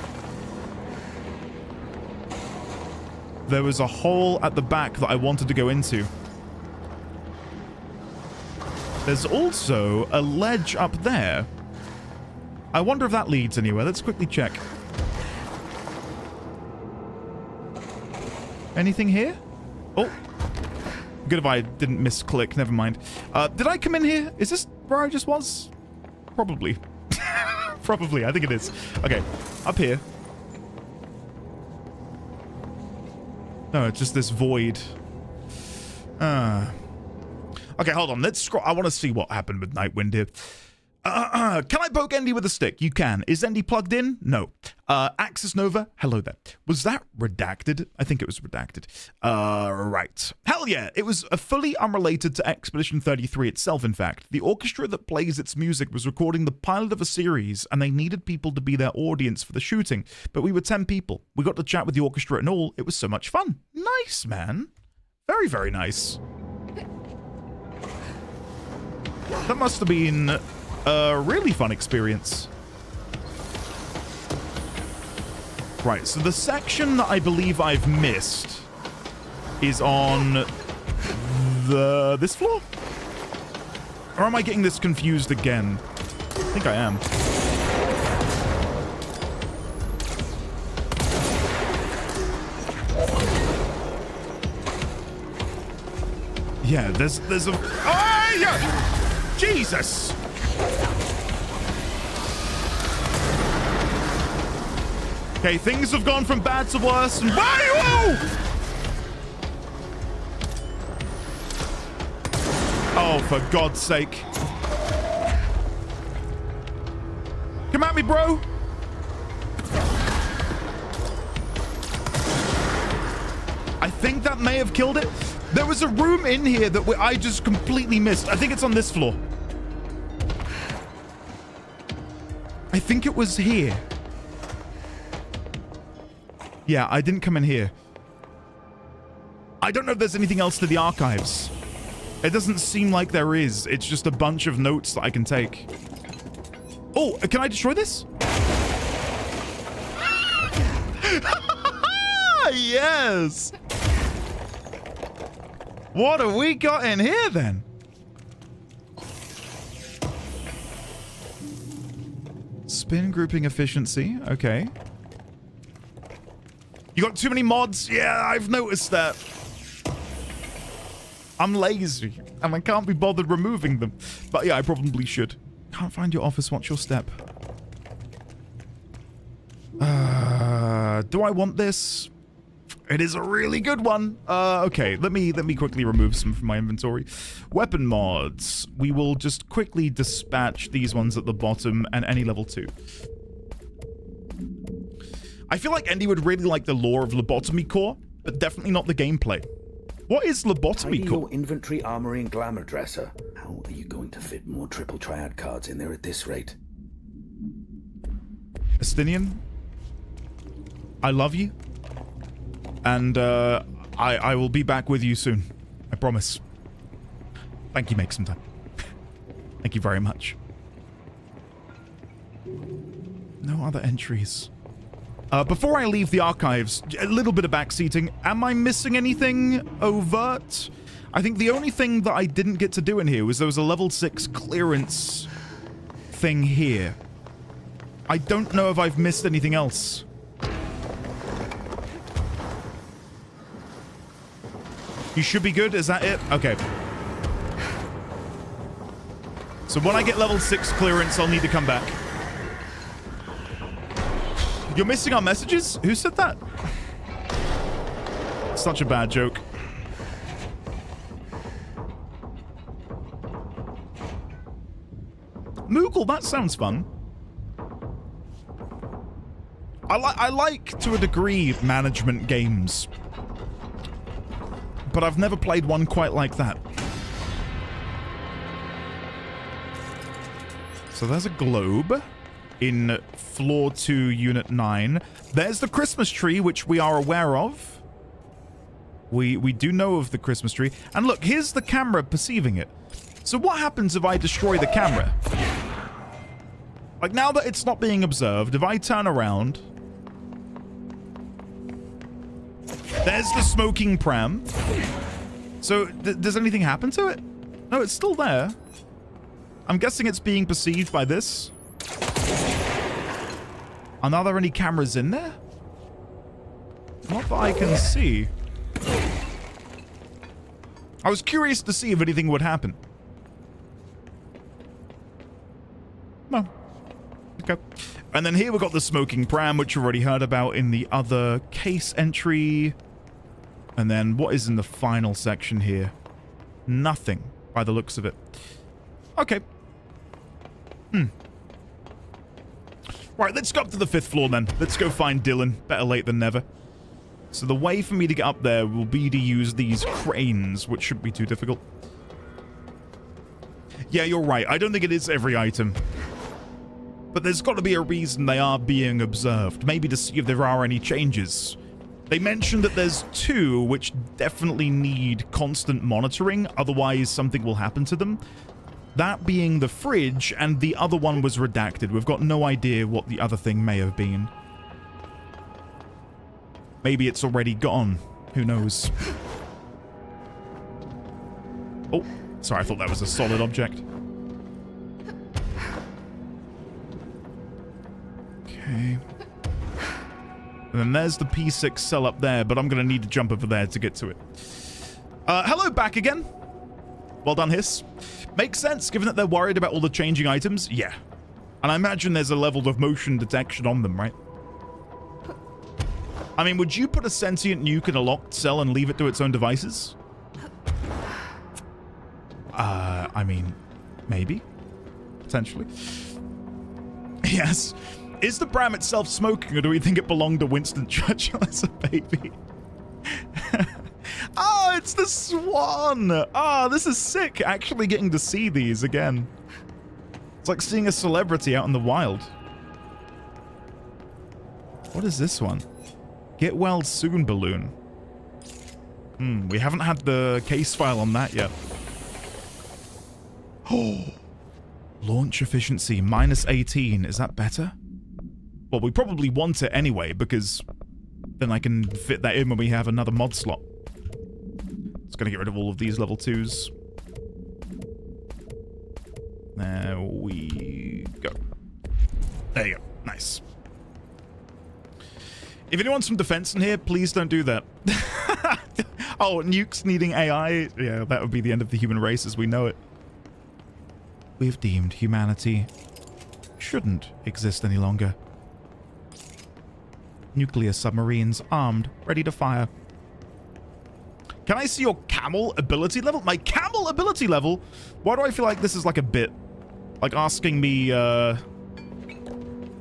There was a hole at the back that I wanted to go into. There's also a ledge up there. I wonder if that leads anywhere. Let's quickly check. Anything here? Oh. Good if I didn't misclick. Never mind. Did I come in here? Is this where I just was? Probably. Probably, I think it is. Okay, up here. No, it's just this void. Okay, hold on. Let's scroll. I want to see what happened with Nightwind here. Can I poke Endy with a stick? You can. Is Endy plugged in? No. Axis Nova? Hello there. Was that redacted? I think it was redacted. Right. Hell yeah. It was fully unrelated to Expedition 33 itself, in fact. The orchestra that plays its music was recording the pilot of a series, and they needed people to be their audience for the shooting. But we were 10 people. We got to chat with the orchestra and all. It was so much fun. Nice, man. Very, very nice. That must have been a really fun experience. Right, so the section that I believe I've missed is on this floor? Or am I getting this confused again? I think I am. Yeah, there's a... Oh, yeah! Jesus! Okay, things have gone from bad to worse, and whoa! Oh, for God's sake. Come at me, bro! I think that may have killed it. There was a room in here that I just completely missed. I think it's on this floor. I think it was here. Yeah, I didn't come in here. I don't know if there's anything else to the archives. It doesn't seem like there is. It's just a bunch of notes that I can take. Oh, can I destroy this? Yes! What have we got in here, then? Spin grouping efficiency. Okay. You got too many mods? Yeah, I've noticed that. I'm lazy, and I can't be bothered removing them. But yeah, I probably should. Can't find your office. What's your step? Do I want this? It is a really good one. Okay, let me quickly remove some from my inventory. Weapon mods. We will just quickly dispatch these ones at the bottom and any level 2. I feel like Endy would really like the lore of Lobotomy Core, but definitely not the gameplay. What is Lobotomy Core? Your inventory, armory, and glamour dresser. How are you going to fit more triple triad cards in there at this rate? Estinian, I love you. And I will be back with you soon. I promise. Thank you, make some time. Thank you very much. No other entries. Before I leave the archives, a little bit of backseating. Am I missing anything overt? I think the only thing that I didn't get to do in here was there was a level 6 clearance thing here. I don't know if I've missed anything else. You should be good. Is that it? Okay. So when I get level 6 clearance, I'll need to come back. You're missing our messages? Who said that? Such a bad joke. Moogle, that sounds fun. I like, to a degree, management games. But I've never played one quite like that. So there's a globe in floor 2, unit 9. There's the Christmas tree, which we are aware of. We do know of the Christmas tree. And look, here's the camera perceiving it. So what happens if I destroy the camera? Like, now that it's not being observed, if I turn around... There's the smoking pram. So, does anything happen to it? No, it's still there. I'm guessing it's being perceived by this. And are there any cameras in there? Not that I can see. I was curious to see if anything would happen. No. Okay. And then here we've got the smoking pram, which you already heard about in the other case entry. And then what is in the final section here? Nothing, by the looks of it. Okay. Right, let's go up to the 5th floor then. Let's go find Dylan. Better late than never. So the way for me to get up there will be to use these cranes, which shouldn't be too difficult. Yeah, you're right. I don't think it is every item. But there's got to be a reason they are being observed. Maybe to see if there are any changes. They mentioned that there's 2 which definitely need constant monitoring, otherwise something will happen to them. That being the fridge, and the other one was redacted. We've got no idea what the other thing may have been. Maybe it's already gone. Who knows? Oh, sorry, I thought that was a solid object. Okay. And then there's the P6 cell up there, but I'm going to need to jump over there to get to it. Hello, back again. Well done, Hiss. Makes sense, given that they're worried about all the changing items. Yeah. And I imagine there's a level of motion detection on them, right? I mean, would you put a sentient nuke in a locked cell and leave it to its own devices? I mean, maybe. Potentially. Yes. Is the Pram itself smoking, or do we think it belonged to Winston Churchill as a baby? Oh, it's the swan! Oh, this is sick, actually getting to see these again. It's like seeing a celebrity out in the wild. What is this one? Get well soon balloon. We haven't had the case file on that yet. Oh, launch efficiency -18. Is that better? Well, we probably want it anyway, because then I can fit that in when we have another mod slot. Just gonna get rid of all of these level 2s. There we go. There you go. Nice. If anyone's from defense in here, please don't do that. Oh, nukes needing AI? Yeah, that would be the end of the human race as we know it. We've deemed humanity shouldn't exist any longer. Nuclear submarines armed, ready to fire. Can I see your camel ability level? My camel ability level? Why do I feel like this is like a bit? Like asking me if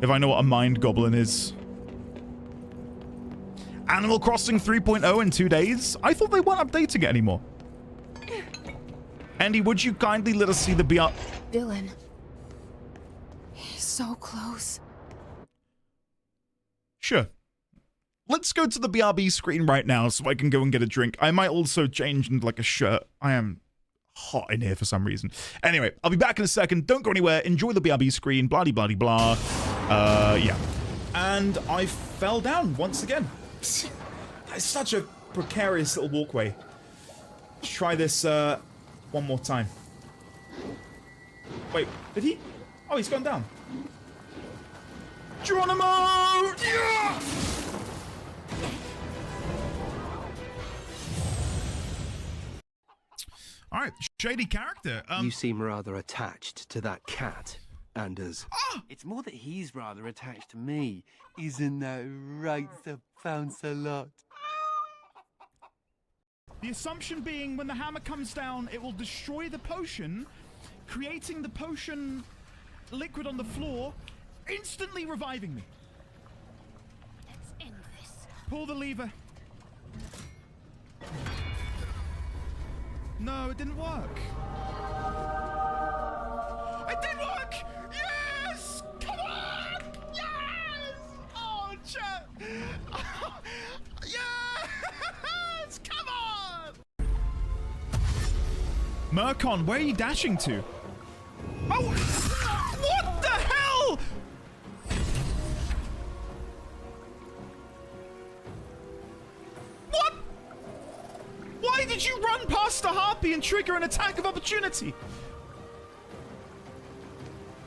I know what a mind goblin is. Animal Crossing 3.0 in 2 days? I thought they weren't updating it anymore. Andy, would you kindly let us see the BR... Dylan. He's so close. Sure. Let's go to the BRB screen right now so I can go and get a drink. I might also change into like a shirt. I am hot in here for some reason. Anyway, I'll be back in a second. Don't go anywhere. Enjoy the BRB screen. Blah, blah, blah, blah. Yeah. And I fell down once again. It's such a precarious little walkway. Let's try this one more time. Wait, did he? Oh, he's gone down. Geronimo! Yeah! All right, shady character. You seem rather attached to that cat, Anders. It's more that he's rather attached to me. Isn't that right, Sir Bounce-a-Lot? The assumption being when the hammer comes down, it will destroy the potion, creating the potion liquid on the floor, instantly reviving me. Let's end this. Pull the lever. No, it didn't work. It did work! Yes! Come on! Yes! Oh, chat! Oh, yes! Come on! Mercon, where are you dashing to? Oh! What the hell? What? Why did you run past the harpy and trigger an attack of opportunity?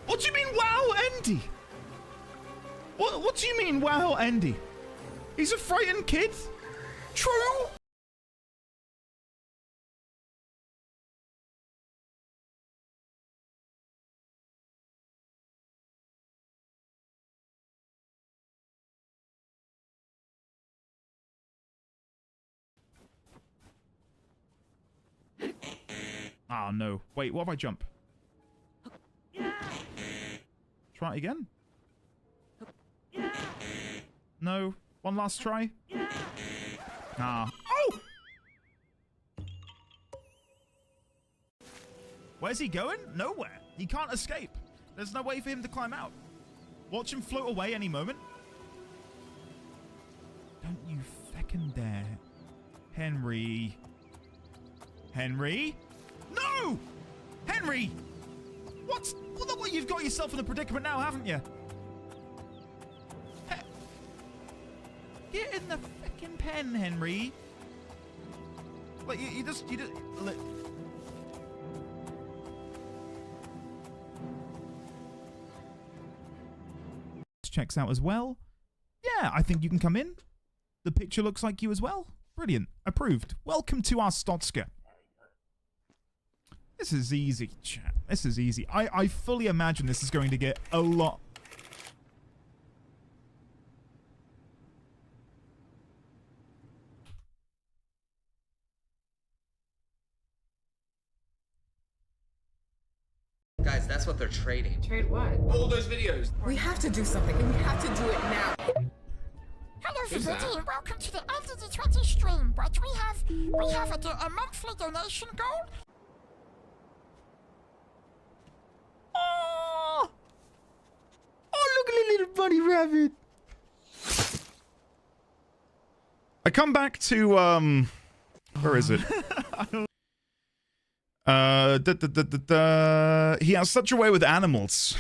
What do you mean, wow, Andy? What do you mean, wow, Andy? He's a frightened kid? True? Oh, no. Wait, what if I jump? Try it again? No. One last try? Ah. Oh! Where's he going? Nowhere. He can't escape. There's no way for him to climb out. Watch him float away any moment. Don't you feckin' dare. Henry. Henry? No! Henry! What? Well, look what you've got yourself in a predicament now, haven't you? Get in the frickin' pen, Henry. Like, you just... Look. Checks out as well. Yeah, I think you can come in. The picture looks like you as well. Brilliant. Approved. Welcome to our Stotska. This is easy, chat. This is easy. I fully imagine this is going to get a lot. Guys, that's what they're trading. Trade what? All those videos. We have to do something, and we have to do it now. Hello, everybody, and welcome to the LDD20 stream. What do we have? We have a monthly donation goal. Oh! Oh, look at the little bunny rabbit. I come back to, where is it? He has such a way with animals.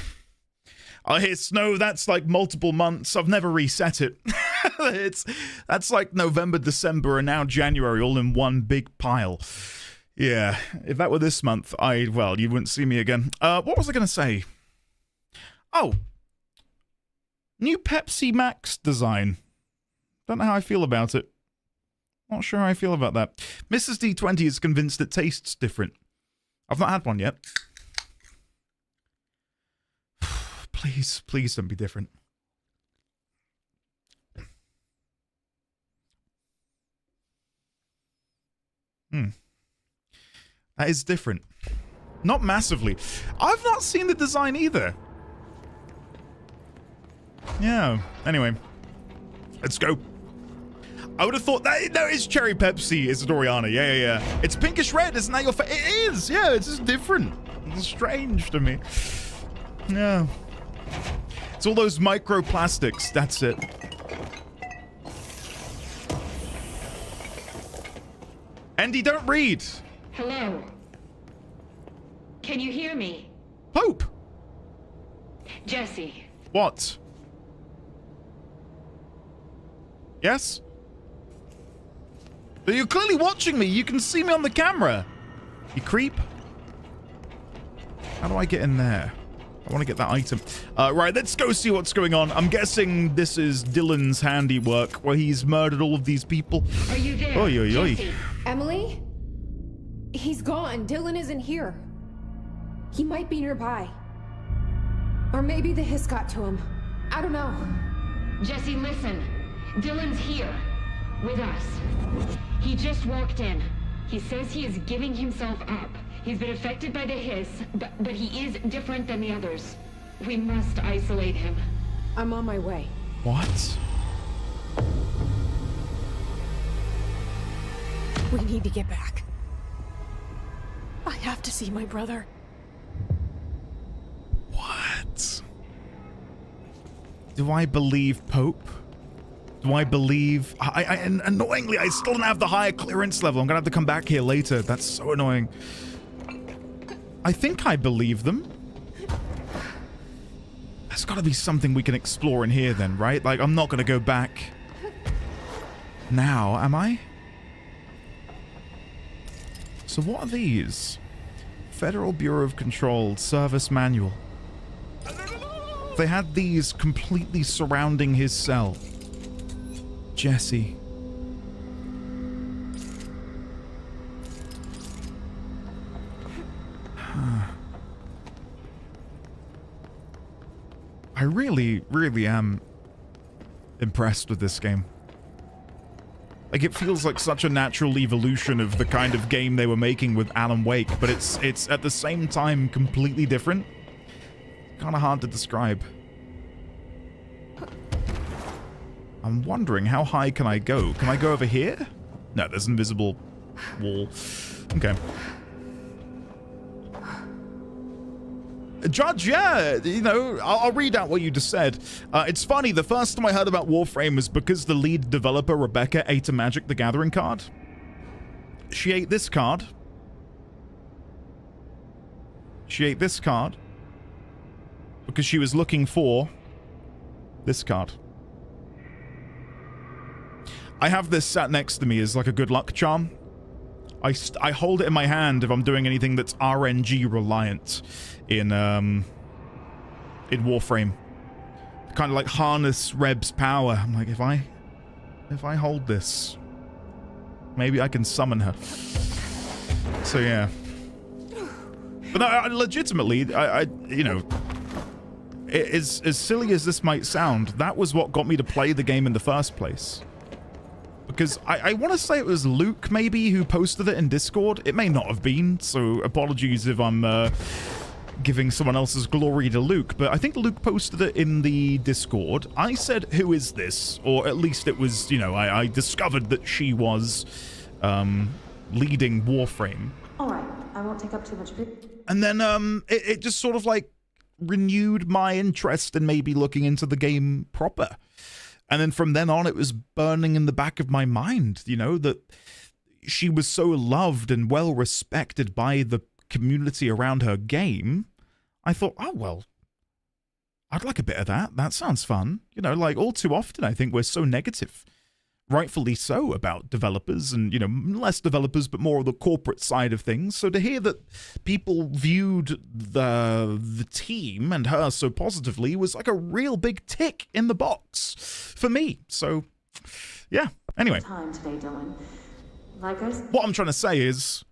I hear snow, that's like multiple months. I've never reset it. That's like November, December, and now January all in one big pile. Yeah, if that were this month, well, you wouldn't see me again. What was I going to say? Oh. New Pepsi Max design. Don't know how I feel about it. Not sure how I feel about that. Mrs. D20 is convinced it tastes different. I've not had one yet. Please, please don't be different. That is different. Not massively. I've not seen the design either. Yeah, anyway. Let's go. I would have thought that... No, it's Cherry Pepsi, Isidoriana. Yeah. It's pinkish red, isn't that your face? It is, yeah, it's just different. It's strange to me. Yeah. It's all those microplastics, that's it. Andy, don't read. Hello. Can you hear me? Pope. Jesse. What? Yes? But you're clearly watching me. You can see me on the camera. You creep. How do I get in there? I want to get that item. Right, let's go see what's going on. I'm guessing this is Dylan's handiwork, where he's murdered all of these people. Are you there? Oy. Emily? He's gone. Dylan isn't here. He might be nearby. Or maybe the hiss got to him. I don't know. Jesse, listen. Dylan's here. With us. He just walked in. He says he is giving himself up. He's been affected by the hiss, but he is different than the others. We must isolate him. I'm on my way. What? We need to get back. I have to see my brother. What? Do I believe Pope? Do I believe... and annoyingly, I still don't have the higher clearance level. I'm gonna have to come back here later. That's so annoying. I think I believe them. There's gotta be something we can explore in here then, right? Like, I'm not gonna go back now, am I? So what are these? Federal Bureau of Control Service Manual. They had these completely surrounding his cell. Jesse. I really, really am impressed with this game. Like, it feels like such a natural evolution of the kind of game they were making with Alan Wake, but it's at the same time completely different. Kind of hard to describe. I'm wondering, how high can I go? Can I go over here? No, there's an invisible wall. Okay. Judge, yeah, you know, I'll read out what you just said. It's funny, the first time I heard about Warframe was because the lead developer, Rebecca, ate a Magic the Gathering card. She ate this card. She ate this card. Because she was looking for this card. I have this sat next to me as like a good luck charm. I hold it in my hand if I'm doing anything that's RNG reliant in Warframe. Kind of like harness Reb's power. I'm like, if I hold this, maybe I can summon her. So yeah. But no, legitimately, I you know, as silly as this might sound, that was what got me to play the game in the first place. Because I want to say it was Luke, maybe, who posted it in Discord. It may not have been, so apologies if I'm giving someone else's glory to Luke. But I think Luke posted it in the Discord. I said, who is this? Or at least it was, you know, I discovered that she was leading Warframe. All right, I won't take up too much of it. And then it just sort of like renewed my interest in maybe looking into the game proper. And then from then on, it was burning in the back of my mind, you know, that she was so loved and well respected by the community around her game. I thought, oh, well, I'd like a bit of that. That sounds fun. You know, like all too often, I think we're so negative, rightfully so, about developers and, you know, less developers, but more of the corporate side of things. So to hear that people viewed the team and her so positively was like a real big tick in the box for me. So, yeah. Anyway. Time today, Dylan. Like I said, what I'm trying to say is,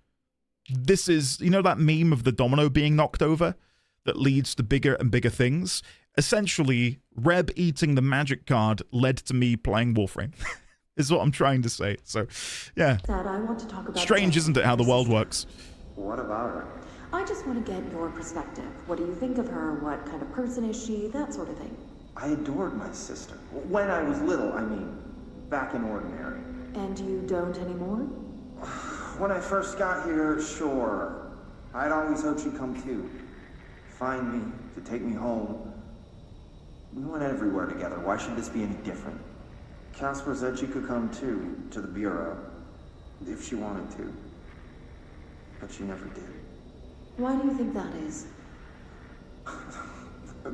this is, you know, that meme of the domino being knocked over that leads to bigger and bigger things? Essentially, Reb eating the magic card led to me playing Warframe. Is what I'm trying to say. So, yeah. Dad, I want to talk about strange, isn't it, how the world works? What about her? I just want to get your perspective. What do you think of her? What kind of person is she? That sort of thing. I adored my sister. When I was little, I mean, back in Ordinary. And you don't anymore? When I first got here, sure. I'd always hoped she'd come too. Find me, to take me home. We went everywhere together. Why should this be any different? Casper said she could come too, to the Bureau, if she wanted to. But she never did. Why do you think that is?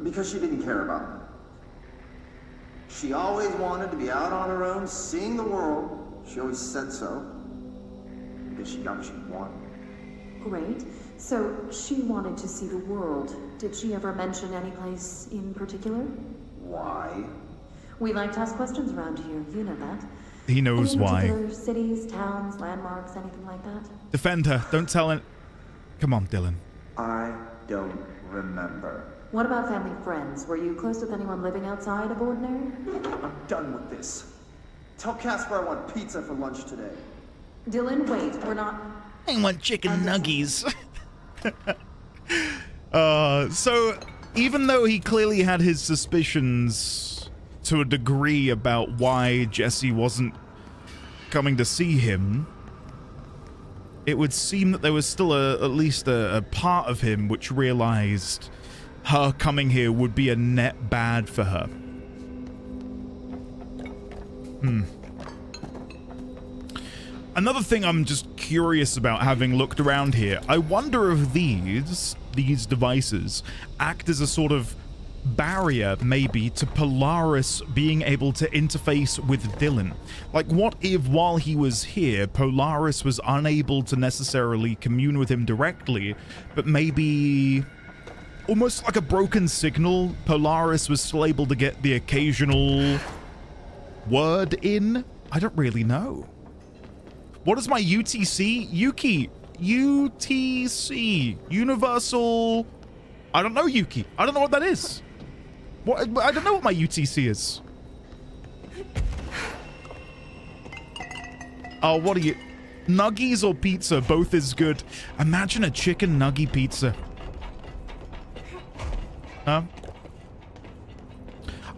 Because she didn't care about me. She always wanted to be out on her own, seeing the world. She always said so. Because she got what she wanted. Great. So, she wanted to see the world. Did she ever mention any place in particular? Why? We like to ask questions around here, you know that. He knows Any why. particular cities, towns, landmarks, anything like that? Defend her. Don't tell it. Come on, Dylan. I don't remember. What about family friends? Were you close with anyone living outside of Ordinary? I'm done with this. Tell Casper I want pizza for lunch today. Dylan, wait, we're not... I want chicken nuggies. So, even though he clearly had his suspicions to a degree about why Jesse wasn't coming to see him, it would seem that there was still at least a part of him which realized her coming here would be a net bad for her. Another thing I'm just curious about, having looked around here, I wonder if these devices act as a sort of barrier, maybe, to Polaris being able to interface with Dylan. Like, what if while he was here, Polaris was unable to necessarily commune with him directly, but maybe almost like a broken signal, Polaris was still able to get the occasional word in? I don't really know. What is my UTC? Yuki. UTC. Universal... I don't know, Yuki. I don't know what that is. What? I don't know what my UTC is. Oh, what are you... Nuggies or pizza? Both is good. Imagine a chicken nuggie pizza. Huh?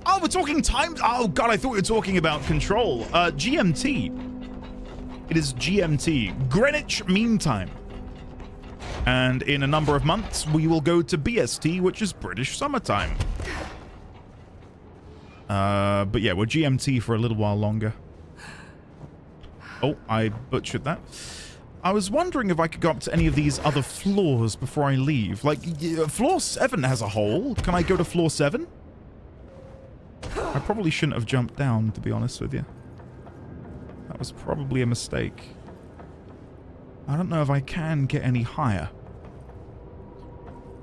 Oh, we're talking time... Oh, God, I thought we were talking about control. GMT. It is GMT. Greenwich Mean Time. And in a number of months, we will go to BST, which is British Summertime. But yeah, we're GMT for a little while longer. Oh, I butchered that. I was wondering if I could go up to any of these other floors before I leave. Like, floor 7 has a hole. Can I go to floor 7? I probably shouldn't have jumped down, to be honest with you. That was probably a mistake. I don't know if I can get any higher.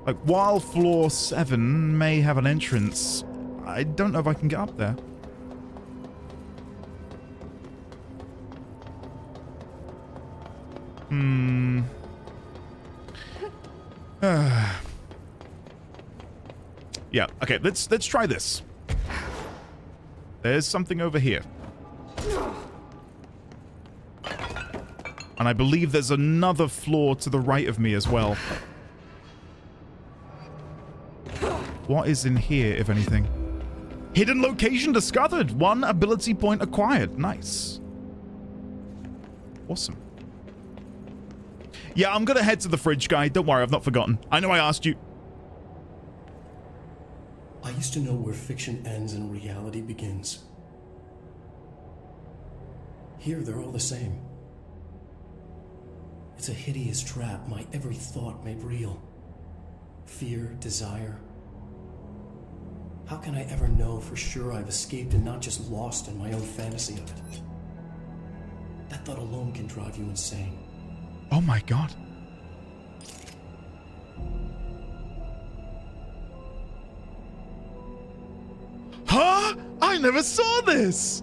Like, while floor 7 may have an entrance, I don't know if I can get up there. Yeah, okay, let's try this. There's something over here. And I believe there's another floor to the right of me as well. What is in here, if anything? Hidden location discovered. 1 ability point acquired. Nice. Awesome. Yeah, I'm gonna head to the fridge, guy. Don't worry, I've not forgotten. I know I asked you. I used to know where fiction ends and reality begins. Here, they're all the same. It's a hideous trap, my every thought made real. Fear, desire. How can I ever know for sure I've escaped and not just lost in my own fantasy of it? That thought alone can drive you insane. Oh my God. Huh? I never saw this!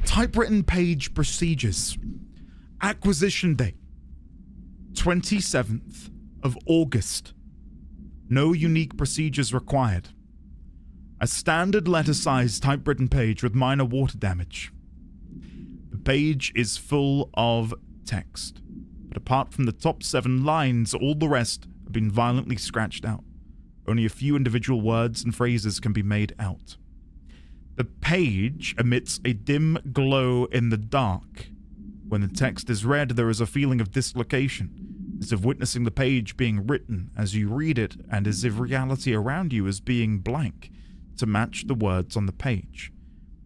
Typewritten page procedures. Acquisition date. 27th of August. No unique procedures required. A standard letter-sized typewritten page with minor water damage. The page is full of text, but apart from the top 7 lines, all the rest have been violently scratched out. Only a few individual words and phrases can be made out. The page emits a dim glow in the dark. When the text is read, there is a feeling of dislocation, as if witnessing the page being written as you read it, and as if reality around you is being blank to match the words on the page.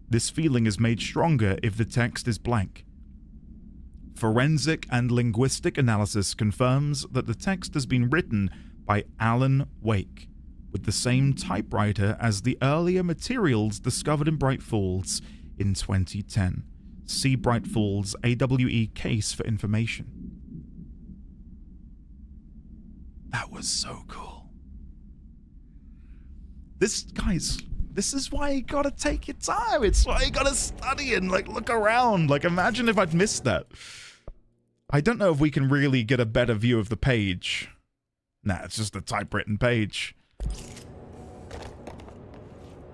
This feeling is made stronger if the text is blank. Forensic and linguistic analysis confirms that the text has been written by Alan Wake, with the same typewriter as the earlier materials discovered in Bright Falls in 2010. See Bright Falls AWE case for information. That was so cool. Guys, this is why you gotta take your time. It's why you gotta study and like look around. Like imagine if I'd missed that. I don't know if we can really get a better view of the page. Nah, it's just a typewritten page.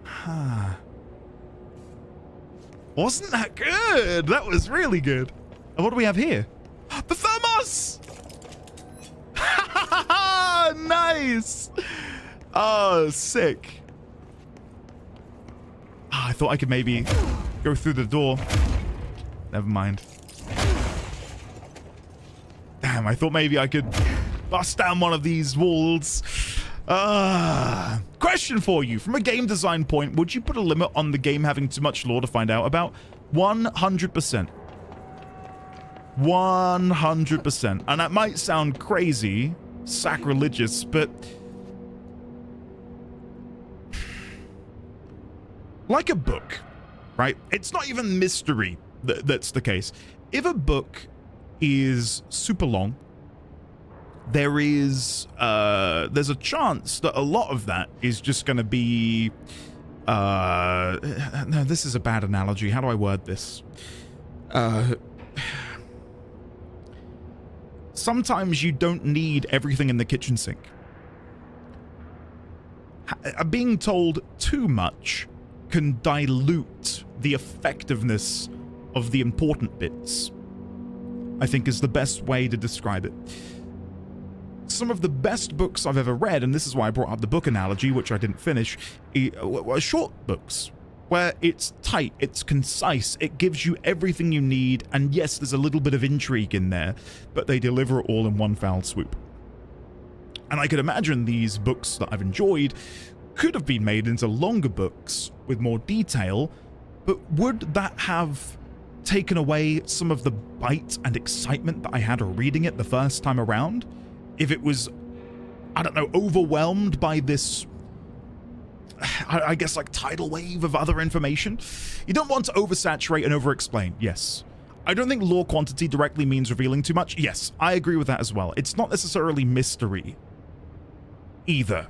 Huh. Wasn't that good? That was really good. And what do we have here? The Thermos! Nice! Oh, sick. Oh, I thought I could maybe go through the door. Never mind. Damn, I thought maybe I could bust down one of these walls. Question for you. From a game design point, would you put a limit on the game having too much lore to find out about? 100%. 100%. And that might sound crazy, sacrilegious, but like a book, right? It's not even mystery that's the case. If a book is super long, there's a chance that a lot of that is just going to be no, this is a bad analogy. How do I word this? Sometimes you don't need everything in the kitchen sink. Being told too much can dilute the effectiveness of the important bits, I think is the best way to describe it. Some of the best books I've ever read, and this is why I brought up the book analogy, which I didn't finish, were short books, where it's tight, it's concise, it gives you everything you need, and yes, there's a little bit of intrigue in there, but they deliver it all in one foul swoop. And I could imagine these books that I've enjoyed could have been made into longer books with more detail, but would that have taken away some of the bite and excitement that I had reading it the first time around? If it was, I don't know, overwhelmed by this, I guess, like tidal wave of other information? You don't want to oversaturate and overexplain, yes. I don't think lore quantity directly means revealing too much. Yes, I agree with that as well. It's not necessarily mystery either.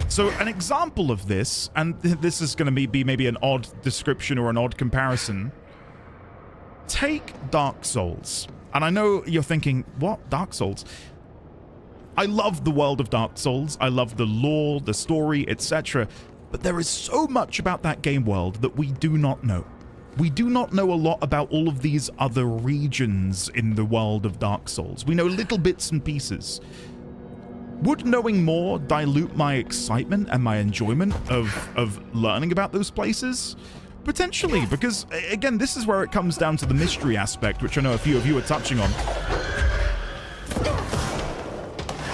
So an example of this, and this is going to be maybe an odd description or an odd comparison. Take Dark Souls. And I know you're thinking, what? Dark Souls? I love the world of Dark Souls. I love the lore, the story, etc. But there is so much about that game world that we do not know. We do not know a lot about all of these other regions in the world of Dark Souls. We know little bits and pieces. Would knowing more dilute my excitement and my enjoyment of learning about those places? Potentially, because, again, this is where it comes down to the mystery aspect, which I know a few of you are touching on.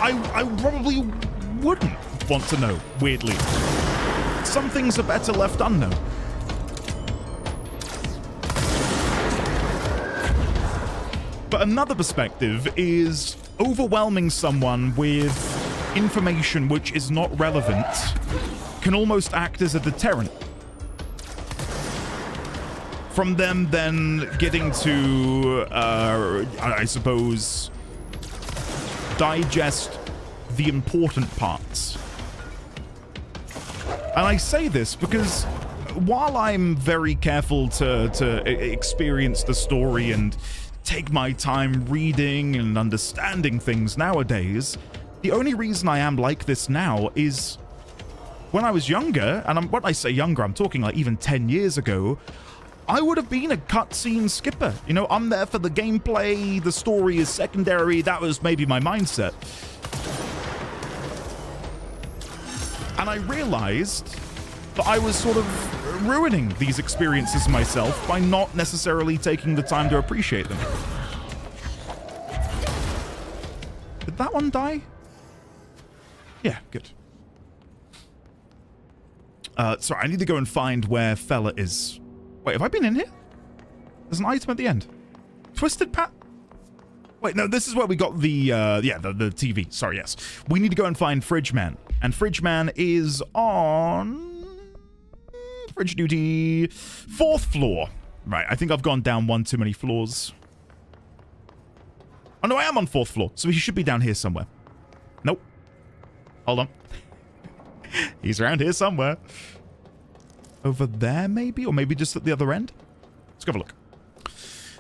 I probably wouldn't want to know, weirdly. Some things are better left unknown. But another perspective is overwhelming someone with information which is not relevant can almost act as a deterrent from them then getting to, I suppose, digest the important parts. And I say this because while I'm very careful to experience the story and take my time reading and understanding things nowadays, the only reason I am like this now is when I was younger, and when I say younger, I'm talking like even 10 years ago, I would have been a cutscene skipper. You know, I'm there for the gameplay, the story is secondary, that was maybe my mindset. And I realized that I was sort of ruining these experiences myself by not necessarily taking the time to appreciate them. Did that one die? Yeah, good. Sorry, I need to go and find where fella is. Wait, have I been in here? There's an item at the end. Twisted Pat? Wait, no, this is where we got the TV. Sorry, yes. We need to go and find Fridge Man. And Fridge Man is on fridge duty 4th floor. Right, I think I've gone down one too many floors. Oh, no, I am on 4th floor, so he should be down here somewhere. Nope. Hold on. He's around here somewhere. Over there, maybe? Or maybe just at the other end? Let's go have a look.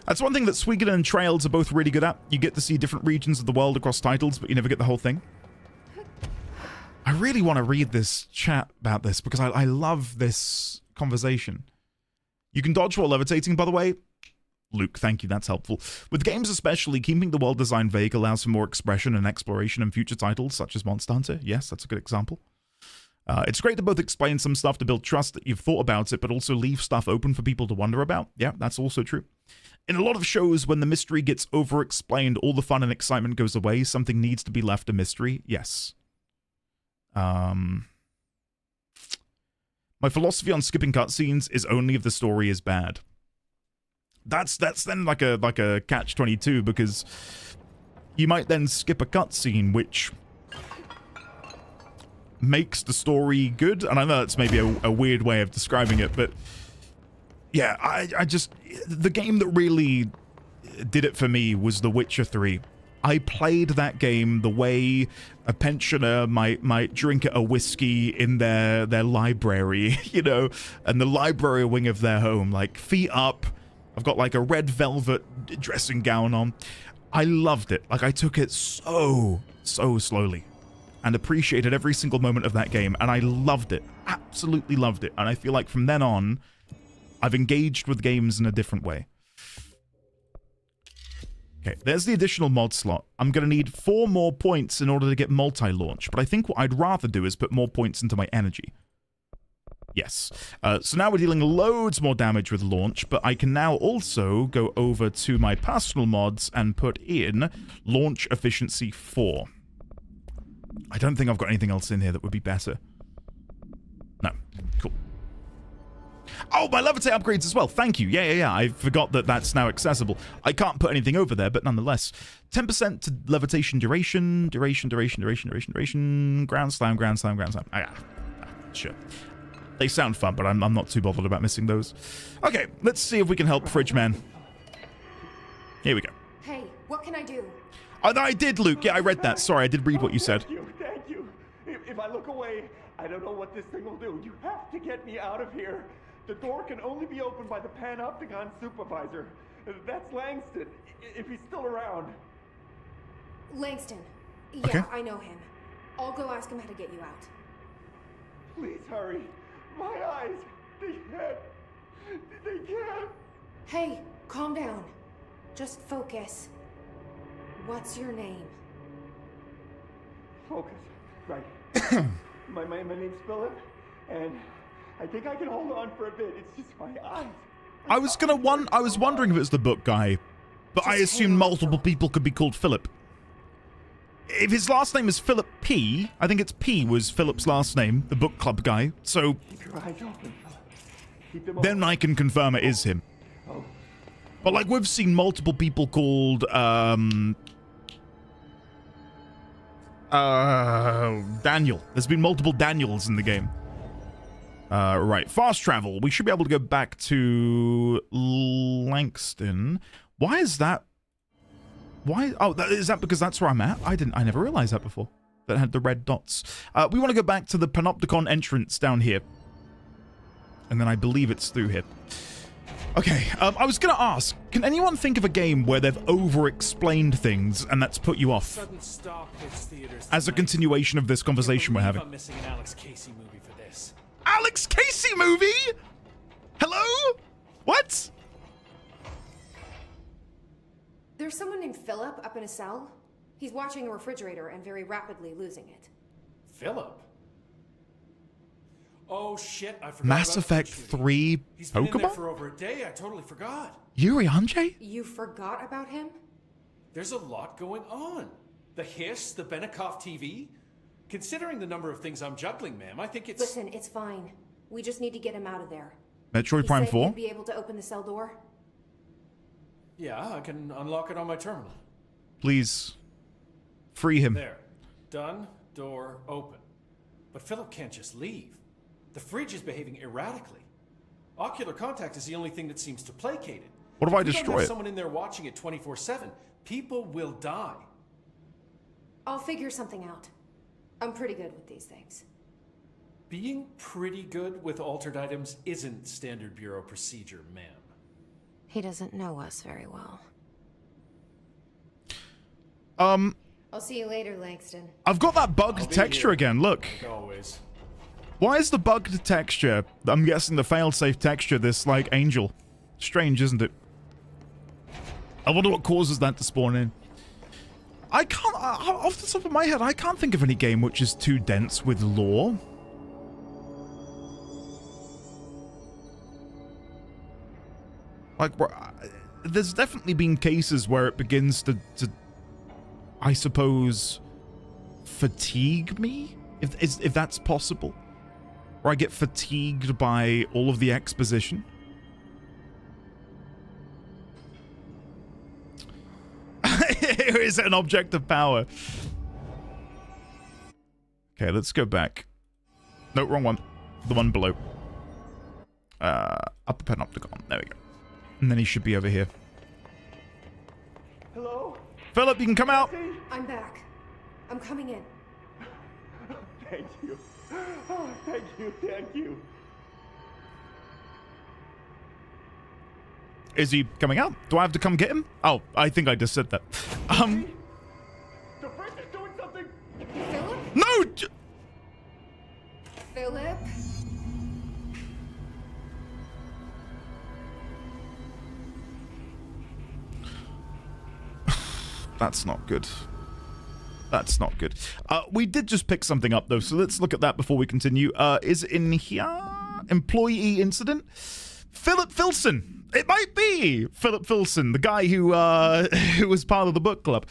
That's one thing that Suikoden and Trails are both really good at. You get to see different regions of the world across titles, but you never get the whole thing. I really want to read this chat about this because I love this conversation. You can dodge while levitating, by the way. Luke, thank you, that's helpful. With games especially, keeping the world design vague allows for more expression and exploration in future titles, such as Monster Hunter. Yes, that's a good example. It's great to both explain some stuff to build trust that you've thought about it, but also leave stuff open for people to wonder about. Yeah, that's also true. In a lot of shows, when the mystery gets over-explained, all the fun and excitement goes away. Something needs to be left a mystery. Yes. My philosophy on skipping cutscenes is only if the story is bad. That's then like a catch-22, because you might then skip a cutscene which makes the story good. And I know that's maybe a weird way of describing it, but yeah, I just, the game that really did it for me was The Witcher 3. I played that game the way a pensioner might drink a whiskey in their library, you know, and the library wing of their home, like feet up. I've got like a red velvet dressing gown on. I loved it. Like I took it so slowly and appreciated every single moment of that game. And I loved it. Absolutely loved it. And I feel like from then on, I've engaged with games in a different way. Okay, there's the additional mod slot. I'm going to need 4 more points in order to get multi-launch, but I think what I'd rather do is put more points into my energy. Yes. So now we're dealing loads more damage with launch, but I can now also go over to my personal mods and put in launch efficiency 4. I don't think I've got anything else in here that would be better. No. Cool. Oh, my levitate upgrades as well. Thank you. Yeah. I forgot that that's now accessible. I can't put anything over there, but nonetheless. 10% to levitation duration. Ground slam. Sure. They sound fun, but I'm not too bothered about missing those. Okay, let's see if we can help Fridge Man. Here we go. Hey, what can I do? Oh, no, I did, Luke. Yeah, I read that. Sorry, I did read what you said. Thank you. If I look away, I don't know what this thing will do. You have to get me out of here. The door can only be opened by the Panopticon supervisor. That's Langston, if he's still around. Langston. Yeah, okay. I know him. I'll go ask him how to get you out. Please hurry. My eyes, they can't. Hey, calm down. Just focus. What's your name? Focus. Right. my name's Philip, and I think I can hold on for a bit. It's just my eyes. I was wondering if it was the book guy, but I assumed multiple people could be called Philip. If his last name is Philip P, I think it's P was Philip's last name, the book club guy. So keep your eyes open. Keep them then I can confirm it is him. Oh. But like we've seen multiple people called Daniel. There's been multiple Daniels in the game. Right, fast travel. We should be able to go back to Langston. Why is that? Why? Oh, is that because that's where I'm at? I never realized that before. That had the red dots. We want to go back to the Panopticon entrance down here. And then I believe it's through here. Okay, I was going to ask, can anyone think of a game where they've over-explained things and that's put you off? As a continuation of this conversation we're having. I'm missing an Alex Casey movie for this. Alex Casey movie? Hello? What? There's someone named Philip up in a cell. He's watching a refrigerator and very rapidly losing it. Philip? Oh shit, I forgot. Mass Effect 3 He's been in there Pokemon? for over a day, I totally forgot. Yuri Anjay? You forgot about him? There's a lot going on. The hiss, the Benikoff TV. Considering the number of things I'm juggling, ma'am, I think it's... Listen, it's fine. We just need to get him out of there. Metroid Prime 4? He'd be able to open the cell door? Yeah, I can unlock it on my terminal. Please. Free him. There. Done. Door open. But Philip can't just leave. The fridge is behaving erratically. Ocular contact is the only thing that seems to placate it. What if I we don't destroy have it? someone in there watching it 24/7, people will die. I'll figure something out. I'm pretty good with these things. Being pretty good with altered items isn't standard Bureau procedure, ma'am. He doesn't know us very well. I'll see you later, Langston. I've got that bugged texture again, look. Like always. Why is the bugged texture, I'm guessing the failsafe texture, this, like, angel? Strange, isn't it? I wonder what causes that to spawn in. I can't, off the top of my head, I can't think of any game which is too dense with lore. Like, there's definitely been cases where it begins to I suppose, fatigue me? If that's possible? Or I get fatigued by all of the exposition? Here is an object of power. Okay, let's go back. No, wrong one. The one below. Upper Panopticon. There we go. And then he should be over here. Hello? Philip, you can come out. I'm back. I'm coming in. Thank you. Oh, thank you, thank you. Is he coming out? Do I have to come get him? Oh, I think I just said that. The fridge is doing something. Philip? No! Philip? That's not good. That's not good. We did just pick something up, though, so let's look at that before we continue. Is it in here? Employee incident? Philip Filson. It might be Philip Filson, the guy who was part of the book club.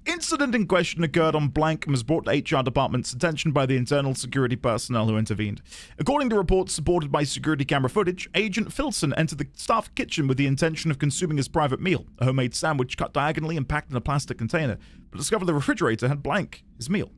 Incident in question occurred on blank and was brought to HR department's attention by the internal security personnel who intervened. According to reports supported by security camera footage, Agent Filson entered the staff kitchen with the intention of consuming his private meal, a homemade sandwich cut diagonally and packed in a plastic container, but discovered the refrigerator had blank his meal.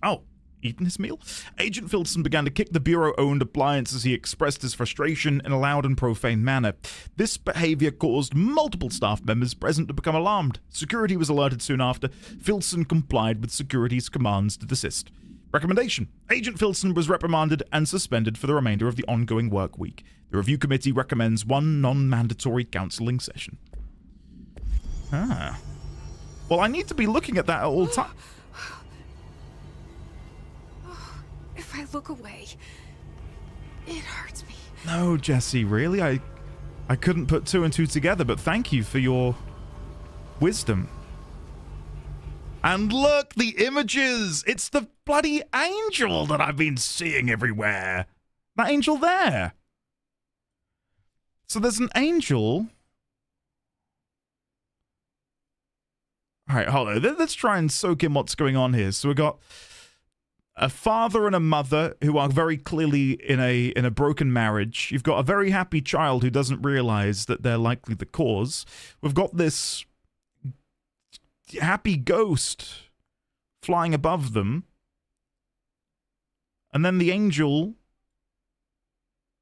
Oh. Eaten his meal? Agent Filson began to kick the Bureau-owned appliance as he expressed his frustration in a loud and profane manner. This behavior caused multiple staff members present to become alarmed. Security was alerted soon after. Filson complied with security's commands to desist. Recommendation. Agent Filson was reprimanded and suspended for the remainder of the ongoing work week. The review committee recommends one non-mandatory counseling session. Ah. Well, I need to be looking at that at all times. If I look away, it hurts me. No, Jesse, really? I couldn't put two and two together, but thank you for your wisdom. And look, the images! It's the bloody angel that I've been seeing everywhere. That angel there. So there's an angel. All right, hold on. Let's try and soak in what's going on here. So we got a father and a mother who are very clearly in a broken marriage. You've got a very happy child who doesn't realize that they're likely the cause. We've got this happy ghost flying above them. And then the angel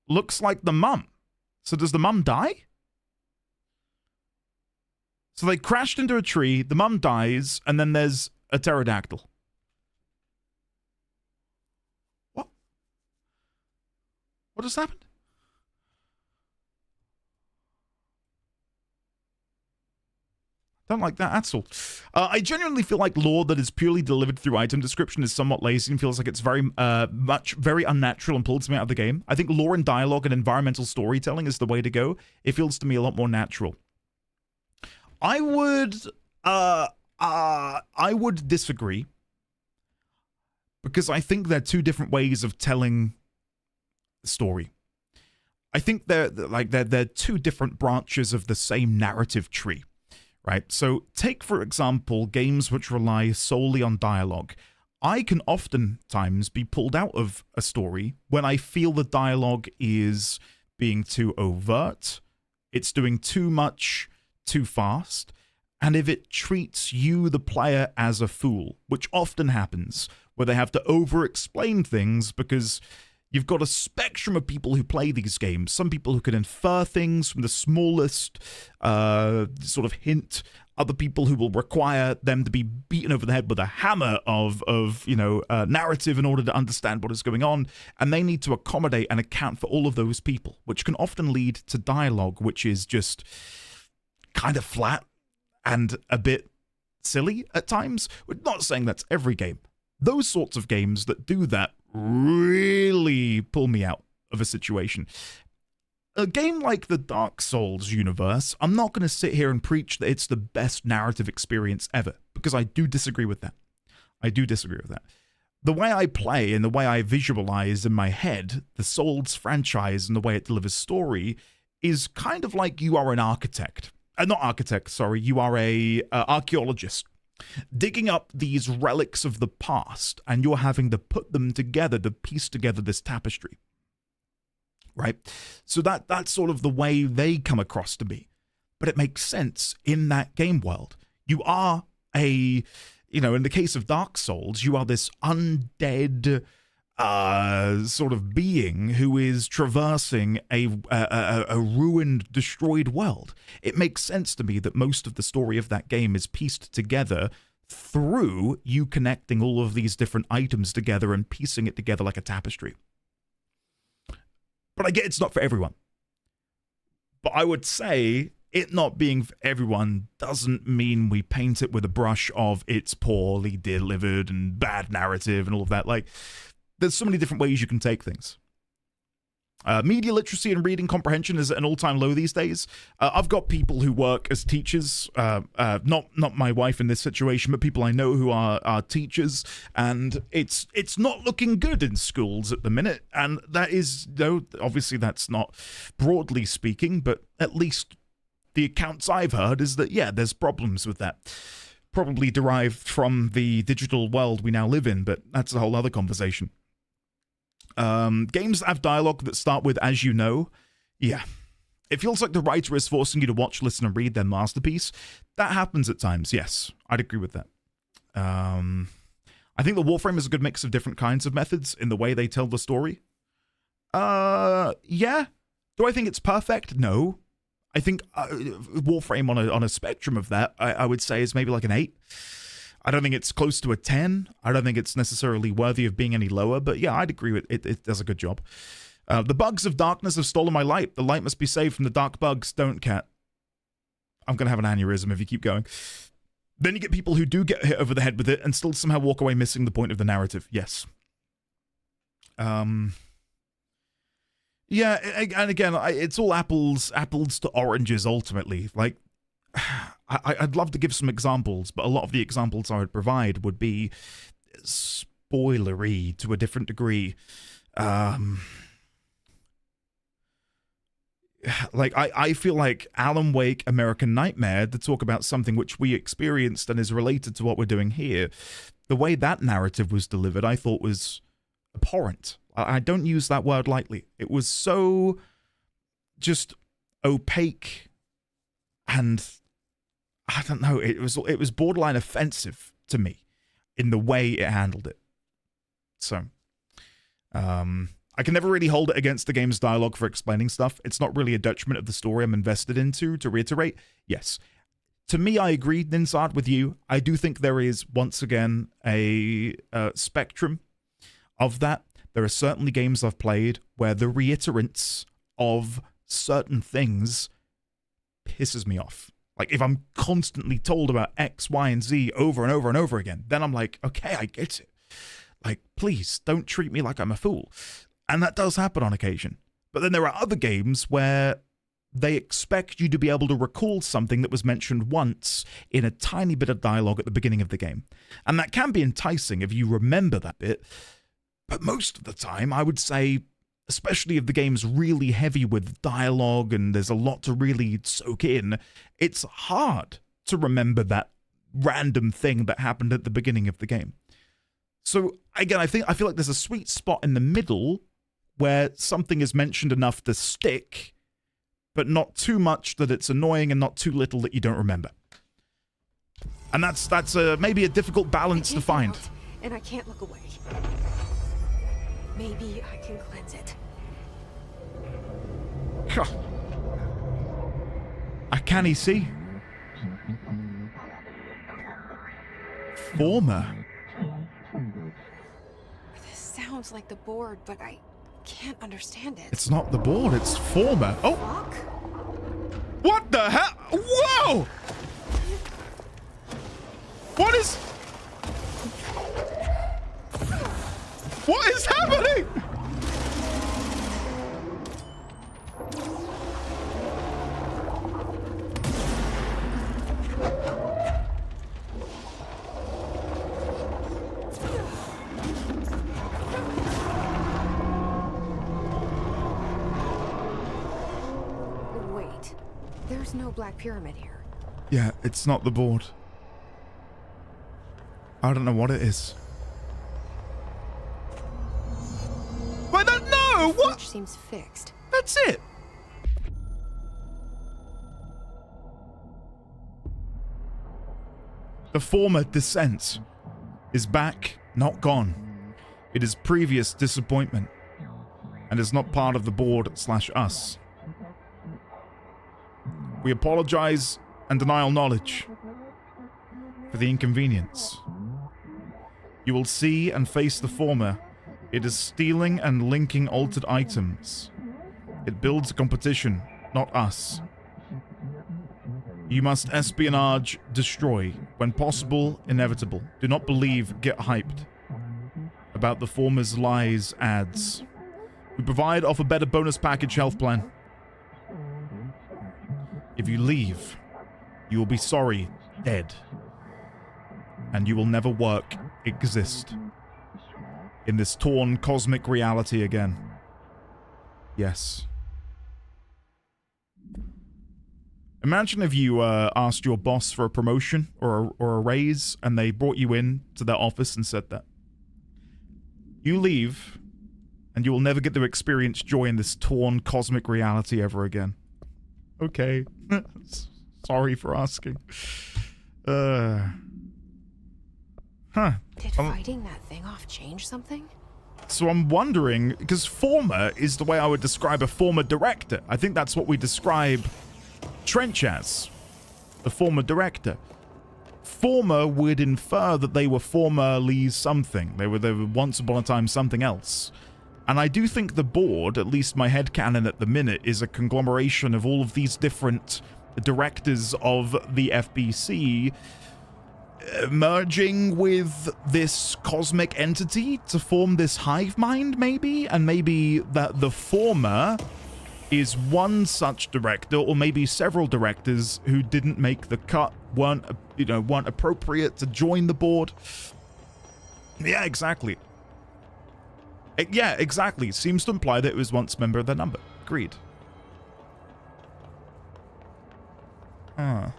looks like the mum. So does the mum die? So they crashed into a tree, the mum dies, and then there's a pterodactyl. What just happened? Don't like that at all. I genuinely feel like lore that is purely delivered through item description is somewhat lazy and feels like it's very unnatural and pulls me out of the game. I think lore and dialogue and environmental storytelling is the way to go. It feels to me a lot more natural. I would disagree, because I think they're two different ways of telling the story. I think they're two different branches of the same narrative tree, right? So take, for example, games which rely solely on dialogue. I can oftentimes be pulled out of a story when I feel the dialogue is being too overt, it's doing too much too fast, and if it treats you, the player, as a fool, which often happens, where they have to over-explain things because you've got a spectrum of people who play these games. Some people who can infer things from the smallest sort of hint. other people who will require them to be beaten over the head with a hammer of narrative in order to understand what is going on, and they need to accommodate and account for all of those people, which can often lead to dialogue which is just kind of flat and a bit silly at times. We're not saying that's every game. Those sorts of games that do that really pull me out of a situation. A game like the Dark Souls universe, I'm not going to sit here and preach that it's the best narrative experience ever, because I do disagree with that. The way I play and the way I visualize in my head the Souls franchise and the way it delivers story is kind of like you are an architect. You are a archaeologist digging up these relics of the past, and you're having to put them together to piece together this tapestry. Right? So that's sort of the way they come across to me. But it makes sense in that game world. You are in the case of Dark Souls, you are this undead sort of being who is traversing a ruined, destroyed world. It makes sense to me that most of the story of that game is pieced together through you connecting all of these different items together and piecing it together like a tapestry. But I get it's not for everyone. But I would say it not being for everyone doesn't mean we paint it with a brush of it's poorly delivered and bad narrative and all of that. Like, there's so many different ways you can take things. Media literacy and reading comprehension is at an all-time low these days. I've got people who work as teachers, not my wife in this situation, but people I know who are teachers, and it's not looking good in schools at the minute. And that is, obviously that's not broadly speaking, but at least the accounts I've heard is that, yeah, there's problems with that. Probably derived from the digital world we now live in, but that's a whole other conversation. Games that have dialogue that start with "as you know," yeah. It feels like the writer is forcing you to watch, listen, and read their masterpiece. That happens at times, yes. I'd agree with that. I think the Warframe is a good mix of different kinds of methods in the way they tell the story. Yeah. Do I think it's perfect? No. I think Warframe on a spectrum of that, I would say is maybe like an 8. I don't think it's close to a 10. I don't think it's necessarily worthy of being any lower, but yeah, I'd agree with it. It does a good job. The bugs of darkness have stolen my light. The light must be saved from the dark bugs. Don't, cat. I'm going to have an aneurysm if you keep going. Then you get people who do get hit over the head with it and still somehow walk away missing the point of the narrative. Yes. Yeah, and again, it's all apples to oranges ultimately. Like, I'd love to give some examples, but a lot of the examples I would provide would be spoilery to a different degree. Like, I feel like Alan Wake, American Nightmare, to talk about something which we experienced and is related to what we're doing here, the way that narrative was delivered, I thought was abhorrent. I don't use that word lightly. It was so just opaque and I don't know, it was borderline offensive to me in the way it handled it. So, I can never really hold it against the game's dialogue for explaining stuff. It's not really a detriment of the story I'm invested into, to reiterate. Yes. To me, I agree, Ninsard, with you. I do think there is, once again, a spectrum of that. There are certainly games I've played where the reiterance of certain things pisses me off. Like, if I'm constantly told about X, Y, and Z over and over and over again, then I'm like, okay, I get it. Like, please, don't treat me like I'm a fool. And that does happen on occasion. But then there are other games where they expect you to be able to recall something that was mentioned once in a tiny bit of dialogue at the beginning of the game. And that can be enticing if you remember that bit. But most of the time, I would say, especially if the game's really heavy with dialogue and there's a lot to really soak in, it's hard to remember that random thing that happened at the beginning of the game. So again, I feel like there's a sweet spot in the middle where something is mentioned enough to stick, but not too much that it's annoying and not too little that you don't remember. And that's maybe a difficult balance to find. And I can't look away. Maybe I can cleanse it. Can he see? Former. This sounds like the board, but I can't understand it. It's not the board, it's former. Oh! Fuck? What the hell? Whoa! What is... What is happening? Wait, there's no Black Pyramid here. Yeah, it's not the board. I don't know what it is. I don't know! What? Which seems fixed. That's it. The former descent is back, not gone. It is previous disappointment, and is not part of the board/us. We apologize and deny all knowledge for the inconvenience. You will see and face the former. It is stealing and linking altered items. It builds a competition, not us. You must espionage, destroy. When possible, inevitable. Do not believe, get hyped. About the former's lies, ads. We provide offer better bonus package health plan. If you leave, you will be sorry, dead. And you will never work, exist. In this torn cosmic reality again. Yes. Imagine if you asked your boss for a promotion or a raise, and they brought you in to their office and said that. You leave, and you will never get to experience joy in this torn cosmic reality ever again. Okay. Sorry for asking. Huh. Did fighting that thing off change something? So I'm wondering, because former is the way I would describe a former director. I think that's what we describe Trench as. The former director. Former would infer that they were formerly something. They were once upon a time something else. And I do think the board, at least my headcanon at the minute, is a conglomeration of all of these different directors of the FBC merging with this cosmic entity to form this hive mind, maybe? And maybe that the former is one such director, or maybe several directors who didn't make the cut, weren't appropriate to join the board. Yeah, exactly. Yeah, exactly. Seems to imply that it was once member of the number. Agreed. Alright,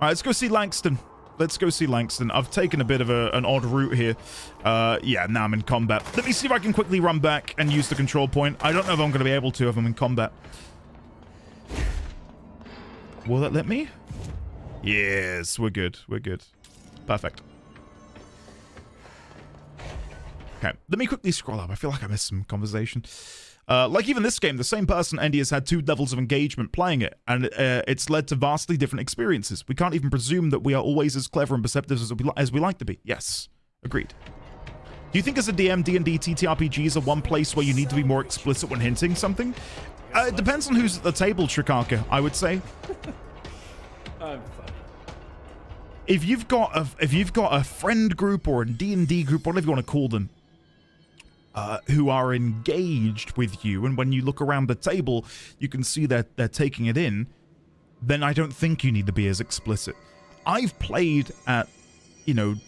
let's go see Langston. Let's go see Langston. I've taken a bit of an odd route here. Yeah, now I'm in combat. Let me see if I can quickly run back and use the control point. I don't know if I'm going to be able to if I'm in combat. Will that let me? Yes, we're good. We're good. Perfect. Okay, let me quickly scroll up. I feel like I missed some conversation. Like even this game, the same person, Andy, has had 2 levels of engagement playing it, and it's led to vastly different experiences. We can't even presume that we are always as clever and perceptive as we like to be. Yes, agreed. Do you think as a DM, D&D TTRPGs are one place where you need to be more explicit when hinting something? It depends on who's at the table, Trikaka, I would say. I'm funny. If you've got a friend group or a D&D group, whatever you want to call them, who are engaged with you, and when you look around the table, you can see that they're taking it in, then I don't think you need to be as explicit. I've played at,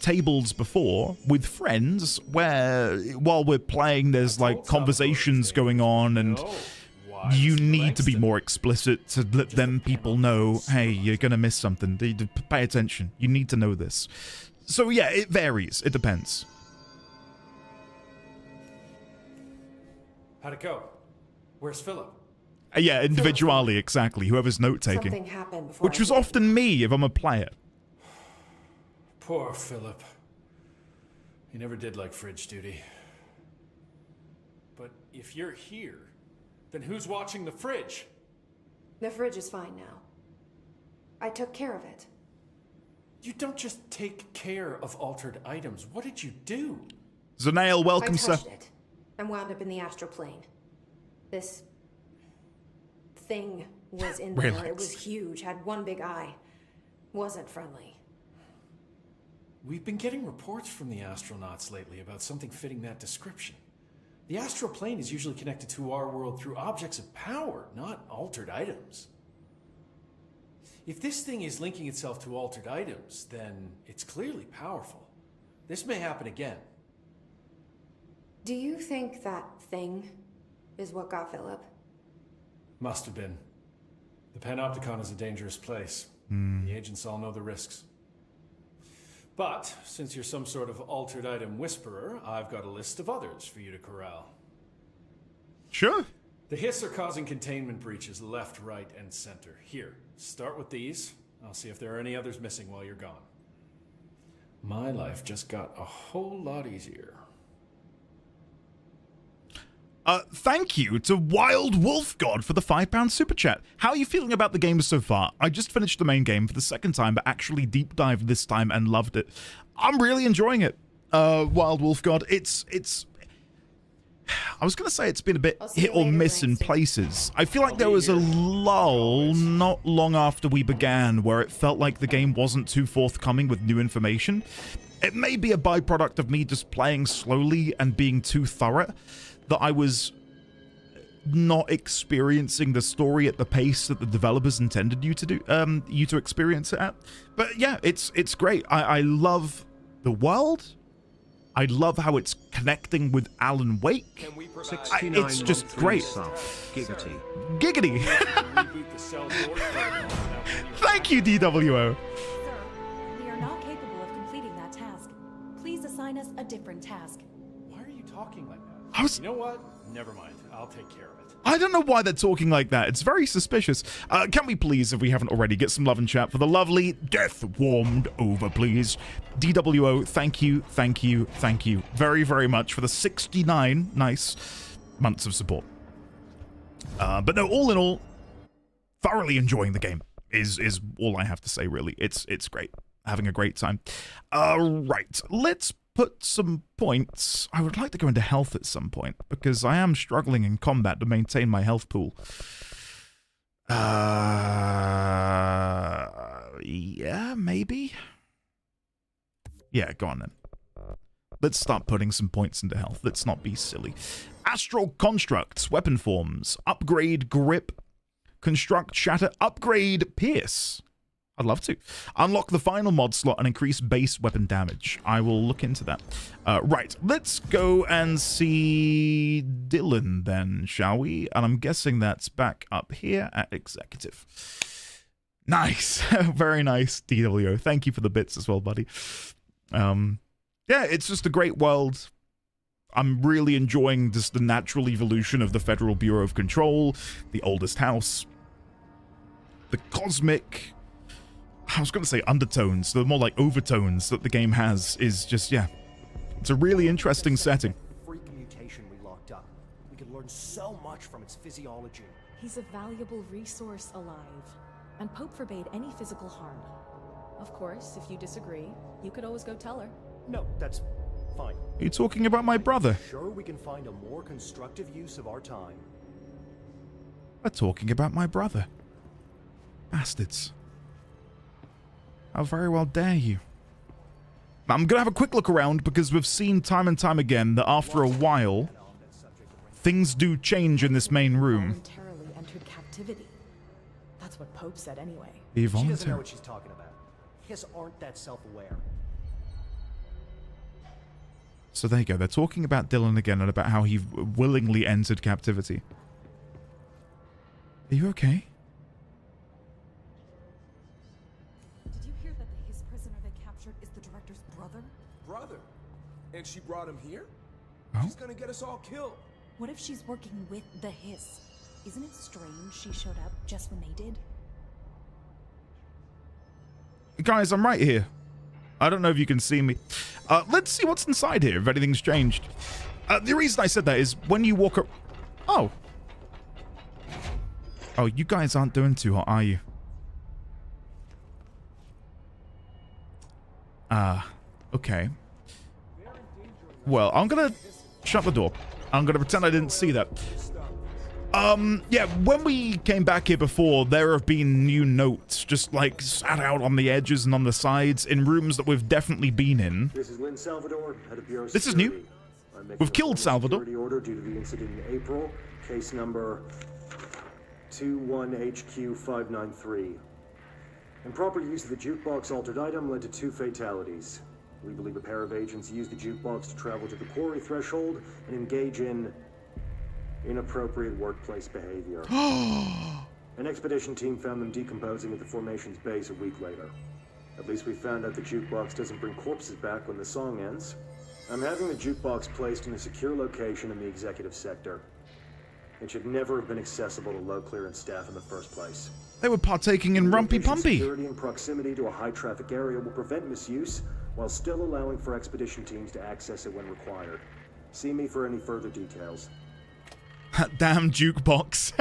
tables before with friends where while we're playing, there's like conversations going on, and you need to be more explicit to let people know, hey, you're going to miss something. Pay attention. You need to know this. So yeah, it varies. It depends. How'd it go? Where's Philip? Yeah, individually, exactly. Whoever's note-taking. Something happened before Which was often me if I'm a player. Poor Philip. He never did like fridge duty. But if you're here, then who's watching the fridge? The fridge is fine now. I took care of it. You don't just take care of altered items. What did you do? Zanael, welcome, I sir. touched it and wound up in the astral plane. This thing was in there. Relax. It was huge, had one big eye. Wasn't friendly. We've been getting reports from the astronauts lately about something fitting that description. The astral plane is usually connected to our world through objects of power, not altered items. If this thing is linking itself to altered items, then it's clearly powerful. This may happen again. Do you think that thing is what got Philip? Must have been. The Panopticon is a dangerous place. The agents all know the risks. But, since you're some sort of altered item whisperer, I've got a list of others for you to corral. Sure. The Hiss are causing containment breaches left, right, and center. Here, start with these. I'll see if there are any others missing while you're gone. My life just got a whole lot easier. Thank you to Wild Wolf God for the £5 super chat. How are you feeling about the game so far? I just finished the main game for the second time, but actually deep dived this time and loved it. I'm really enjoying it. Wild Wolf God, it's I was gonna say it's been a bit hit or miss in places. I feel like there was a lull not long after we began where it felt like the game wasn't too forthcoming with new information. It may be a byproduct of me just playing slowly and being too thorough, that I was not experiencing the story at the pace that the developers intended you to do, you to experience it at. But yeah, it's great. I love the world. I love how it's connecting with Alan Wake. It's just great. Giggity. Giggity. Thank you, DWO. Sir, we are not capable of completing that task. Please assign us a different task. Why are you talking like that? You know what? Never mind. I'll take care of it. I don't know why they're talking like that. It's very suspicious. Can we please, if we haven't already, get some love and chat for the lovely Death Warmed Over, please? DWO, thank you, thank you, thank you very, very much for the 69 nice months of support. But no, all in all, thoroughly enjoying the game is all I have to say, really. It's great. Having a great time. Right, let's put some points. I would like to go into health at some point because I am struggling in combat to maintain my health pool. Yeah, maybe. Yeah, go on then. Let's start putting some points into health. Let's not be silly. Astral constructs, weapon forms, upgrade grip, construct shatter, upgrade pierce. I'd love to. Unlock the final mod slot and increase base weapon damage. I will look into that. Right, let's go and see Dylan then, shall we? And I'm guessing that's back up here at Executive. Nice. Very nice, DWO. Thank you for the bits as well, buddy. Yeah, it's just a great world. I'm really enjoying just the natural evolution of the Federal Bureau of Control, the oldest house, the cosmic... I was going to say undertones, the more like overtones that the game has is just, yeah. It's a really interesting setting. Freak mutation we locked up. We could learn so much from its physiology. He's a valuable resource alive, and Pope forbade any physical harm. Of course, if you disagree, you could always go tell her. No, that's fine. Are you talking about my brother? Sure, we can find a more constructive use of our time. We're talking about my brother. Bastards. How very well dare you. I'm going to have a quick look around because we've seen time and time again that after a while, things do change in this main room. Voluntarily entered captivity. That's what Pope said anyway. He She doesn't know volunteered. what she's talking about. Hiss aren't that self-aware. So there you go. They're talking about Dylan again and about how he willingly entered captivity. Are you okay? Did you hear that the Hiss prisoner they captured is the director's brother? Brother? And she brought him here? Oh? She's gonna get us all killed. What if she's working with the Hiss? Isn't it strange she showed up just when they did? Guys, I'm right here. I don't know if you can see me. Let's see what's inside here, if anything's changed. The reason I said that is when you walk up... Oh. Oh, you guys aren't doing too hot, are you? Okay. Well, I'm gonna shut the door. I'm gonna pretend I didn't see that. Yeah, when we came back here before, there have been new notes just like sat out on the edges and on the sides in rooms that we've definitely been in. This is Lynn Salvador, head of Bureau This is new. We've killed Salvador. Security order due to the incident in April. Case number 21HQ593. Improper use of the jukebox altered item led to 2 fatalities. We believe a pair of agents used the jukebox to travel to the quarry threshold and engage in inappropriate workplace behavior. An expedition team found them decomposing at the formation's base a week later. At least we found out the jukebox doesn't bring corpses back when the song ends. I'm having the jukebox placed in a secure location in the executive sector. It should never have been accessible to low clearance staff in the first place. They were partaking in Rumpy Pumpy. Security and proximity to a high traffic area will prevent misuse while still allowing for expedition teams to access it when required. See me for any further details. Damn jukebox.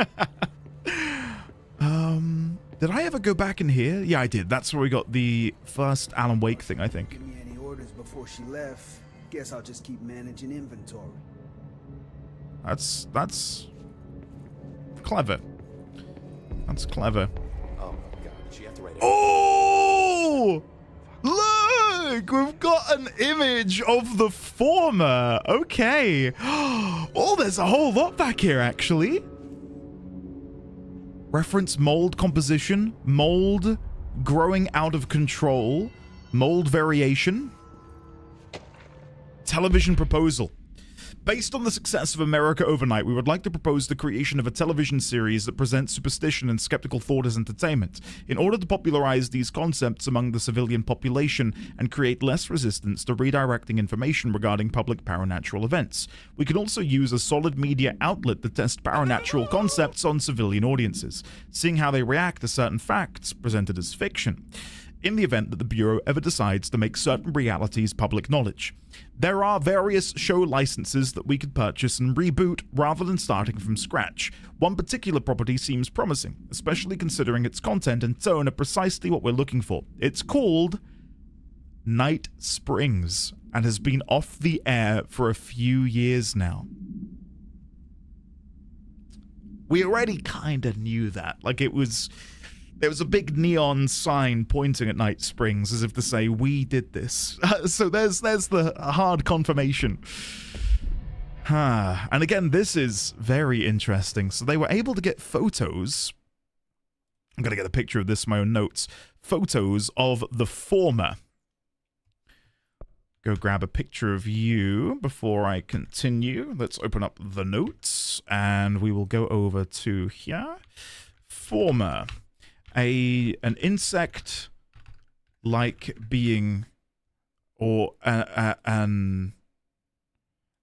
Did I ever go back in here? Yeah, I did. That's where we got the first Alan Wake thing, I think. Give me any orders before she left. Guess I'll just keep managing inventory. That's clever. That's clever. Oh god, she have to write it. Oh! Look! We've got an image of the former. Okay. Oh, there's a whole lot back here, actually. Reference mold composition, mold growing out of control, mold variation, television proposal. Based on the success of America Overnight, we would like to propose the creation of a television series that presents superstition and skeptical thought as entertainment, in order to popularize these concepts among the civilian population and create less resistance to redirecting information regarding public paranatural events. We can also use a solid media outlet to test paranatural concepts on civilian audiences, seeing how they react to certain facts presented as fiction, in the event that the Bureau ever decides to make certain realities public knowledge. There are various show licenses that we could purchase and reboot rather than starting from scratch. One particular property seems promising, especially considering its content and tone are precisely what we're looking for. It's called Night Springs and has been off the air for a few years now. We already kind of knew that. Like, there was a big neon sign pointing at Night Springs as if to say, we did this. So there's the hard confirmation. And again, this is very interesting. So they were able to get photos. I'm going to get a picture of this in my own notes. Photos of the former. Go grab a picture of you before I continue. Let's open up the notes and we will go over to here. Former. An insect-like being, or an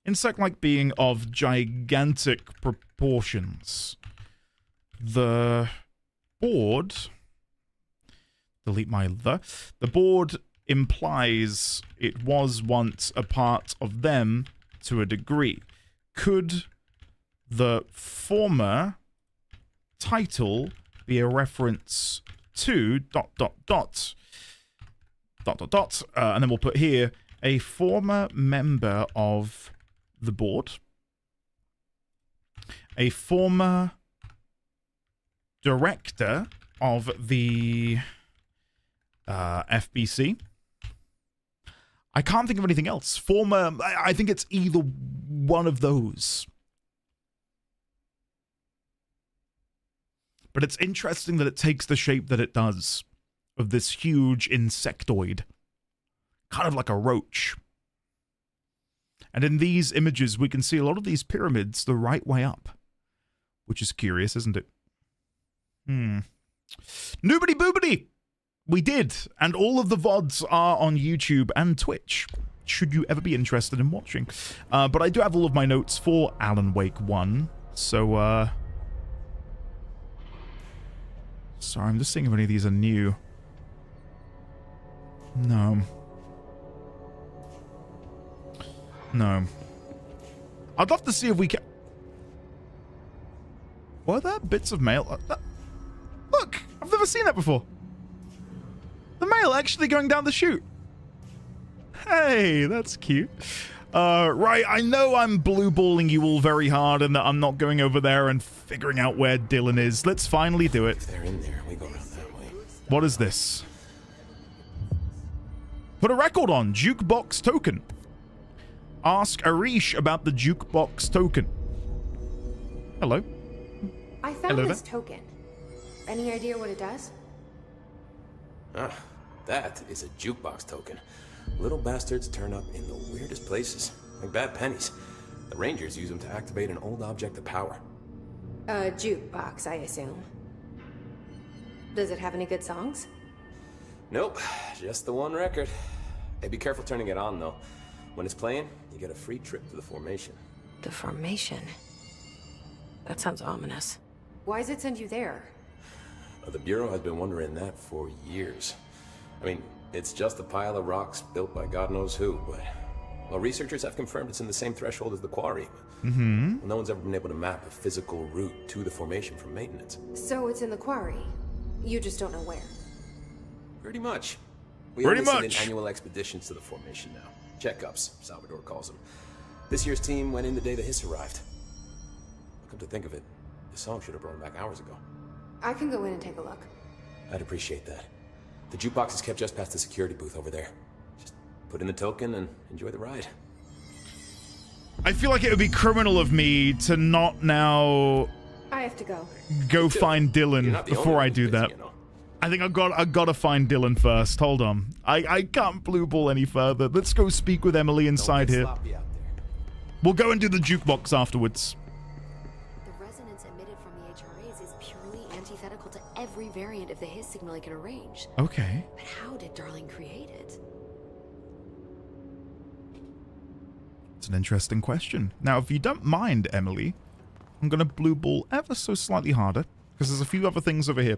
insect-like being of gigantic proportions. The board, delete my the board implies it was once a part of them to a degree. Could the former title be a reference to ... and then we'll put here a former member of the board, a former director of the FBC. I can't think of anything else. Former, I think it's either one of those. But it's interesting that it takes the shape that it does of this huge insectoid, kind of like a roach. And in these images, we can see a lot of these pyramids the right way up, which is curious, isn't it? Noobity boobity! We did, and all of the VODs are on YouTube and Twitch, should you ever be interested in watching. But I do have all of my notes for Alan Wake 1, so, sorry, I'm just seeing if any of these are new. No. I'd love to see if we can... Were there bits of mail? Look! I've never seen that before. The mail actually going down the chute. Hey, that's cute. Right, I know I'm blue balling you all very hard and that I'm not going over there and figuring out where Dylan is. Let's finally do it. If they're in there, we go around that way. What is this? Put a record on. Jukebox token. Ask Arish about the Jukebox token. Hello. I found Hello this there. token. Any idea what it does? Ah, that is a jukebox token. Little bastards turn up in the weirdest places, like bad pennies. The Rangers use them to activate an old object of power. A jukebox, I assume. Does it have any good songs? Nope, just the one record. Hey, be careful turning it on, though. When it's playing, you get a free trip to the formation. The formation? That sounds ominous. Why does it send you there? The Bureau has been wondering that for years. I mean, it's just a pile of rocks built by God knows who, but... Well, researchers have confirmed it's in the same threshold as the quarry. Mm-hmm. Well, no one's ever been able to map a physical route to the formation from maintenance. So it's in the quarry. You just don't know where. Pretty much. We Pretty only send much. in annual expeditions to the formation now. Checkups, Salvador calls them. This year's team went in the day the hiss arrived. Come to think of it, the song should have brought him back hours ago. I can go in and take a look. I'd appreciate that. The jukebox is kept just past the security booth over there. Just put in the token and enjoy the ride. I feel like it would be criminal of me to not now I have to go. go find Dylan not the before only I do one that. busy, you know. I think I gotta find Dylan first. Hold on. I can't blue ball any further. Let's go speak with Emily inside here. Sloppy out there. We'll go and do the jukebox afterwards. The resonance emitted from the HRAs is purely antithetical to every variant of the Hiss signal I can arrange. Okay. But how did Darling create it? It's an interesting question. Now, if you don't mind, Emily, I'm going to blue ball ever so slightly harder, because there's a few other things over here.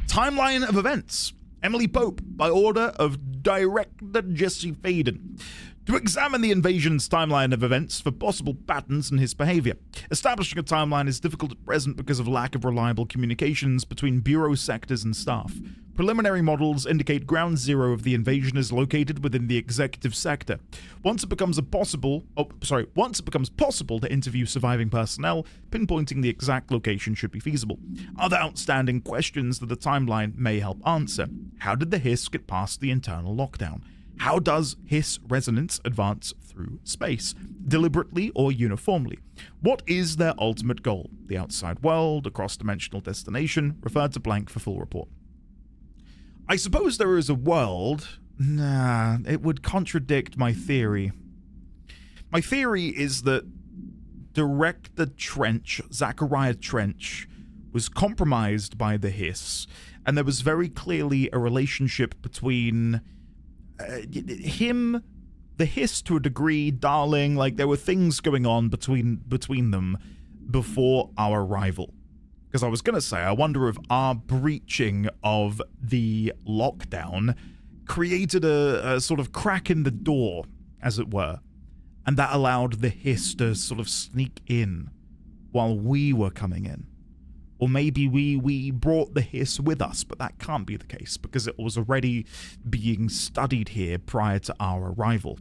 Timeline of events. Emily Pope, by order of Director Jesse Faden, to examine the invasion's timeline of events for possible patterns in his behavior. Establishing a timeline is difficult at present because of lack of reliable communications between Bureau sectors and staff. Preliminary models indicate ground zero of the invasion is located within the executive sector. Once it becomes possible to interview surviving personnel, pinpointing the exact location should be feasible. Other outstanding questions that the timeline may help answer. How did the Hiss get past the internal lockdown? How does Hiss resonance advance through space? Deliberately or uniformly? What is their ultimate goal? The outside world, a cross-dimensional destination? Refer to blank for full report. I suppose there is a world. Nah, it would contradict my theory. My theory is that Director Trench, Zachariah Trench, was compromised by the Hiss, and there was very clearly a relationship between him, the Hiss to a degree, Darling, like there were things going on between them before our arrival. Because I was going to say, I wonder if our breaching of the lockdown created a sort of crack in the door, as it were, and that allowed the Hiss to sort of sneak in while we were coming in. Or maybe we brought the Hiss with us, but that can't be the case because it was already being studied here prior to our arrival.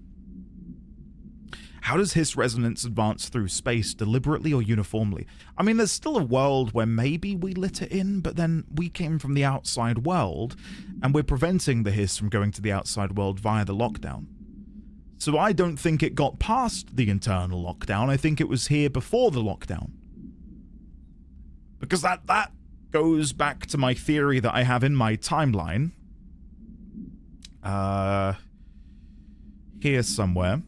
How does Hiss resonance advance through space, deliberately or uniformly? I mean, there's still a world where maybe we lit it in, but then we came from the outside world, and we're preventing the Hiss from going to the outside world via the lockdown. So I don't think it got past the internal lockdown. I think it was here before the lockdown. Because that goes back to my theory that I have in my timeline. Here somewhere.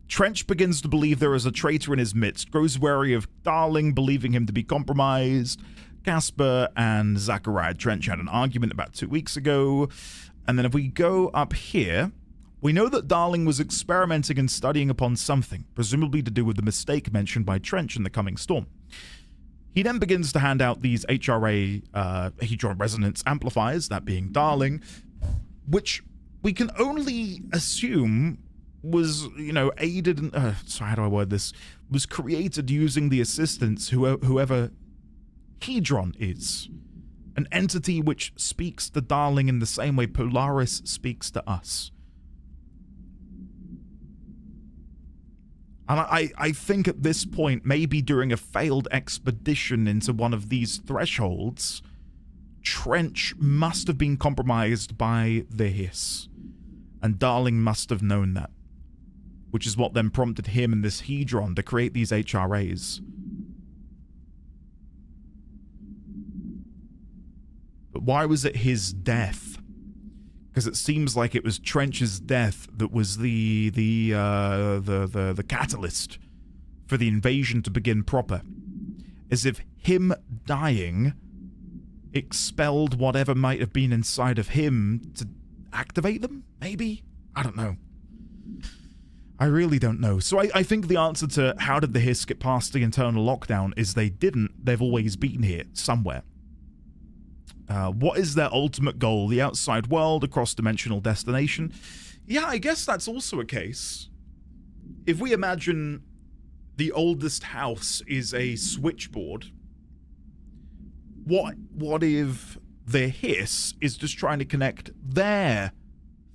Trench begins to believe there is a traitor in his midst, grows wary of Darling, believing him to be compromised. Casper and Zachariah Trench had an argument about 2 weeks ago. And then if we go up here, we know that Darling was experimenting and studying upon something, presumably to do with the mistake mentioned by Trench in the coming storm. He then begins to hand out these HRA Hedron resonance amplifiers, that being Darling, which we can only assume was, aided and... how do I word this? Was created using the assistance whoever Hedron is. An entity which speaks to Darling in the same way Polaris speaks to us. And I think at this point, maybe during a failed expedition into one of these thresholds, Trench must have been compromised by the hiss. And Darling must have known that. Which is what then prompted him and this Hedron to create these HRAs. But why was it his death? Because it seems like it was Trench's death that was the catalyst for the invasion to begin proper. As if him dying expelled whatever might have been inside of him to activate them, maybe? I don't know. I really don't know. So I think the answer to how did the hiss get past the internal lockdown is they didn't. They've always been here, somewhere. What is their ultimate goal? The outside world, a cross-dimensional destination? Yeah, I guess that's also a case. If we imagine the oldest house is a switchboard, what if the hiss is just trying to connect their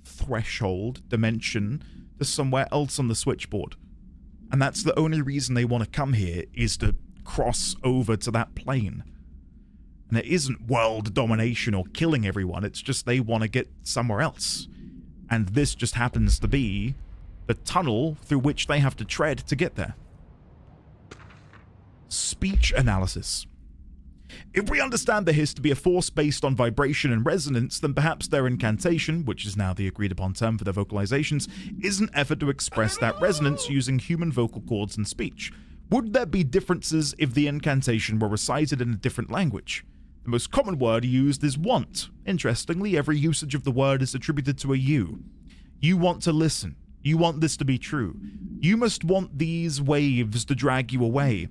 threshold dimension to somewhere else on the switchboard? And that's the only reason they want to come here, is to cross over to that plane. And it isn't world domination or killing everyone, it's just they want to get somewhere else. And this just happens to be the tunnel through which they have to tread to get there. Speech analysis. If we understand the hiss to be a force based on vibration and resonance, then perhaps their incantation, which is now the agreed upon term for their vocalizations, is an effort to express that resonance using human vocal cords and speech. Would there be differences if the incantation were recited in a different language? The most common word used is want. Interestingly, every usage of the word is attributed to a you. You want to listen. You want this to be true. You must want these waves to drag you away.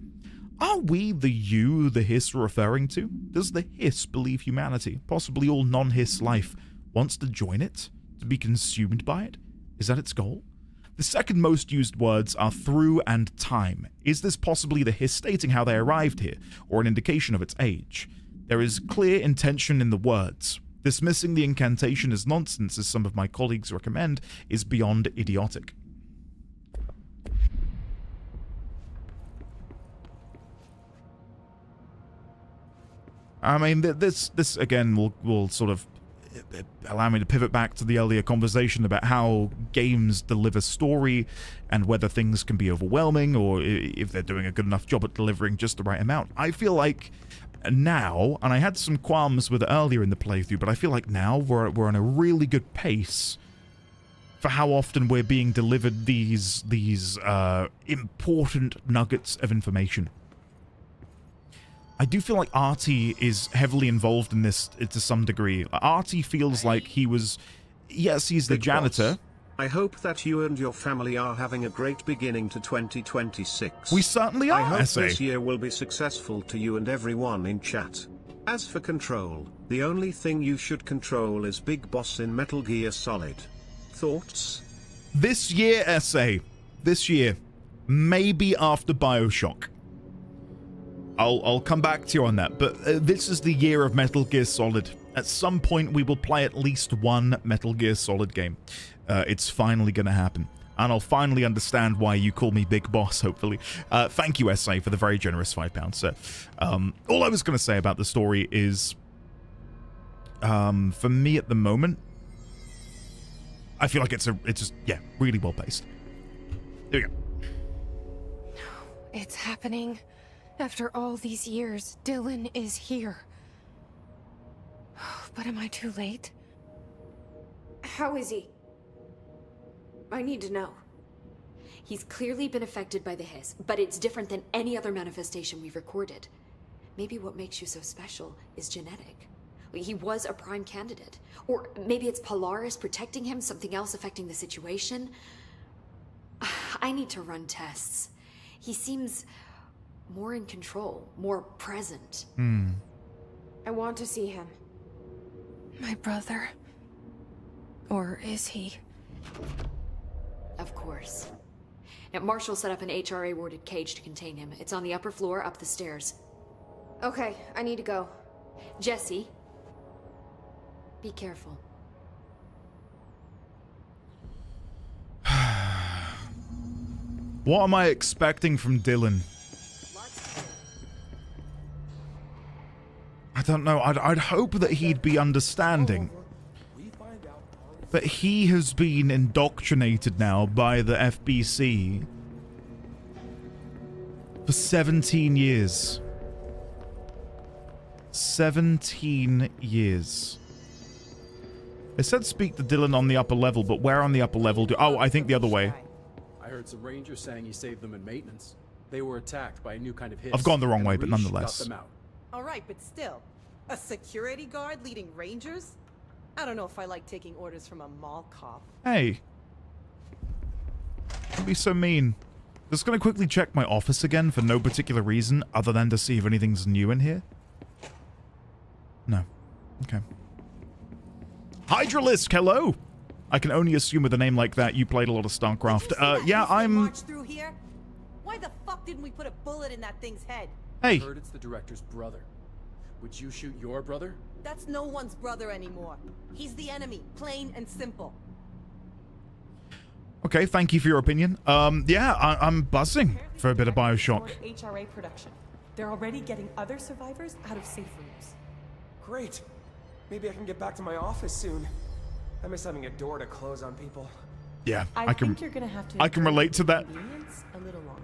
Are we the you the hiss are referring to? Does the hiss believe humanity, possibly all non-hiss life, wants to join it? To be consumed by it? Is that its goal? The second most used words are through and time. Is this possibly the hiss stating how they arrived here, or an indication of its age? There is clear intention in the words. Dismissing the incantation as nonsense, as some of my colleagues recommend, is beyond idiotic. I mean, this again will sort of allow me to pivot back to the earlier conversation about how games deliver story and whether things can be overwhelming or if they're doing a good enough job at delivering just the right amount. I feel like now, and I had some qualms with it earlier in the playthrough, but I feel like now we're on a really good pace for how often we're being delivered these important nuggets of information. I do feel like Artie is heavily involved in this to some degree. Artie feels like he was... Yes, he's the janitor. Boss, I hope that you and your family are having a great beginning to 2026. We certainly are, I hope SA. this year will be successful to you and everyone in chat. As for control, the only thing you should control is Big Boss in Metal Gear Solid. Thoughts? This year, SA. This year. Maybe after BioShock. I'll come back to you on that, but this is the year of Metal Gear Solid. At some point, we will play at least one Metal Gear Solid game. It's finally going to happen. And I'll finally understand why you call me Big Boss, hopefully. Thank you, SA, for the very generous £5, sir. All I was going to say about the story is, for me at the moment, I feel like it's just, yeah, really well paced. There we go. It's happening. After all these years, Dylan is here. But am I too late? How is he? I need to know. He's clearly been affected by the hiss, but it's different than any other manifestation we've recorded. Maybe what makes you so special is genetic. He was a prime candidate. Or maybe it's Polaris protecting him, something else affecting the situation. I need to run tests. He seems more in control, more present. I want to see him. My brother. Or is he? Of course. Now, Marshall set up an HRA-warded cage to contain him. It's on the upper floor, up the stairs. Okay, I need to go. Jesse, be careful. What am I expecting from Dylan? I don't know. I'd hope that he'd be understanding. But he has been indoctrinated now by the FBC for 17 years. 17 years. It said speak to Dylan on the upper level, but where on the upper level do... Oh, I think the other way. I heard some rangers saying he saved them in maintenance. They were attacked by a new kind of hiss. I've gone the wrong and way, but Reach nonetheless. got them out. All right, but still, a security guard leading rangers? I don't know if I like taking orders from a mall cop. Hey. Don't be so mean. Just gonna quickly check my office again for no particular reason other than to see if anything's new in here. No. Okay. Hydralisk, hello! I can only assume with a name like that you played a lot of StarCraft. Yeah, I'm... March through here? Why the fuck didn't we put a bullet in that thing's head? Hey. I heard it's the director's brother. Would you shoot your brother? That's no one's brother anymore. He's the enemy, plain and simple. Okay, thank you for your opinion. Yeah, I'm buzzing for a bit of BioShock. HRA production. They're already getting other survivors out of safe rooms. Great. Maybe I can get back to my office soon. I miss having a door to close on people. Yeah, I think you're gonna have to I can relate to that. a little longer.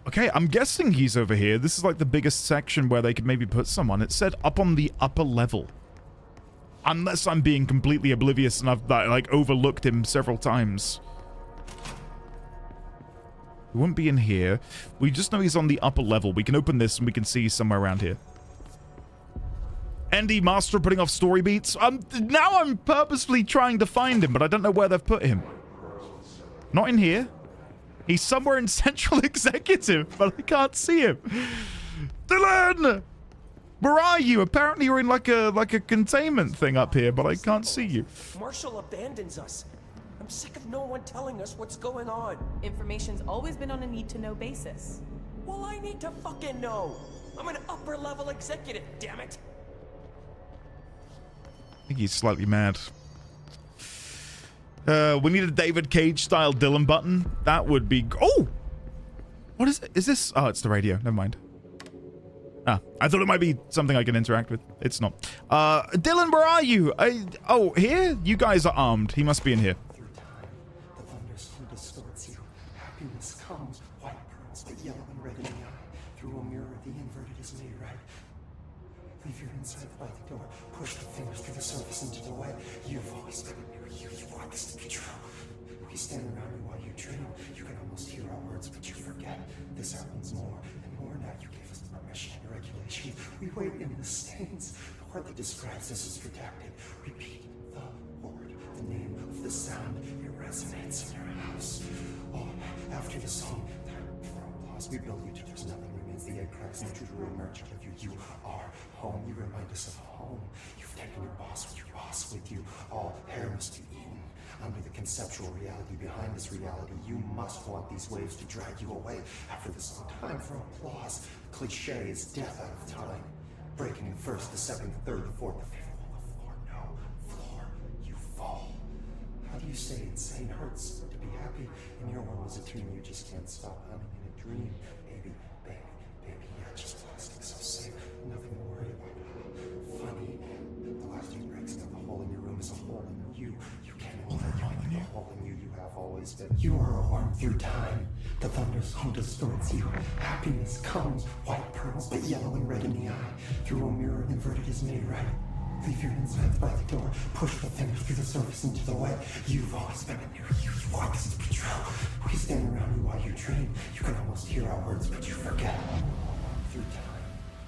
Okay, I'm guessing he's over here. This is like the biggest section where they could maybe put someone. It said up on the upper level. Unless I'm being completely oblivious and I've like overlooked him several times. He wouldn't be in here. We just know he's on the upper level. We can open this and we can see somewhere around here. Andy, master putting off story beats. Now I'm purposefully trying to find him, but I don't know where they've put him. Not in here. He's somewhere in Central Executive, but I can't see him. Dylan! Where are you? Apparently you're in like a containment thing up here, but I can't see you. Marshall abandons us. I'm sick of no one telling us what's going on. Information's always been on a need-to-know basis. Well, I need to fucking know. I'm an upper-level executive, damn it. I think he's slightly mad. We need a David Cage style Dylan button. That would be... Oh! What is it? Is this... Oh, it's the radio. Never mind. Ah, I thought it might be something I can interact with. It's not. Dylan, where are you? Oh, here? You guys are armed. He must be in here. Through time, the thunderstorm distorts you. Happiness comes, white pearls, but yellow and red in the eye. Through a mirror, the inverted is made right. Leave your inside by the door. Push the fingers through the surface into the way. You've always been near you. You want this to be true. We stand around you while you dream. You can almost hear our words, but you forget. This happens more and more now. You gave us the permission and regulation. We wait in the stains. The word that describes this is redacted. Repeat the word, the name of the sound. It resonates in your house. Oh, after the song, for applause, we build you till there's nothing remains. The egg cracks and true emerge out of you. You are home. You remind us of home. You've taken your boss with you. All hair must be eaten. Under the conceptual reality behind this reality, you must want these waves to drag you away. After this long time for applause, cliche is death out of time. Breaking the first, the second, the third, the fourth, the fifth. On the floor, no floor, you fall. How do you say insane hurts to be happy? In your world as a dream, you just can't stop humming in a dream. Baby, yeah, just plastic, so safe, nothing to worry about. Funny, the last thing breaks now, the hole in your room is a hole in you. You can't overcome the hole in you. You have always been. You are a worm through time. The thunderstorm distorts you. Happiness comes, white pearls, but yellow and red in the eye. Through a mirror, inverted is made right. Leave your insides by the door. Push the fingers through the surface into the way. You've always been in here. You want this to be true. We stand around you while you dream. You can almost hear our words, but you forget. Through time,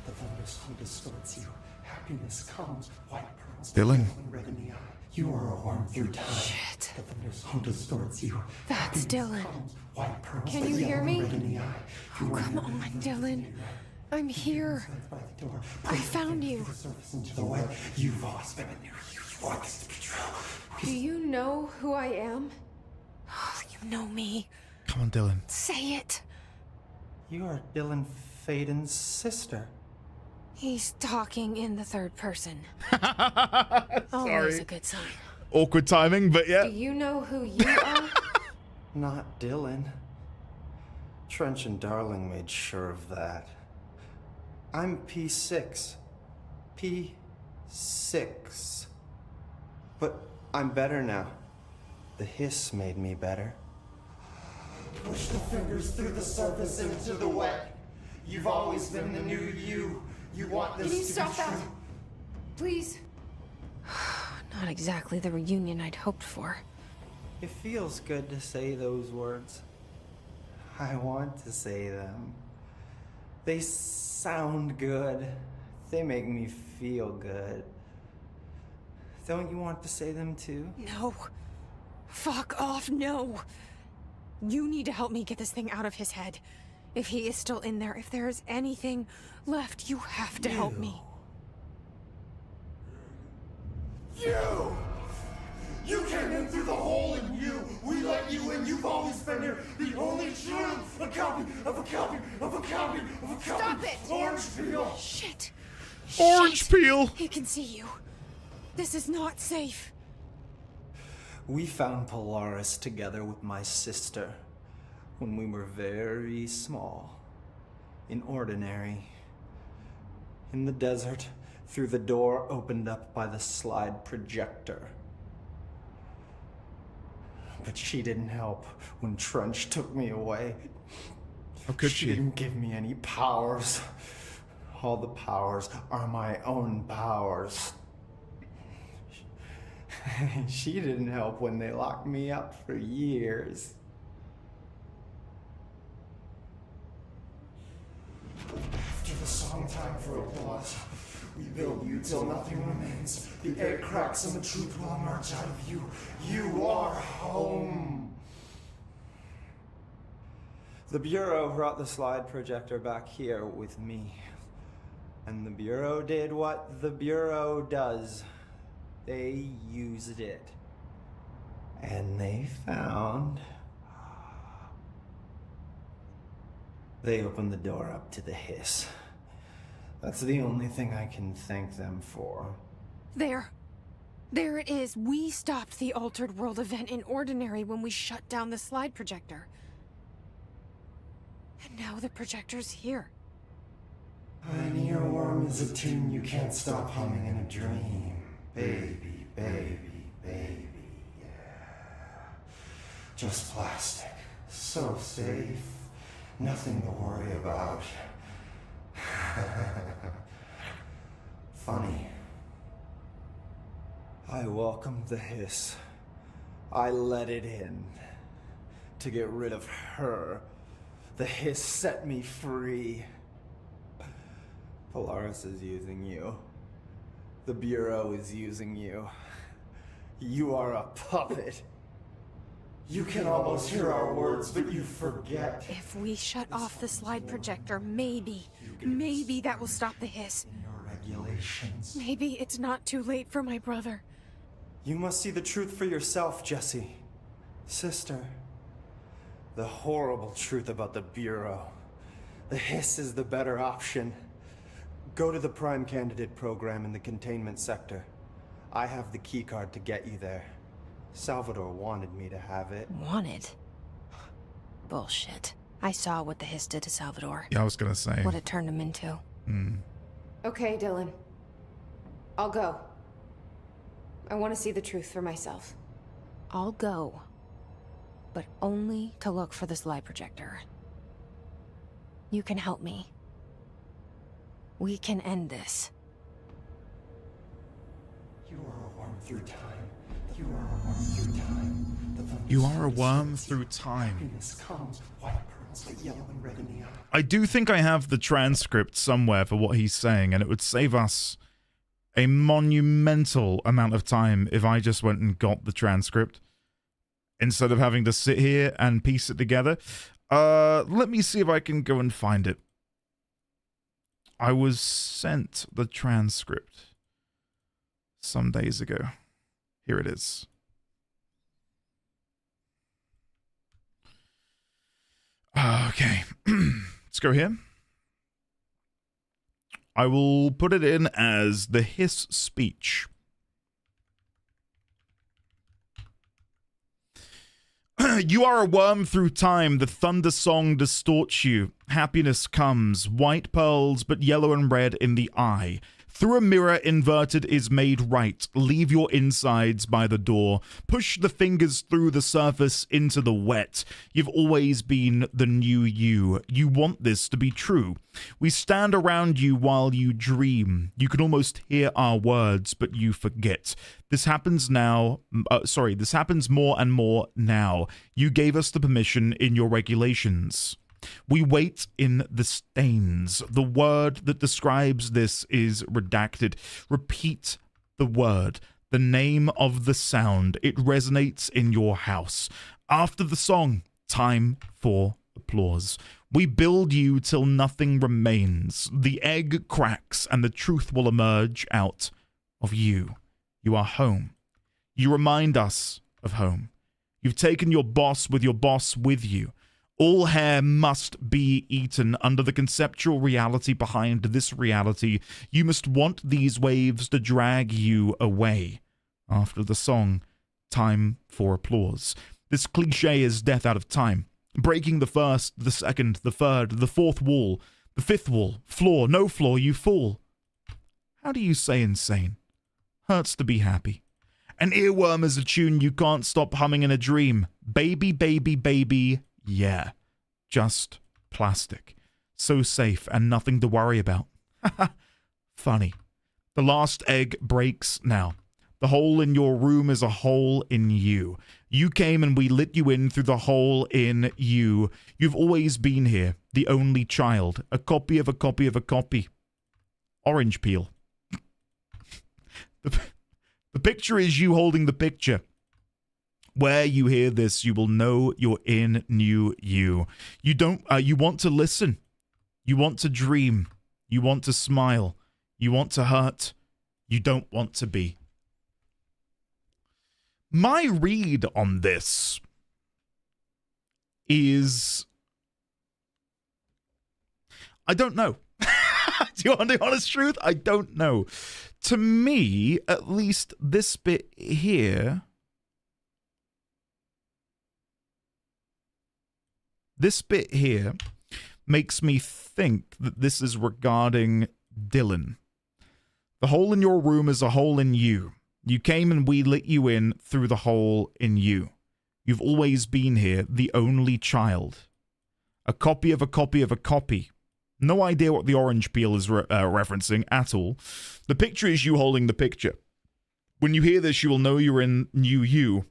the thunderstorm distorts you. Happiness comes, white pearls, Dylan. yellow and red in the eye. You are a worm through time. Shit. The thunderstorm distorts you. That's Dylan. Comes, white pearls, Can but you yellow hear and me? red in the eye. Oh, come on, Dylan. I'm here. I found you. Into the way. You've always been in here. You want this to be true. Do you know who I am? Oh, you know me. Come on, Dylan. Say it. You are Dylan Faden's sister. He's talking in the third person. Always a good sign. Awkward timing, but yeah. Do you know who you are? Not Dylan. Trench and Darling made sure of that. I'm P6. P6. But I'm better now. The hiss made me better. Push the fingers through the surface into the wet. You've always been the new you. You want this Can you to stop be that? true. Please. Not exactly the reunion I'd hoped for. It feels good to say those words. I want to say them. They sound good. They make me feel good. Don't you want to say them too? No. Fuck off, no. You need to help me get this thing out of his head. If he is still in there, if there is anything left, you have to help me. You! You came in through the hole in you! We let you in, you've always been here! The only true! A copy of a copy of a copy of a copy! Stop it! Orange peel! Shit! Orange peel! He can see you. This is not safe. We found Polaris together with my sister when we were very small. In Ordinary. In the desert, through the door opened up by the slide projector. But she didn't help when Trench took me away. How could she? She didn't give me any powers. All the powers are my own powers. She didn't help when they locked me up for years. After the song time for applause, we build you till nothing remains. The air cracks and the truth will emerge out of you. You are home. The Bureau brought the slide projector back here with me. And the Bureau did what the Bureau does. They used it. And they found... They opened the door up to the hiss. That's the only thing I can thank them for. There. There it is. We stopped the Altered World event in Ordinary when we shut down the slide projector. And now the projector's here. An earworm is a tune you can't stop humming in a dream. Baby, baby, baby, yeah. Just plastic. So safe. Nothing to worry about. Funny. I welcomed the hiss. I let it in. To get rid of her. The hiss set me free. Polaris is using you. The Bureau is using you. You are a puppet. You can almost hear our words, but you forget. If we shut off the slide projector, maybe that will stop the hiss. Your regulations. Maybe it's not too late for my brother. You must see the truth for yourself, Jessie. Sister. The horrible truth about the Bureau. The hiss is the better option. Go to the Prime Candidate program in the containment sector. I have the keycard to get you there. Salvador wanted me to have it. Wanted? Bullshit. I saw what the hiss did to Salvador. Yeah, I was gonna say. What it turned him into. Okay, Dylan. I'll go. I want to see the truth for myself. I'll go. But only to look for the slide projector. You can help me. We can end this. You are a worm through time. You are a worm through time. You are a worm through time. Happiness comes. White pearls get yellow and red in the eye. I do think I have the transcript somewhere for what he's saying, and it would save us a monumental amount of time if I just went and got the transcript instead of having to sit here and piece it together. Let me see if I can go and find it. I was sent the transcript some days ago. Here it is. Okay. Let's go here. I will put it in as the hiss speech. You are a worm through time. The thunder song distorts you. Happiness comes. White pearls, but yellow and red in the eye. Through a mirror inverted is made right. Leave your insides by the door. Push the fingers through the surface into the wet. You've always been the new you. You want this to be true. We stand around you while you dream. You can almost hear our words, but you forget. This happens now. This happens more and more now. You gave us the permission in your regulations. We wait in the stains. The word that describes this is redacted. Repeat the word, the name of the sound. It resonates in your house. After the song, time for applause. We build you till nothing remains. The egg cracks and the truth will emerge out of you. You are home. You remind us of home. You've taken your boss with you. All hair must be eaten under the conceptual reality behind this reality. You must want these waves to drag you away. After the song, time for applause. This cliche is death out of time. Breaking the first, the second, the third, the fourth wall, the fifth wall, floor, no floor, you fall. How do you say insane? Hurts to be happy. An earworm is a tune you can't stop humming in a dream. Baby, baby, baby. Yeah, just plastic. So safe and nothing to worry about. Funny. The last egg breaks now. The hole in your room is a hole in you. You came and we lit you in through the hole in you. You've always been here, the only child. A copy of a copy of a copy. Orange peel. The picture is you holding the picture. Where you hear this, you will know you're in new you. You don't. You want to listen. You want to dream. You want to smile. You want to hurt. You don't want to be. My read on this is, I don't know. Do you want the honest truth? I don't know. To me, at least this bit here. This bit here makes me think that this is regarding Dylan. The hole in your room is a hole in you. You came and we lit you in through the hole in you. You've always been here, the only child. A copy of a copy of a copy. No idea what the orange peel is referencing at all. The picture is you holding the picture. When you hear this, you will know you're in new you.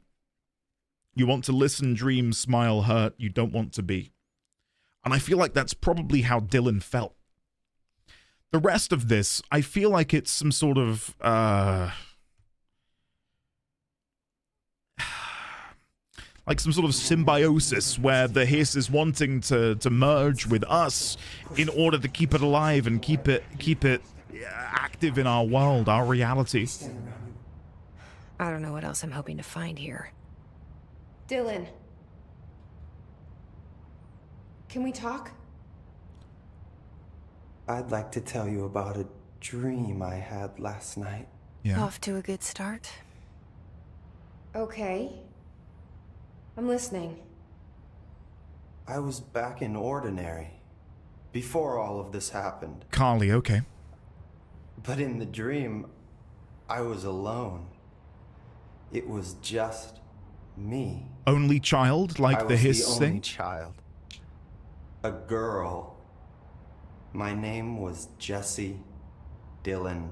You want to listen, dream, smile, hurt. You don't want to be. And I feel like that's probably how Dylan felt. The rest of this, I feel like it's some sort of, like some sort of symbiosis where the hiss is wanting to merge with us in order to keep it alive and keep it active in our world, our reality. I don't know what else I'm hoping to find here. Dylan. Can we talk? I'd like to tell you about a dream I had last night. Yeah. Off to a good start. Okay. I'm listening. I was back in Ordinary before all of this happened. Carly, okay. But in the dream, I was alone. It was just me. Only child, like the hiss I was the only thing? child. A girl. My name was Jesse Dylan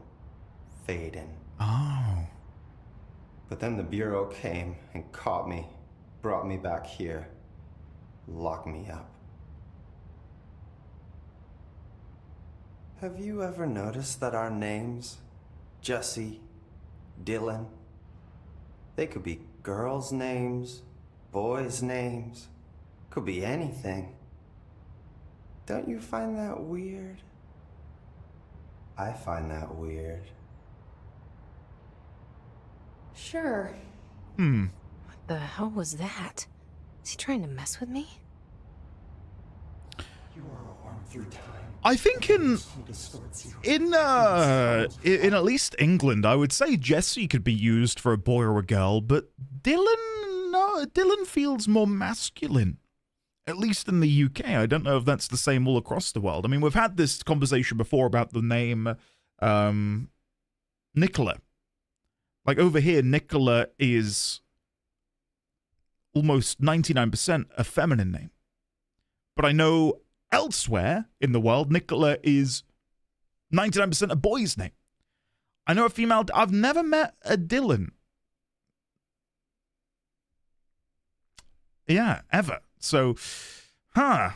Faden. Oh. But then the Bureau came and caught me, brought me back here, locked me up. Have you ever noticed that our names, Jesse, Dylan, they could be girls' names, boys' names, could be anything. Don't you find that weird? I find that weird. Sure. Hmm. What the hell was that? Is he trying to mess with me? You are a worm through time. I think in at least England, I would say Jesse could be used for a boy or a girl, but Dylan, don't know. Dylan feels more masculine. At least in the UK. I don't know if that's the same all across the world. I mean, we've had this conversation before about the name Nicola. Like over here, Nicola is almost 99% a feminine name. But I know elsewhere in the world, Nicola is 99% a boy's name. I know a female... I've never met a Dylan. Yeah, ever. So, I've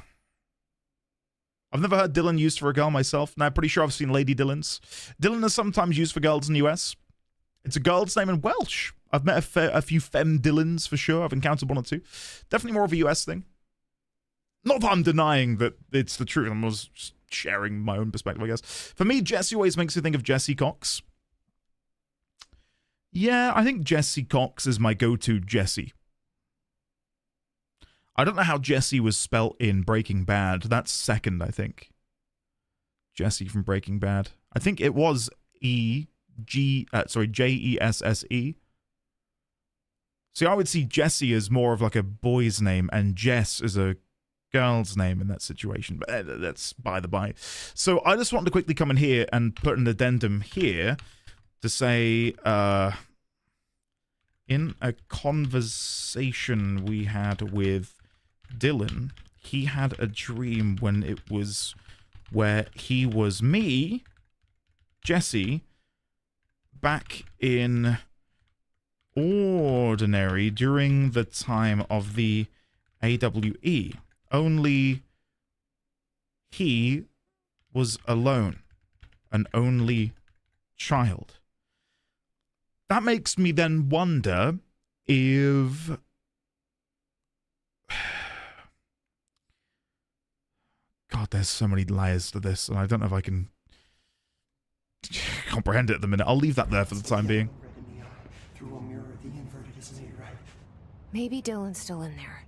never heard Dylan used for a girl myself. Now, I'm pretty sure I've seen Lady Dylans. Dylan is sometimes used for girls in the US. It's a girl's name in Welsh. I've met a few femme Dylans for sure. I've encountered one or two. Definitely more of a US thing. Not that I'm denying that it's the truth. I'm just sharing my own perspective, I guess. For me, Jesse always makes me think of Jesse Cox. Yeah, I think Jesse Cox is my go-to Jesse. I don't know how Jesse was spelt in Breaking Bad. That's second, I think. Jesse from Breaking Bad. I think it was Jesse. See, I would see Jesse as more of like a boy's name and Jess as a girl's name in that situation. But that's by the by. So I just wanted to quickly come in here and put an addendum here to say, in a conversation we had with Dylan, he had a dream when it was where he was me, Jesse, back in Ordinary during the time of the AWE. Only he was alone, an only child. That makes me then wonder if... God, there's so many layers to this, and I don't know if I can comprehend it at the minute. I'll leave that there for the time being. Maybe Dylan's still in there.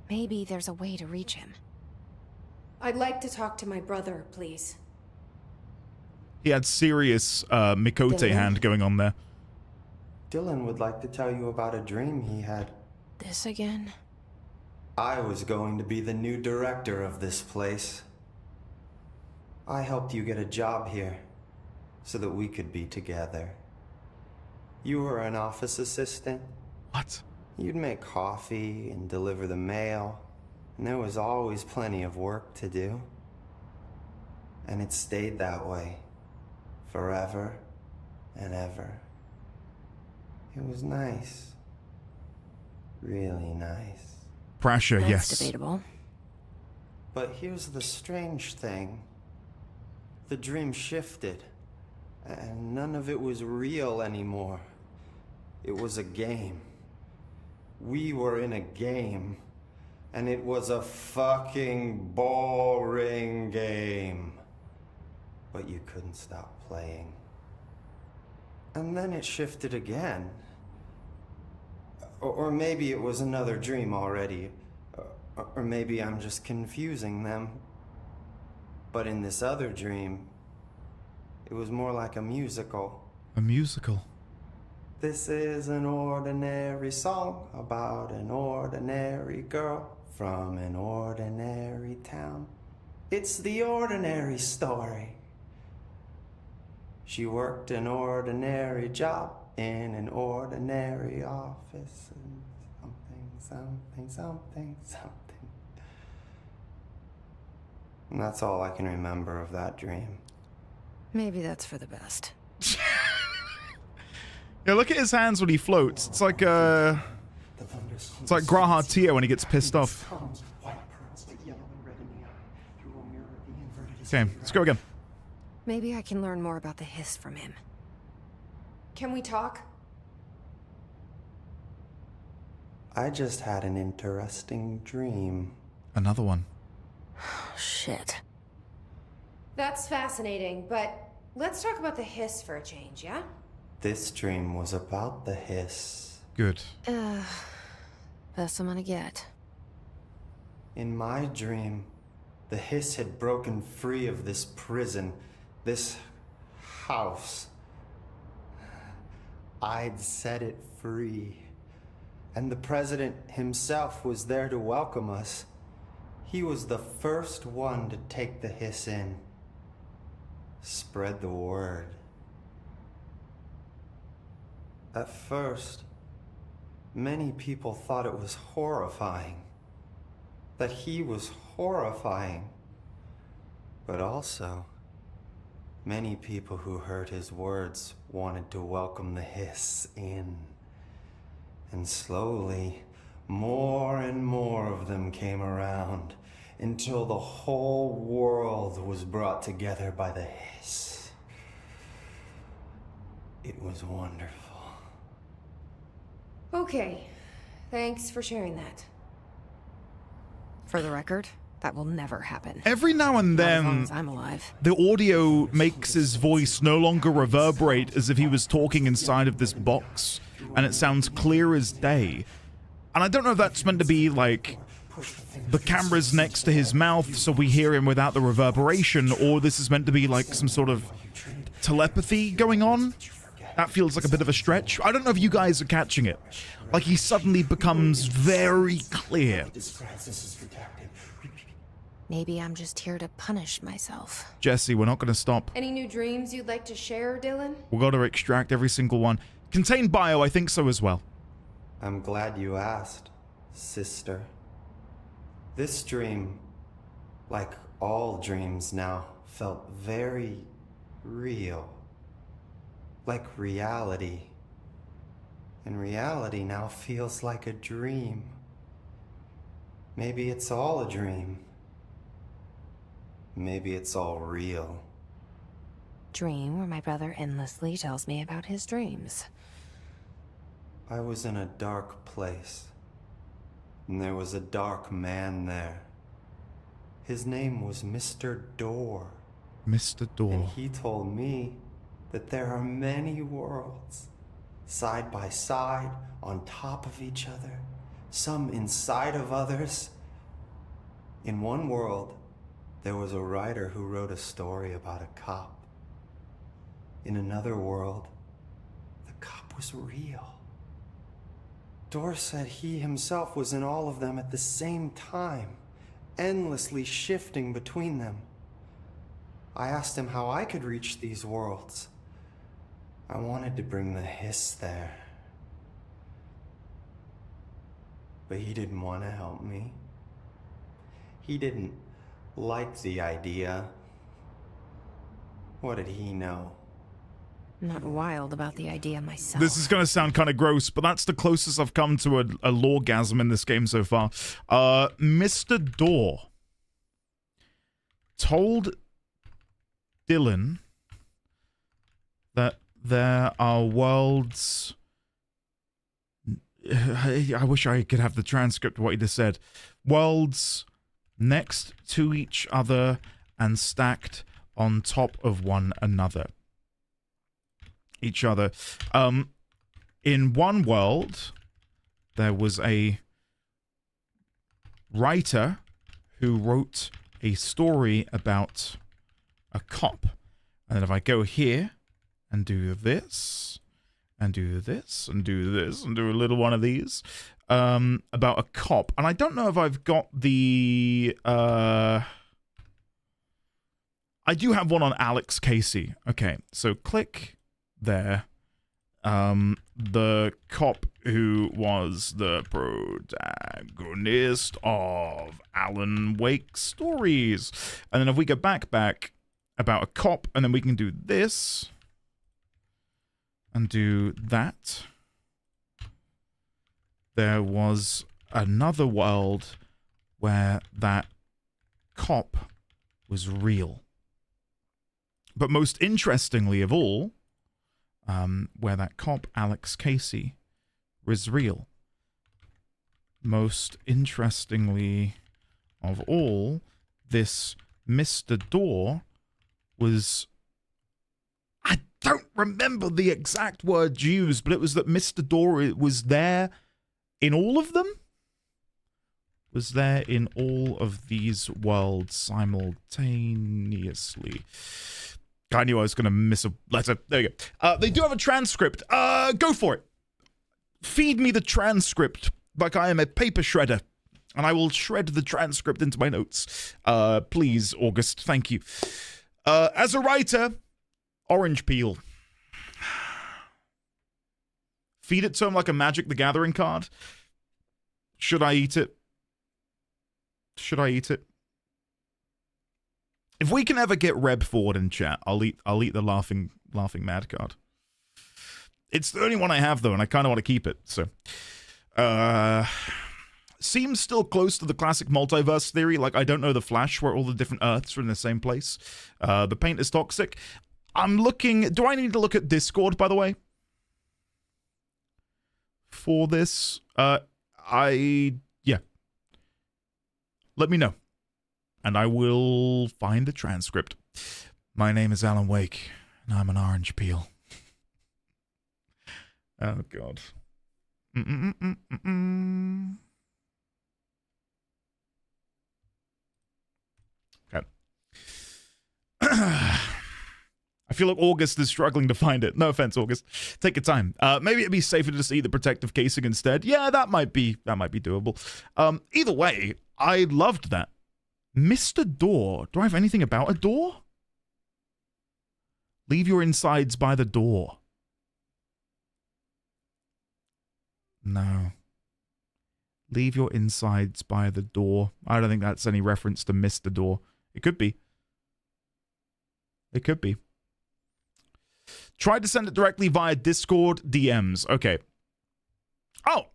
Maybe there's a way to reach him. I'd like to talk to my brother, please. He had serious Mikote Dylan? hand going on there. Dylan would like to tell you about a dream he had. This again? I was going to be the new director of this place. I helped you get a job here so that we could be together. You were an office assistant. What? You'd make coffee and deliver the mail, and there was always plenty of work to do. And it stayed that way forever and ever. It was nice. Really nice. Pressure, That's yes. Debatable. But here's the strange thing. The dream shifted, and none of it was real anymore. It was a game. We were in a game, and it was a fucking boring game. But you couldn't stop playing. And then it shifted again. Or maybe it was another dream already. Or maybe I'm just confusing them. But in this other dream, it was more like a musical. A musical? This is an ordinary song about an ordinary girl from an ordinary town. It's the ordinary story. She worked an ordinary job in an ordinary office, and something. And that's all I can remember of that dream. Maybe that's for the best. Yeah, look at his hands when he floats. It's like Graha Tia when he gets pissed off. Okay, let's go again. Maybe I can learn more about the hiss from him. Can we talk? I just had an interesting dream. Another one. Shit. That's fascinating, but let's talk about the hiss for a change, yeah? This dream was about the hiss. Good. Best I'm gonna get. In my dream, the hiss had broken free of this prison, this house. I'd set it free. And the president himself was there to welcome us. He was the first one to take the hiss in. Spread the word. At first, many people thought it was horrifying. That he was horrifying. But also, many people who heard his words wanted to welcome the hiss in. And slowly, more and more of them came around until the whole world was brought together by the hiss. It was wonderful. Okay, thanks for sharing that. For the record, that will never happen. Every now and Not as long then, as I'm alive. the audio makes his voice no longer reverberate as if he was talking inside of this box, and it sounds clear as day. And I don't know if that's meant to be like the camera's next to his mouth so we hear him without the reverberation, or this is meant to be like some sort of telepathy going on. That feels like a bit of a stretch. I don't know if you guys are catching it. Like he suddenly becomes very clear. Maybe I'm just here to punish myself. Jesse, we're not going to stop. Any new dreams you'd like to share, Dylan? We've got to extract every single one. Contain bio, I think so as well. I'm glad you asked, sister. This dream, like all dreams now, felt very real. Like reality. And reality now feels like a dream. Maybe it's all a dream. Maybe it's all real. Dream where my brother endlessly tells me about his dreams. I was in a dark place, and there was a dark man there. His name was Mr. Door. Mr. Door. And he told me that there are many worlds, side by side, on top of each other, some inside of others. In one world, there was a writer who wrote a story about a cop. In another world, the cop was real. Door said he himself was in all of them at the same time, endlessly shifting between them. I asked him how I could reach these worlds. I wanted to bring the hiss there. But he didn't want to help me. He didn't like the idea. What did he know? I'm not wild about the idea myself. This is going to sound kind of gross, but that's the closest I've come to a loregasm in this game so far. Mr. Door told Dylan that there are worlds... I wish I could have the transcript of what he just said. Worlds next to each other and stacked on top of one another. Each other. In one world, there was a writer who wrote a story about a cop. And then if I go here and do this, and do this, and do this, and do a little one of these, about a cop. And I don't know if I've got the... I do have one on Alex Casey. Okay, so click there. The cop who was the protagonist of Alan Wake's stories. And then if we go back about a cop, and then we can do this and do that. There was another world where that cop was real. But most interestingly of all, where that cop, Alex Casey, was real. Most interestingly of all, this Mr. Door was... I don't remember the exact words used, but it was that Mr. Door was there in all of them? Was there in all of these worlds simultaneously? I knew I was going to miss a letter. There you go. They do have a transcript. Go for it. feed me the transcript like I am a paper shredder, and I will shred the transcript into my notes. Please, August, thank you. As a writer, orange peel. Feed it to him like a Magic the Gathering card. Should I eat it? Should I eat it? If we can ever get Reb forward in chat, I'll eat the laughing mad card. It's the only one I have though, and I kind of want to keep it. So, seems still close to the classic multiverse theory. Like, I don't know the Flash, where all the different Earths are in the same place. The paint is toxic. I'm looking. Do I need to look at Discord, by the way? For this, yeah. Let me know, and I will find the transcript. My name is Alan Wake, and I'm an orange peel. Oh God. Okay. I feel like August is struggling to find it. No offense, August. Take your time. Maybe it'd be safer to just eat the protective casing instead. Yeah, that might be doable. Either way, I loved that. Mr. Door. Do I have anything about a door? Leave your insides by the door. No. Leave your insides by the door. I don't think that's any reference to Mr. Door. It could be. It could be. Tried to send it directly via Discord DMs. Okay. Oh.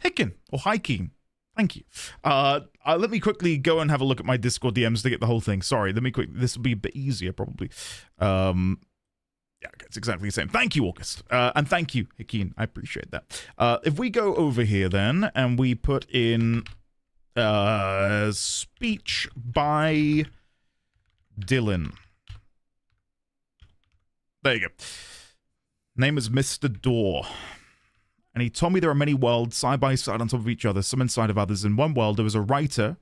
Hicken or Hiking. Thank you. Let me quickly go and have a look at my Discord DMs to get the whole thing. Sorry, let me quick. This will be a bit easier probably. Yeah, it's exactly the same. Thank you, August. And thank you, Hikin. I appreciate that. If we go over here then and we put in speech by Dylan. There you go. Name is Mr. Door. And he told me there are many worlds side by side on top of each other, some inside of others. In one world, there was a writer.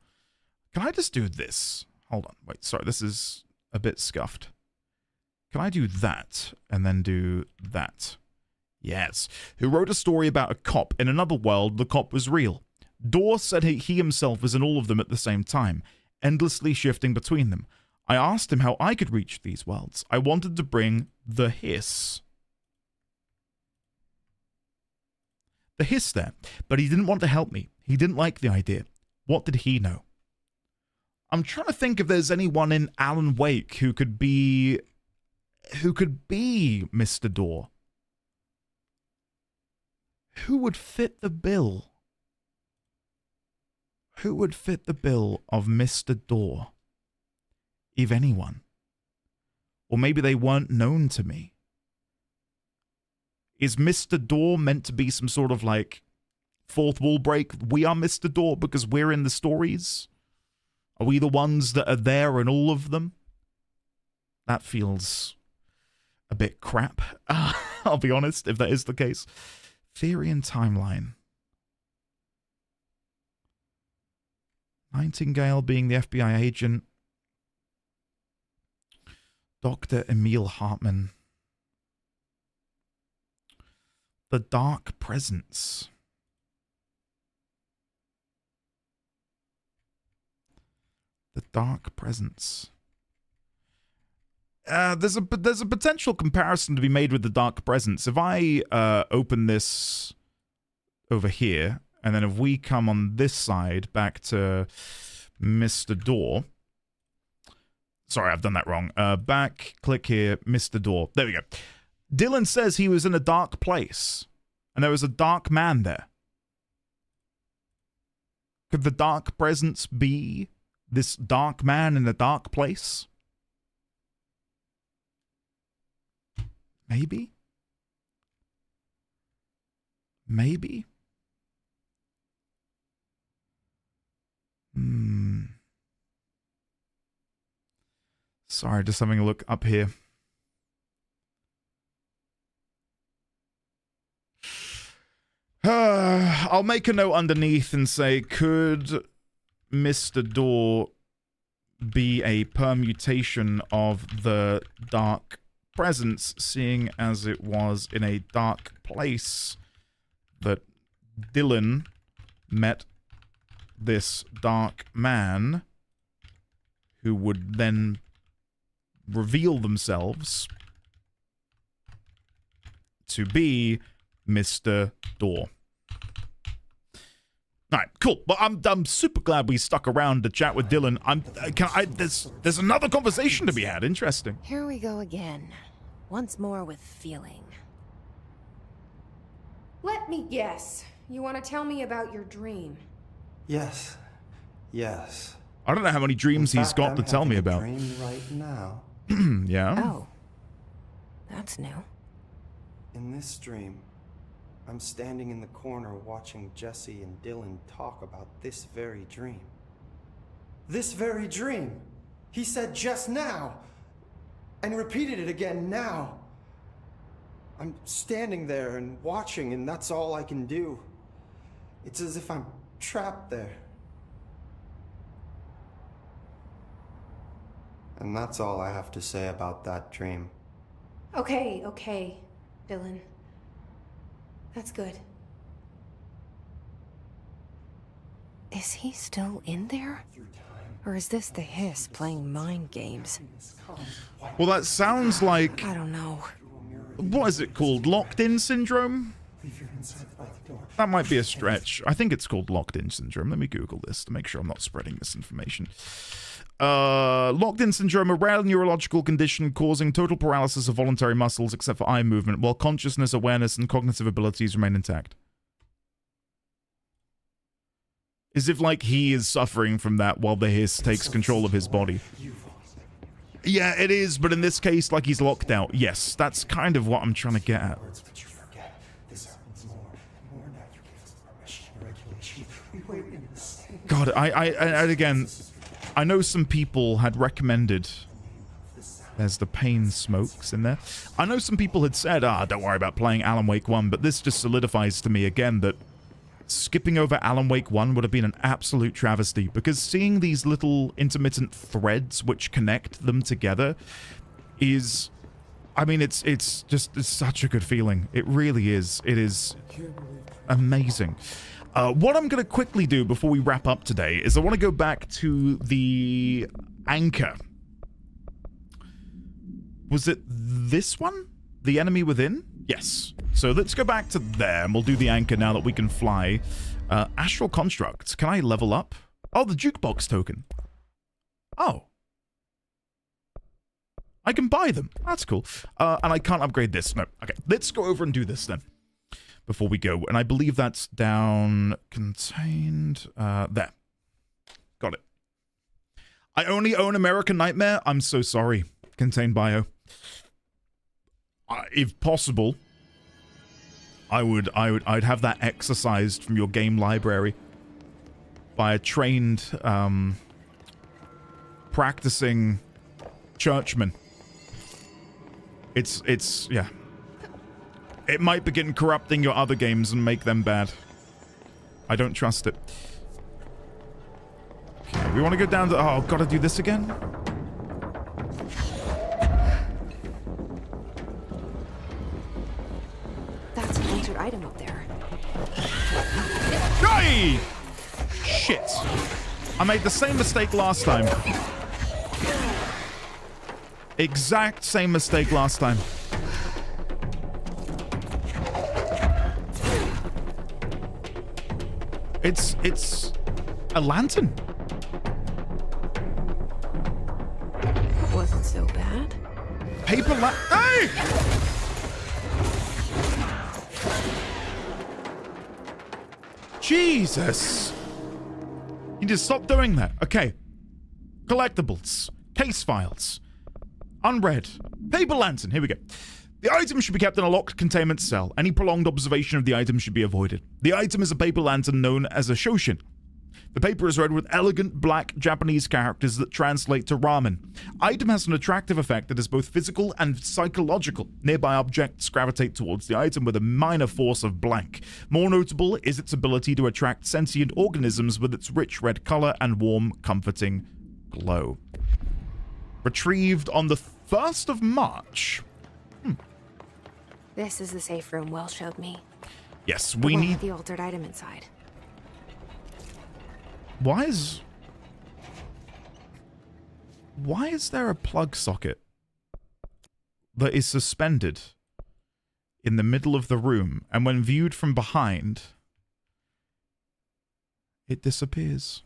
Can I just do this? Hold on. Wait, sorry. This is a bit scuffed. Can I do that and then do that? Yes. Who wrote a story about a cop. In another world, the cop was real. Door said he himself was in all of them at the same time, endlessly shifting between them. I asked him how I could reach these worlds. I wanted to bring the hiss. The hiss there, but he didn't want to help me. He didn't like the idea. What did he know? I'm trying to think if there's anyone in Alan Wake who could be Mr. Door. Who would fit the bill? Who would fit the bill of Mr. Door? If anyone. Or maybe they weren't known to me. Is Mr. Door meant to be some sort of like fourth wall break? We are Mr. Door because we're in the stories? Are we the ones that are there in all of them? That feels a bit crap. I'll be honest, if that is the case. Theory and timeline. Nightingale being the FBI agent. Dr. Emil Hartman. The Dark Presence. The Dark Presence. There's a potential comparison to be made with the Dark Presence. If I open this over here, and then if we come on this side back to Mr. Door. Sorry, I've done that wrong. Back, click here, Mr. Door. There we go. Dylan says he was in a dark place, and there was a dark man there. Could the Dark Presence be this dark man in a dark place? Maybe? Maybe? Sorry, just having a look up here. I'll make a note underneath and say, could Mr. Door be a permutation of the Dark presence, seeing as it was in a dark place that Dylan met this dark man who would then reveal themselves to be Mr. Door. All right, cool. Well, I'm super glad we stuck around to chat with Dylan. There's another conversation to be had. Interesting. Here we go again. Once more with feeling. Let me guess. You want to tell me about your dream? Yes. Yes. I don't know how many dreams he's got to tell me about. Dream right now. Yeah. Oh. That's new. In this dream, I'm standing in the corner watching Jesse and Dylan talk about this very dream. This very dream! He said just now! And repeated it again now! I'm standing there and watching, and that's all I can do. It's as if I'm trapped there. And that's all I have to say about that dream. Okay, Dylan. That's good. Is he still in there? Or is this the Hiss playing mind games? Well, that sounds like... I don't know. What is it called? Locked-in syndrome? That might be a stretch. I think it's called locked-in syndrome. Let me Google this to make sure I'm not spreading misinformation. Locked-in syndrome, a rare neurological condition causing total paralysis of voluntary muscles except for eye movement, while consciousness, awareness, and cognitive abilities remain intact. As if, like, he is suffering from that while the Hiss takes control of his body. Yeah, it is, but in this case, like, he's locked out. Yes, that's kind of what I'm trying to get at. God, and again, I know some people had recommended... There's the pain smokes in there. I know some people had said, don't worry about playing Alan Wake 1, but this just solidifies to me again that skipping over Alan Wake 1 would have been an absolute travesty, because seeing these little intermittent threads which connect them together is... I mean, it's such a good feeling. It really is. It is amazing. What I'm going to quickly do before we wrap up today is I want to go back to the anchor. Was it this one? The Enemy Within? Yes. So let's go back to there, and we'll do the anchor now that we can fly. Astral Constructs. Can I level up? Oh, the Jukebox token. Oh. I can buy them. That's cool. And I can't upgrade this. No. Okay, let's go over and do this then. Before we go. And I believe that's down... Contained... there. Got it. I only own American Nightmare. I'm so sorry. Contained bio. If possible... I'd have that exercised from your game library by a trained, practicing churchman. Yeah. It might begin corrupting your other games and make them bad. I don't trust it. Okay, we want to go down to... Oh, gotta do this again? That's an entered item up there. Hey! Shit. I made the same mistake last time. Exact same mistake last time. It's a lantern. Wasn't so bad. Paper Hey! Jesus. You just stop doing that. Okay. Collectibles. Case files. Unread. Paper lantern. Here we go. The item should be kept in a locked containment cell. Any prolonged observation of the item should be avoided. The item is a paper lantern known as a shoshin. The paper is read with elegant black Japanese characters that translate to ramen. Item has an attractive effect that is both physical and psychological. Nearby objects gravitate towards the item with a minor force of blank. More notable is its ability to attract sentient organisms with its rich red color and warm, comforting glow. Retrieved on the 1st of March. This is the safe room Will showed me. Yes, The we one need... with the altered item inside. Why is there a plug socket that is suspended in the middle of the room, and when viewed from behind, it disappears?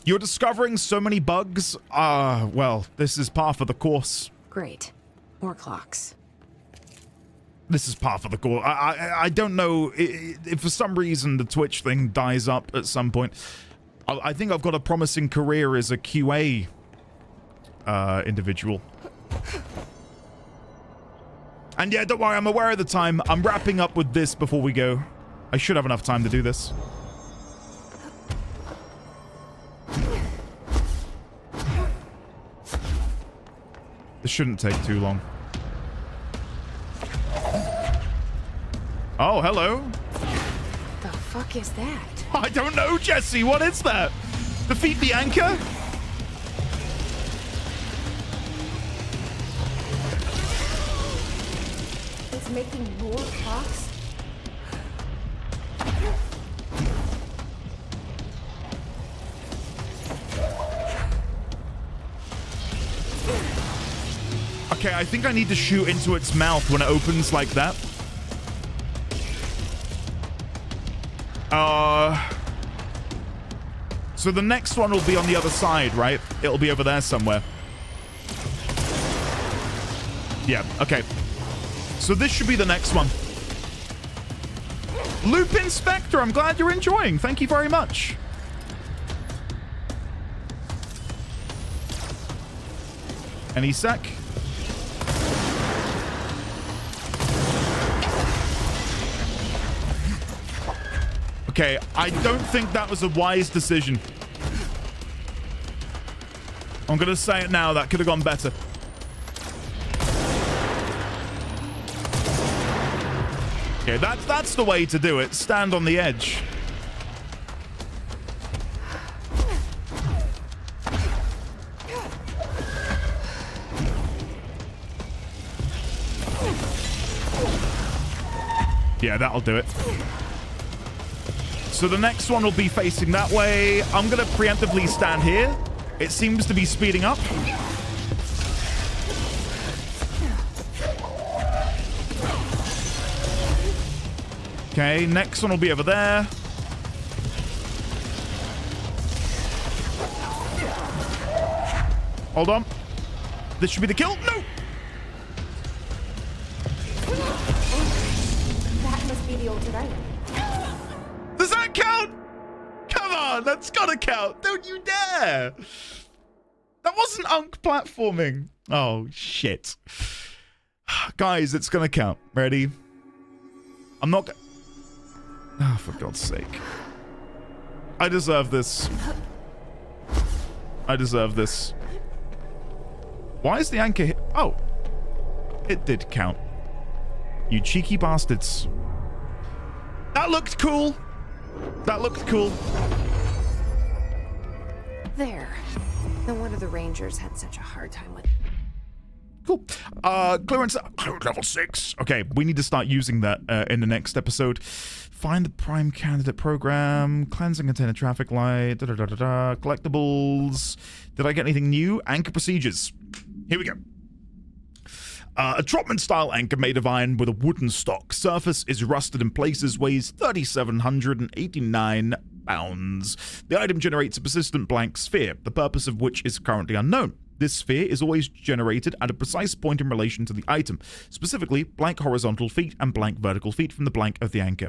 You're discovering so many bugs? Well, this is par for the course. Great. More clocks. This is par for the course. I don't know if for some reason the Twitch thing dies up at some point. I think I've got a promising career as a QA individual. And yeah, don't worry, I'm aware of the time. I'm wrapping up with this before we go. I should have enough time to do this. This shouldn't take too long. Oh, hello. The fuck is that? I don't know, Jesse. What is that? Defeat the anchor? It's making more clocks? Okay, I think I need to shoot into its mouth when it opens like that. So the next one will be on the other side, right? It'll be over there somewhere. Yeah, okay. So this should be the next one. Loop Inspector, I'm glad you're enjoying. Thank you very much. Any sec? Okay, I don't think that was a wise decision. I'm gonna say it now, that could have gone better. Okay, that's the way to do it. Stand on the edge. Yeah, that'll do it. So the next one will be facing that way. I'm going to preemptively stand here. It seems to be speeding up. Okay, next one will be over there. Hold on. This should be the kill. No! That must be the altered item. Does that count? Come on, that's gotta count. Don't you dare. That wasn't Unk platforming. Oh, shit. Guys, it's gonna count. Ready? I'm not... Oh, for God's sake. I deserve this. I deserve this. Why is the anchor hit? Oh. It did count. You cheeky bastards. That looked cool. That looked cool. There. No wonder the Rangers had such a hard time with... Cool. Clearance level 6. Okay, we need to start using that in the next episode. Find the prime candidate program. Cleansing container traffic light. Collectibles. Did I get anything new? Anchor procedures. Here we go. A Trotman-style anchor made of iron with a wooden stock. Surface is rusted in places, weighs 3,789 pounds. The item generates a persistent blank sphere, the purpose of which is currently unknown. This sphere is always generated at a precise point in relation to the item, specifically blank horizontal feet and blank vertical feet from the blank of the anchor.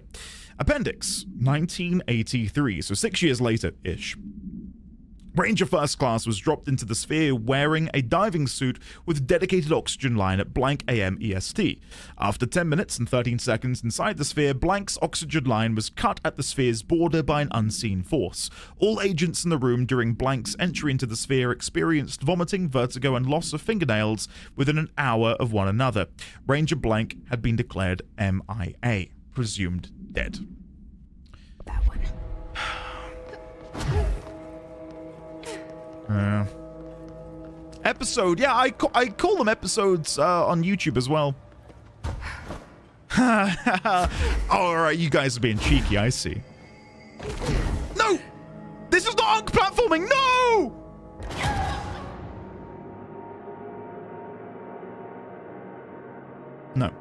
Appendix, 1983, so 6 years later-ish. Ranger First Class was dropped into the sphere wearing a diving suit with dedicated oxygen line at blank AM EST. After 10 minutes and 13 seconds inside the sphere, blank's oxygen line was cut at the sphere's border by an unseen force. All agents in the room during blank's entry into the sphere experienced vomiting, vertigo, and loss of fingernails within an hour of one another. Ranger Blank had been declared MIA, presumed dead. That one. Episode, yeah, I call them episodes on YouTube as well. All right, you guys are being cheeky, I see. No! This is not platforming. No! No.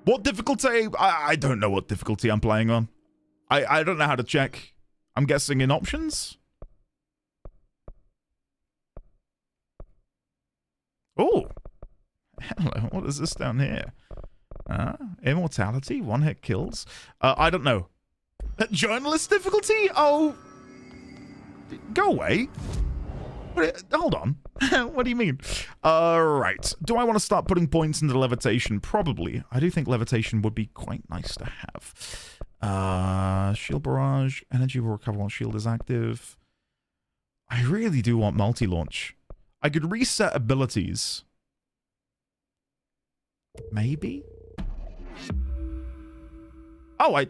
What difficulty? I don't know what difficulty I'm playing on. I don't know how to check. I'm guessing in options? Oh. Hello, what is this down here? Immortality, one hit kills. I don't know. Journalist difficulty? Oh. Go away. Hold on. What do you mean? Right. Do I want to start putting points into levitation? Probably. I do think levitation would be quite nice to have. Shield barrage. Energy will recover while shield is active. I really do want multi-launch. I could reset abilities. Maybe? Oh, I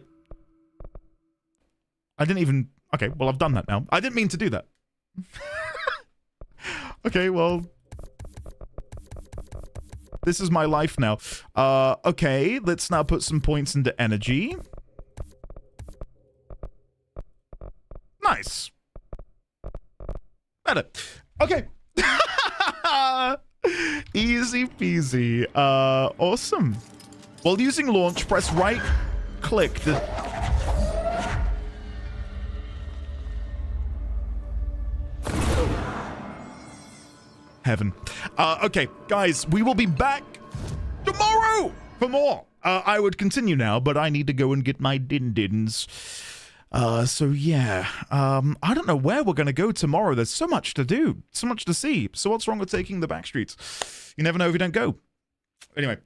didn't even... Okay, well, I've done that now. I didn't mean to do that. Okay, well... This is my life now. Okay, let's now put some points into energy. Nice. Better. Okay. Easy peasy. Awesome. While using launch, press right click to... Heaven. Okay, guys, we will be back tomorrow for more. I would continue now, but I need to go and get my din-dins. So yeah, I don't know where we're going to go tomorrow. There's so much to do, so much to see. So what's wrong with taking the back streets? You never know if you don't go. Anyway,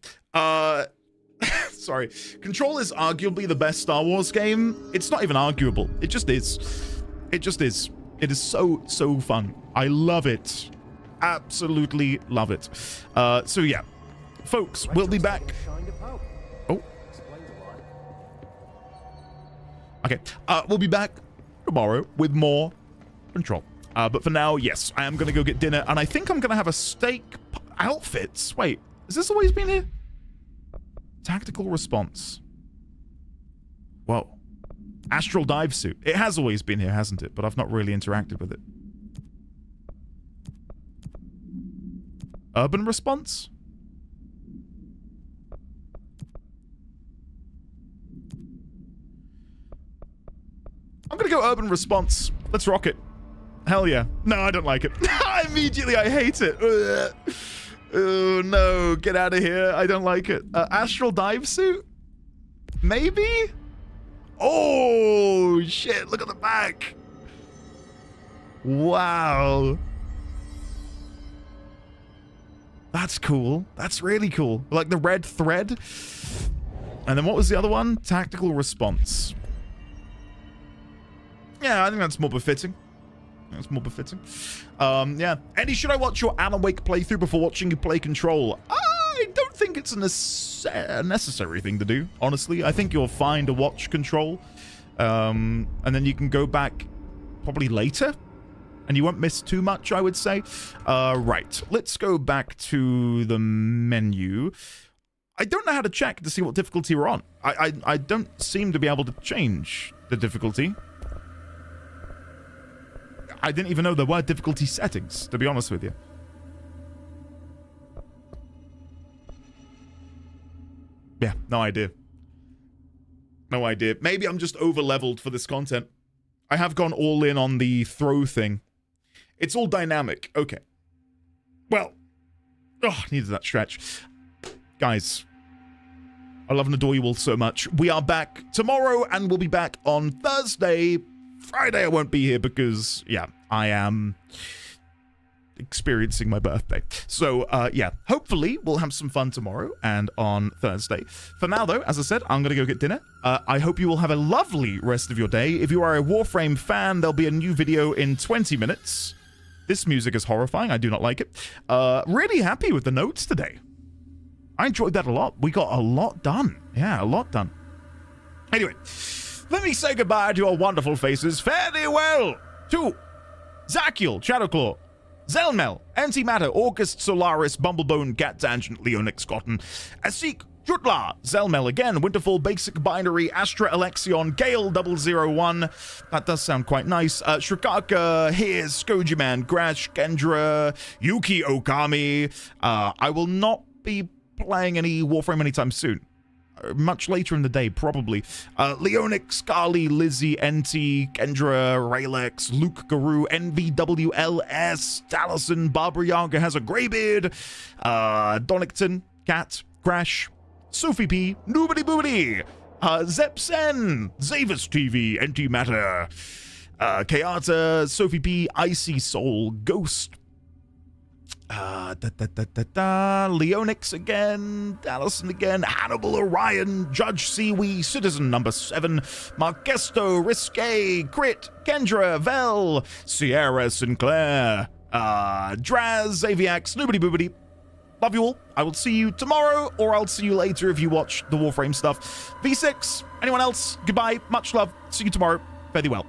sorry. Control is arguably the best Star Wars game. It's not even arguable. It just is. It just is. It is so, so fun. I love it. Absolutely love it. So yeah, folks, we'll be back. Oh. Okay, we'll be back tomorrow with more Control. But for now, yes, I am going to go get dinner, and I think I'm going to have a steak outfits. Wait, has this always been here? Tactical response. Whoa. Astral dive suit. It has always been here, hasn't it? But I've not really interacted with it. Urban response? I'm gonna go urban response. Let's rock it. Hell yeah. No, I don't like it. Immediately, I hate it. Ugh. Oh, no. Get out of here. I don't like it. Astral dive suit? Maybe? Oh, shit. Look at the back. Wow. That's cool. That's really cool. Like the red thread. And then what was the other one? Tactical response. Yeah, I think that's more befitting. That's more befitting. Yeah. Eddie, should I watch your Alan Wake playthrough before watching you play Control? I don't think it's a necessary thing to do, honestly. I think you're fine to watch Control. And then you can go back probably later. And you won't miss too much, I would say. Right. Let's go back to the menu. I don't know how to check to see what difficulty we're on. I don't seem to be able to change the difficulty. I didn't even know there were difficulty settings, to be honest with you. Yeah, no idea. No idea. Maybe I'm just over-leveled for this content. I have gone all in on the throw thing. It's all dynamic. Okay. Well. Oh, needed that stretch. Guys. I love and adore you all so much. We are back tomorrow, and we'll be back on Thursday. Friday I won't be here because, yeah, I am experiencing my birthday. So, yeah, hopefully we'll have some fun tomorrow and on Thursday. For now, though, as I said, I'm going to go get dinner. I hope you will have a lovely rest of your day. If you are a Warframe fan, there'll be a new video in 20 minutes. This music is horrifying. I do not like it. Really happy with the notes today. I enjoyed that a lot. We got a lot done. Yeah, a lot done. Anyway, let me say goodbye to your wonderful faces. Fare thee well to Zakiel, Shadowclaw, Zelmel, Antimatter, August Solaris, Bumblebone, Cat Tangent, Leonix Cotton, Asik, Jutla, Zelmel again, Winterfall, Basic Binary, Astra Alexion, Gale 001. That does sound quite nice. Shrikaka, Here's, Skojiman, Grash, Kendra, Yuki Okami. I will not be playing any Warframe anytime soon. Much later in the day, probably. Leonix, Carly, Lizzie, NT, Kendra, Raylex, Luke Guru, NVWLS, Dallison, Barbara Yaga has a greybeard, Donington, Cat, Crash, Sophie P, Noobity Boobity, Zepsen, Zavis TV, Antimatter, Kayata, Sophie P, Icy Soul, Ghost, Leonix again, Allison again, Hannibal Orion, Judge Seawee, Citizen number 7, Marquesto, Risque, Crit, Kendra, Vel, Sierra Sinclair, Draz, Aviax, Snoobity Boobity. Love you all. I will see you tomorrow, or I'll see you later if you watch the Warframe stuff. V6, anyone else? Goodbye, much love. See you tomorrow. Fare thee well.